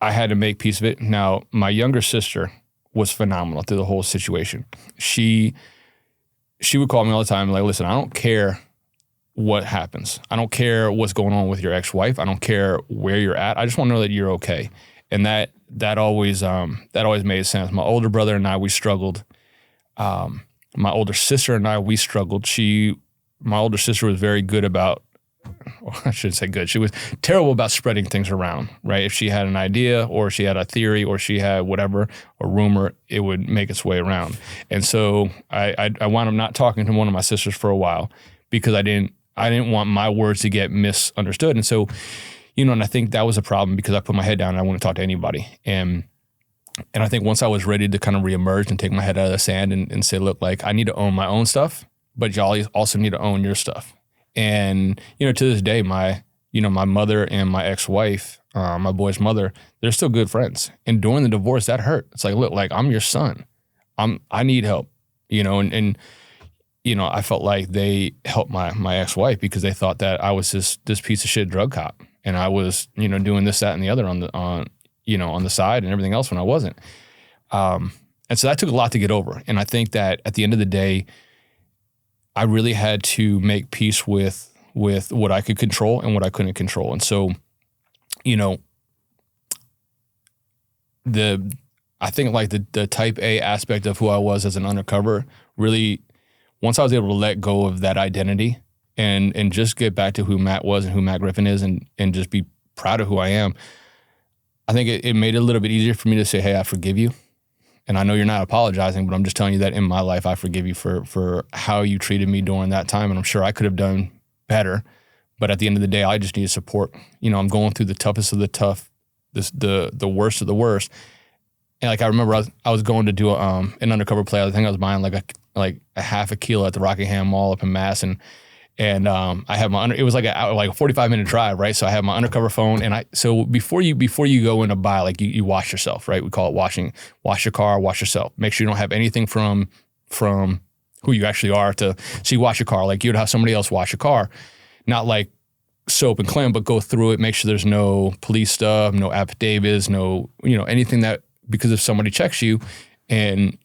I had to make peace of it. Now, my younger sister was phenomenal through the whole situation. She would call me all the time, like, listen, I don't care what happens. I don't care what's going on with your ex-wife. I don't care where you're at. I just want to know that you're okay. And that always made sense. My older brother and I, we struggled. My older sister and I, we struggled. My older sister was very good about, well, I shouldn't say good. She was terrible about spreading things around, right? If she had an idea, or she had a theory, or she had whatever, a rumor, it would make its way around. And so I wound up not talking to one of my sisters for a while because I didn't want my words to get misunderstood. And so, and I think that was a problem because I put my head down and I wouldn't talk to anybody. And I think once I was ready to kind of reemerge and take my head out of the sand and say, look, like, I need to own my own stuff, but y'all also need to own your stuff. And, to this day, my mother and my ex-wife, my boy's mother, they're still good friends. And during the divorce, that hurt. It's like, look, like, I'm your son. I need help, and I felt like they helped my ex-wife because they thought that I was this piece of shit drug cop. And I was, doing this, that, and the other on the side and everything else when I wasn't. And so that took a lot to get over. And I think that at the end of the day, I really had to make peace with what I could control and what I couldn't control. And so, I think like the type A aspect of who I was as an undercover really, once I was able to let go of that identity and just get back to who Matt was and who Matt Griffin is and just be proud of who I am, I think it made it a little bit easier for me to say, hey, I forgive you. And I know you're not apologizing, but I'm just telling you that in my life, I forgive you for how you treated me during that time. And I'm sure I could have done better. But at the end of the day, I just need support. I'm going through the toughest of the tough, the worst of the worst. And like, I remember I was going to do an undercover play. I think I was buying like a half a kilo at the Rockingham Mall up in Mass. And I have my it was like a 45-minute drive, right? So I have my undercover phone, and so before you go in to buy, like you wash yourself, right? We call it washing. Wash your car, wash yourself. Make sure you don't have anything from who you actually are so you wash your car like you'd have somebody else wash your car, not like soap and clean, but go through it, make sure there's no police stuff, no affidavits, no anything that, because if somebody checks you, and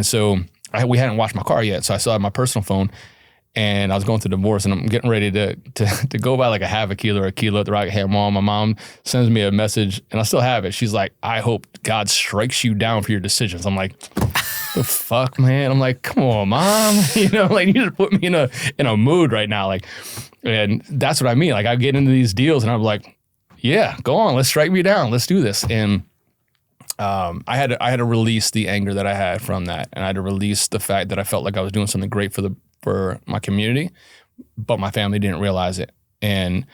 so we hadn't washed my car yet, so I still had my personal phone. And I was going through divorce, and I'm getting ready to go buy like a half a kilo or a kilo at the Rockingham Mall. My mom sends me a message, and I still have it. She's like, I hope God strikes you down for your decisions. I'm like, the fuck, man? I'm like, come on, Mom. Like, you just put me in a mood right now. Like, and that's what I mean. Like, I get into these deals, and I'm like, yeah, go on. Let's strike me down. Let's do this. And I had to release the anger that I had from that, and I had to release the fact that I felt like I was doing something great for my community, but my family didn't realize it. And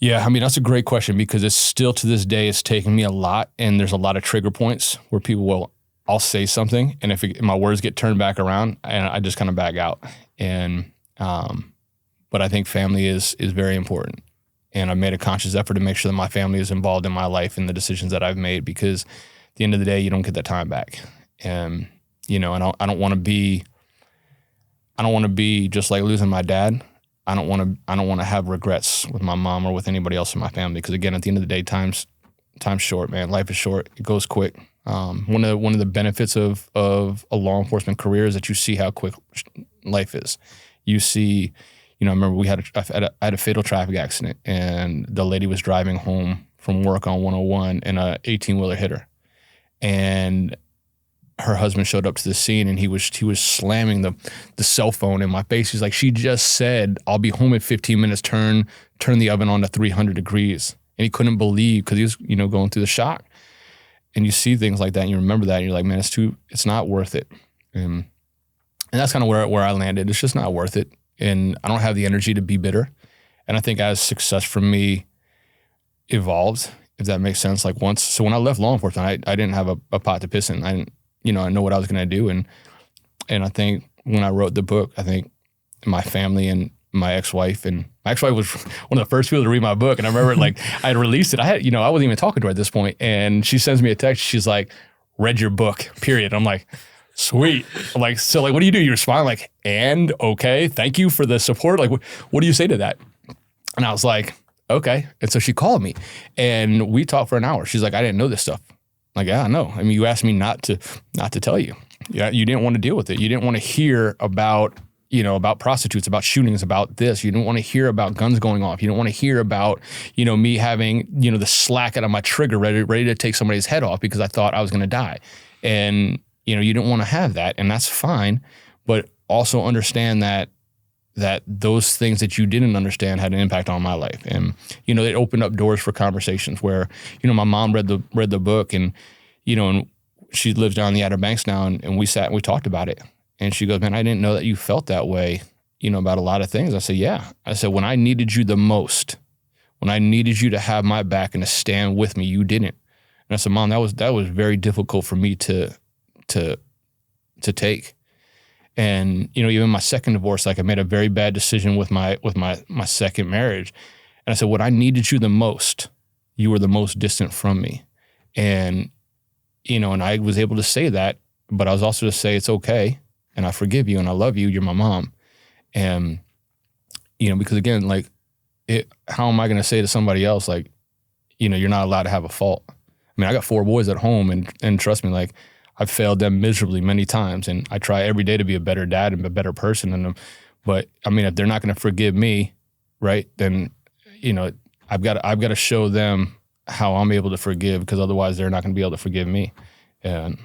yeah, I mean, that's a great question because it's still to this day, it's taken me a lot, and there's a lot of trigger points where people will I'll say something, and if my words get turned back around, and I just kind of back out. And but I think family is very important, and I made a conscious effort to make sure that my family is involved in my life and the decisions that I've made, because at the end of the day, you don't get that time back. And you know, I don't want to be just like losing my dad. I don't want to have regrets with my mom or with anybody else in my family, because again, at the end of the day, time's short, man. Life is short. It goes quick. One of the benefits of a law enforcement career is that you see how quick life is. You see, you know, I remember I had a fatal traffic accident, and the lady was driving home from work on 101, and a 18-wheeler hit her, and her husband showed up to the scene, and he was slamming the cell phone in my face. He's like, she just said, I'll be home in 15 minutes. Turn the oven on to 300 degrees. And he couldn't believe, because he was, you know, going through the shock. And you see things like that, and you remember that, and you're like, man, it's not worth it. And that's kind of where I landed. It's just not worth it. And I don't have the energy to be bitter. And I think as success for me evolved, if that makes sense, like so when I left law enforcement, I didn't have a pot to piss in. I didn't, you know, I know what I was going to do. And I think when I wrote the book, I think my family and my ex-wife was one of the first people to read my book. And I remember like I had released it. I wasn't even talking to her at this point. And she sends me a text. She's like, read your book, period. I'm like, sweet. I'm like, so like, what do you do? You respond like, and okay, thank you for the support. Like, what do you say to that? And I was like, okay. And so she called me and we talked for an hour. She's like, I didn't know this stuff. Like, yeah, I know. I mean, you asked me not to tell you. Yeah, you didn't want to deal with it. You didn't want to hear about, you know, about prostitutes, about shootings, about this. You didn't want to hear about guns going off. You don't want to hear about, you know, me having, you know, the slack out of my trigger ready to take somebody's head off because I thought I was going to die. And, you know, you didn't want to have that, and that's fine. But also understand that those things that you didn't understand had an impact on my life. And, you know, it opened up doors for conversations where, you know, my mom read the book, and, you know, and she lives down in the Outer Banks now, and we sat and we talked about it. And she goes, man, I didn't know that you felt that way, you know, about a lot of things. I said, yeah. I said, when I needed you the most, when I needed you to have my back and to stand with me, you didn't. And I said, Mom, that was very difficult for me to take. And, you know, even my second divorce, like I made a very bad decision with my second marriage. And I said, when I needed you the most, you were the most distant from me. And, you know, and I was able to say that, but I was also to say, it's okay. And I forgive you and I love you. You're my mom. And, you know, because again, like how am I going to say to somebody else, like, you know, you're not allowed to have a fault. I mean, I got 4 boys at home, and trust me, like, I've failed them miserably many times, and I try every day to be a better dad and a better person than them. But I mean, if they're not going to forgive me, right, then, you know, I've got to show them how I'm able to forgive, because otherwise they're not going to be able to forgive me. And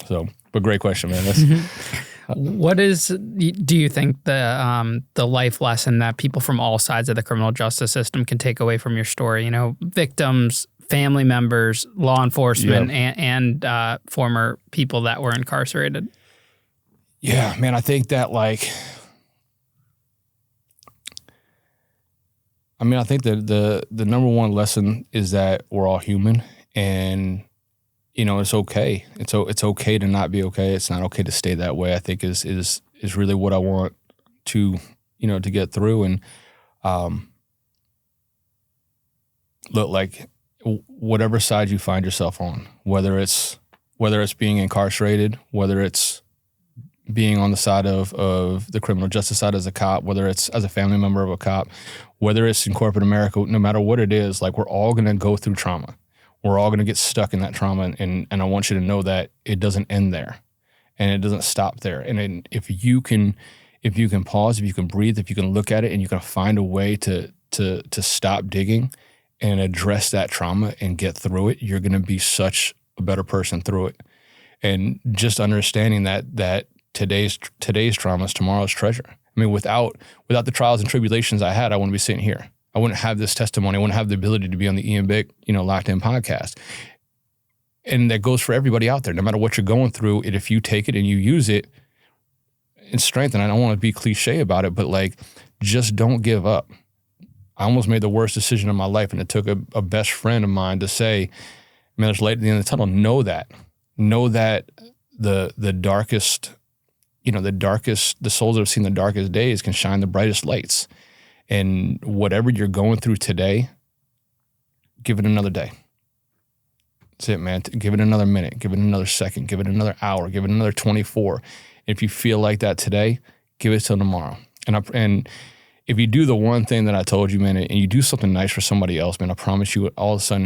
so, but great question, man. What do you think the life lesson that people from all sides of the criminal justice system can take away from your story? You know, victims, family members, law enforcement, and former people that were incarcerated. Yeah, man, I think that I think the number one lesson is that we're all human, and, you know, it's okay. It's okay to not be okay. It's not okay to stay that way, I think is really what I want to, you know, to get through. And look, like, whatever side you find yourself on, whether it's being incarcerated, whether it's being on the side of the criminal justice side as a cop, whether it's as a family member of a cop, whether it's in corporate America, no matter what it is, like, we're all going to go through trauma. We're all going to get stuck in that trauma. And I want you to know that it doesn't end there, and it doesn't stop there. And if you can pause, if you can breathe, if you can look at it and you can find a way to stop digging and address that trauma and get through it, you're going to be such a better person through it. And just understanding that today's trauma is tomorrow's treasure. I mean, without the trials and tribulations I had, I wouldn't be sitting here. I wouldn't have this testimony. I wouldn't have the ability to be on the Ian Bick, you know, Locked In podcast. And that goes for everybody out there. No matter what you're going through, if you take it and you use it in strength, and I don't want to be cliche about it, but like, just don't give up. I almost made the worst decision of my life, and it took a best friend of mine to say, man, there's light at the end of the tunnel. Know that the darkest, the souls that have seen the darkest days can shine the brightest lights. And whatever you're going through today, give it another day. That's it, man. Give it another minute, give it another second, give it another hour, give it another 24. If you feel like that today, give it till tomorrow. And if you do the one thing that I told you, man, and you do something nice for somebody else, man, I promise you, all of a sudden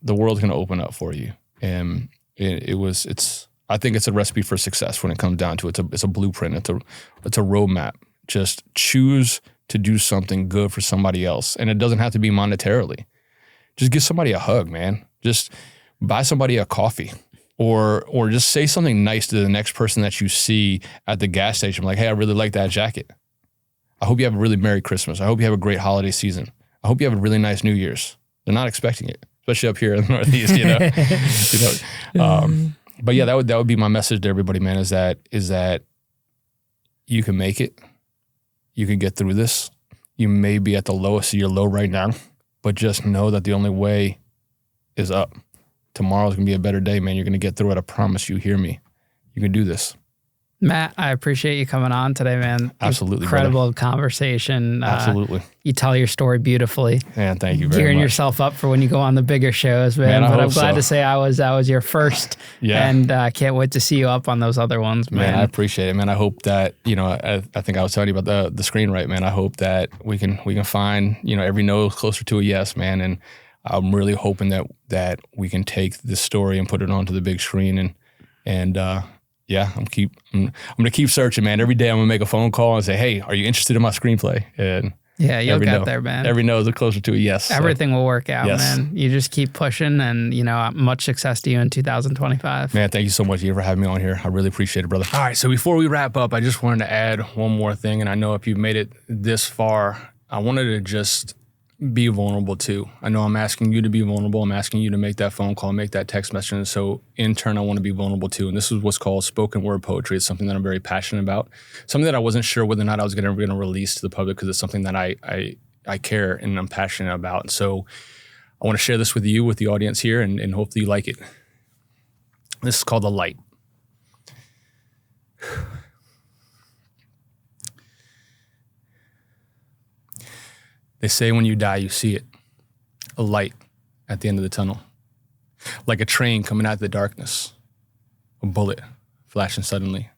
the world's gonna open up for you. And I think it's a recipe for success when it comes down to it. It's a blueprint. It's a roadmap. Just choose to do something good for somebody else, and it doesn't have to be monetarily. Just give somebody a hug, man. Just buy somebody a coffee, or just say something nice to the next person that you see at the gas station. Like, hey, I really like that jacket. I hope you have a really Merry Christmas. I hope you have a great holiday season. I hope you have a really nice New Year's. They're not expecting it, especially up here in the Northeast, But yeah, that would be my message to everybody, man, is that you can make it. You can get through this. You may be at the lowest of your low right now, but just know that the only way is up. Tomorrow's going to be a better day, man. You're going to get through it. I promise you. Hear me. You can do this. Matt, I appreciate you coming on today, man. Absolutely. Incredible brother. Absolutely. Absolutely. You tell your story beautifully. Man, thank you very Gearing much. yourself up for when you go on the bigger shows, man. But I'm glad to say I was your first. Yeah. And I can't wait to see you up on those other ones, man. Man, I appreciate it, man. I hope that, I think I was telling you about the screenwrite, man. I hope that we can find, every no closer to a yes, man. And I'm really hoping that we can take this story and put it onto the big screen and yeah, I'm gonna keep searching, man. Every day I'm gonna make a phone call and say, hey, are you interested in my screenplay? And yeah, you'll get there, man. Every no is closer to a yes. Everything will work out, man. You just keep pushing, and much success to you in 2025. Man, thank you so much, Ian, for having me on here. I really appreciate it, brother. All right, so before we wrap up, I just wanted to add one more thing, and I know if you've made it this far, I wanted to just be vulnerable too. I know I'm asking you to be vulnerable. I'm asking you to make that phone call, make that text message. And so in turn, I want to be vulnerable too. And this is what's called spoken word poetry. It's something that I'm very passionate about. Something that I wasn't sure whether or not I was going to release to the public because it's something that I care and I'm passionate about. And so I want to share this with you, with the audience here, and hopefully you like it. This is called The Light. They say when you die, you see it, a light at the end of the tunnel, like a train coming out of the darkness, a bullet flashing suddenly.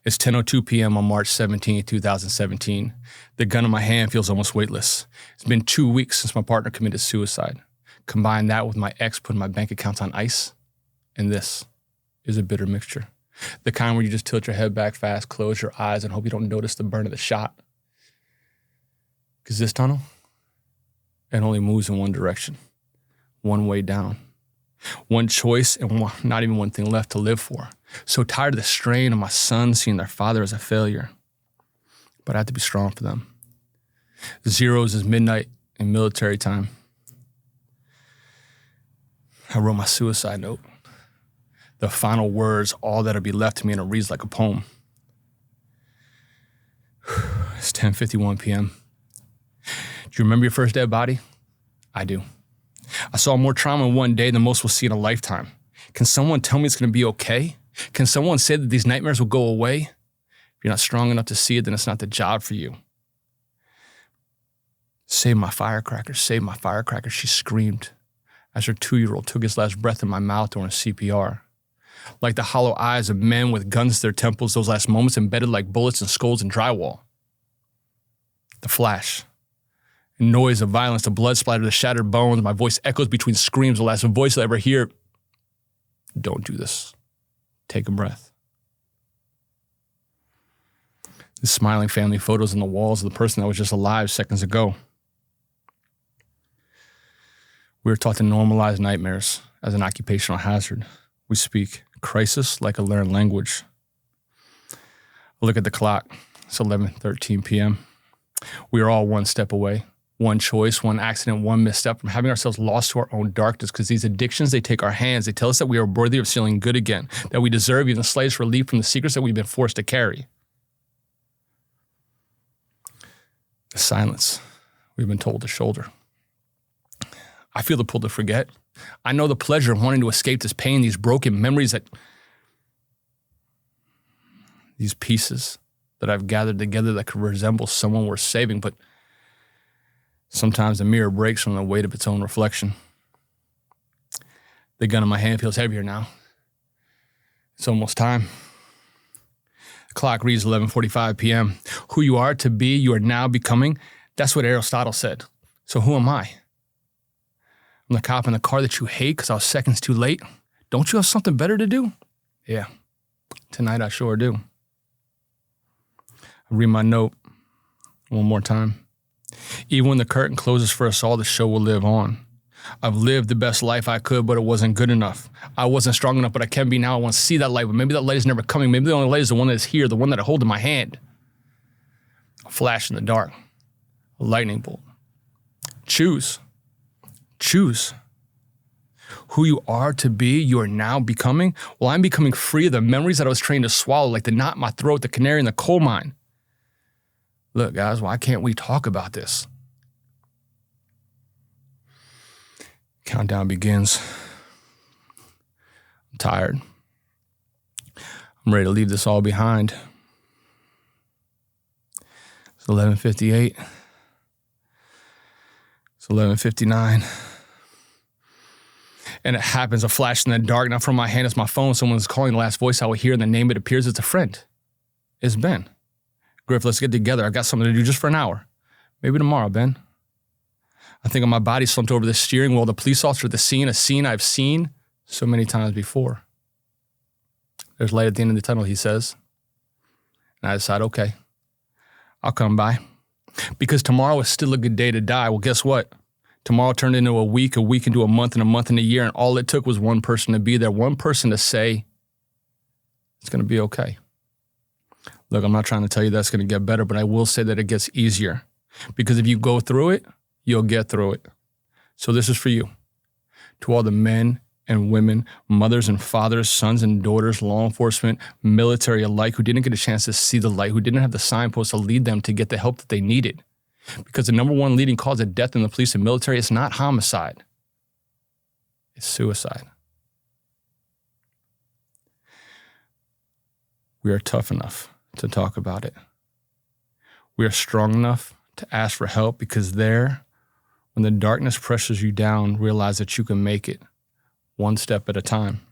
It's 10:02 p.m. on March 17, 2017. The gun in my hand feels almost weightless. It's been 2 weeks since my partner committed suicide. Combine that with my ex putting my bank accounts on ice, and this is a bitter mixture. The kind where you just tilt your head back fast, close your eyes, and hope you don't notice the burn of the shot. Because this tunnel, it only moves in one direction, one way down. One choice and not even one thing left to live for. So tired of the strain of my sons seeing their father as a failure. But I have to be strong for them. Zeros is midnight in military time. I wrote my suicide note. The final words, all that'll be left to me, and it reads like a poem. It's 10:51 p.m. Do you remember your first dead body? I do. I saw more trauma in one day than most will see in a lifetime. Can someone tell me it's going to be okay? Can someone say that these nightmares will go away? If you're not strong enough to see it, then it's not the job for you. Save my firecrackers, save my firecrackers, she screamed as her 2-year-old took his last breath in my mouth during CPR. Like the hollow eyes of men with guns to their temples, those last moments embedded like bullets and skulls in drywall. The flash. Noise of violence, the blood splatter, the shattered bones. My voice echoes between screams, the last voice I'll ever hear. Don't do this. Take a breath. The smiling family photos on the walls of the person that was just alive seconds ago. We were taught to normalize nightmares as an occupational hazard. We speak crisis like a learned language. I look at the clock. It's 11:13 p.m. We are all one step away. One choice, one accident, one misstep from having ourselves lost to our own darkness, because these addictions, they take our hands. They tell us that we are worthy of feeling good again, that we deserve even the slightest relief from the secrets that we've been forced to carry. The silence we've been told to shoulder. I feel the pull to forget. I know the pleasure of wanting to escape this pain, these broken memories that these pieces that I've gathered together that could resemble someone worth saving, but sometimes the mirror breaks from the weight of its own reflection. The gun in my hand feels heavier now. It's almost time. The clock reads 11:45 p.m. Who you are to be, you are now becoming. That's what Aristotle said. So who am I? I'm the cop in the car that you hate because I was seconds too late. Don't you have something better to do? Yeah, tonight I sure do. I read my note one more time. Even when the curtain closes for us all, the show will live on. I've lived the best life I could, but it wasn't good enough. I wasn't strong enough, but I can be now. I want to see that light, but maybe that light is never coming. Maybe the only light is the one that is here, the one that I hold in my hand. A flash in the dark, a lightning bolt. Choose. Choose. Who you are to be, you are now becoming. Well, I'm becoming free of the memories that I was trained to swallow, like the knot in my throat, the canary in the coal mine. Look, guys, why can't we talk about this? Countdown begins. I'm tired. I'm ready to leave this all behind. It's 11:58. It's 11:59. And it happens, a flash in the dark. Now from my hand, it's my phone. Someone's calling. The last voice I will hear, and the name it appears. It's a friend. It's Ben. Griff, let's get together. I got something to do just for an hour. Maybe tomorrow, Ben. I think my body slumped over the steering wheel. The police officer at the scene, a scene I've seen so many times before. There's light at the end of the tunnel, he says. And I decide, okay, I'll come by. Because tomorrow is still a good day to die. Well, guess what? Tomorrow turned into a week into a month, and a month into a year, and all it took was one person to be there, one person to say, it's going to be okay. Look, I'm not trying to tell you that's going to get better, but I will say that it gets easier. Because if you go through it, you'll get through it. So this is for you. To all the men and women, mothers and fathers, sons and daughters, law enforcement, military alike, who didn't get a chance to see the light, who didn't have the signposts to lead them to get the help that they needed. Because the number one leading cause of death in the police and military is not homicide. It's suicide. We are tough enough to talk about it. We are strong enough to ask for help, because there, when the darkness pressures you down, realize that you can make it one step at a time.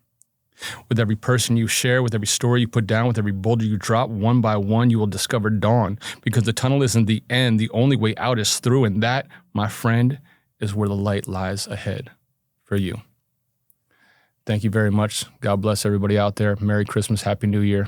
With every person you share, with every story you put down, with every boulder you drop, one by one, you will discover dawn, because the tunnel isn't the end. The only way out is through, and that, my friend, is where the light lies ahead for you. Thank you very much. God bless everybody out there. Merry Christmas. Happy New Year.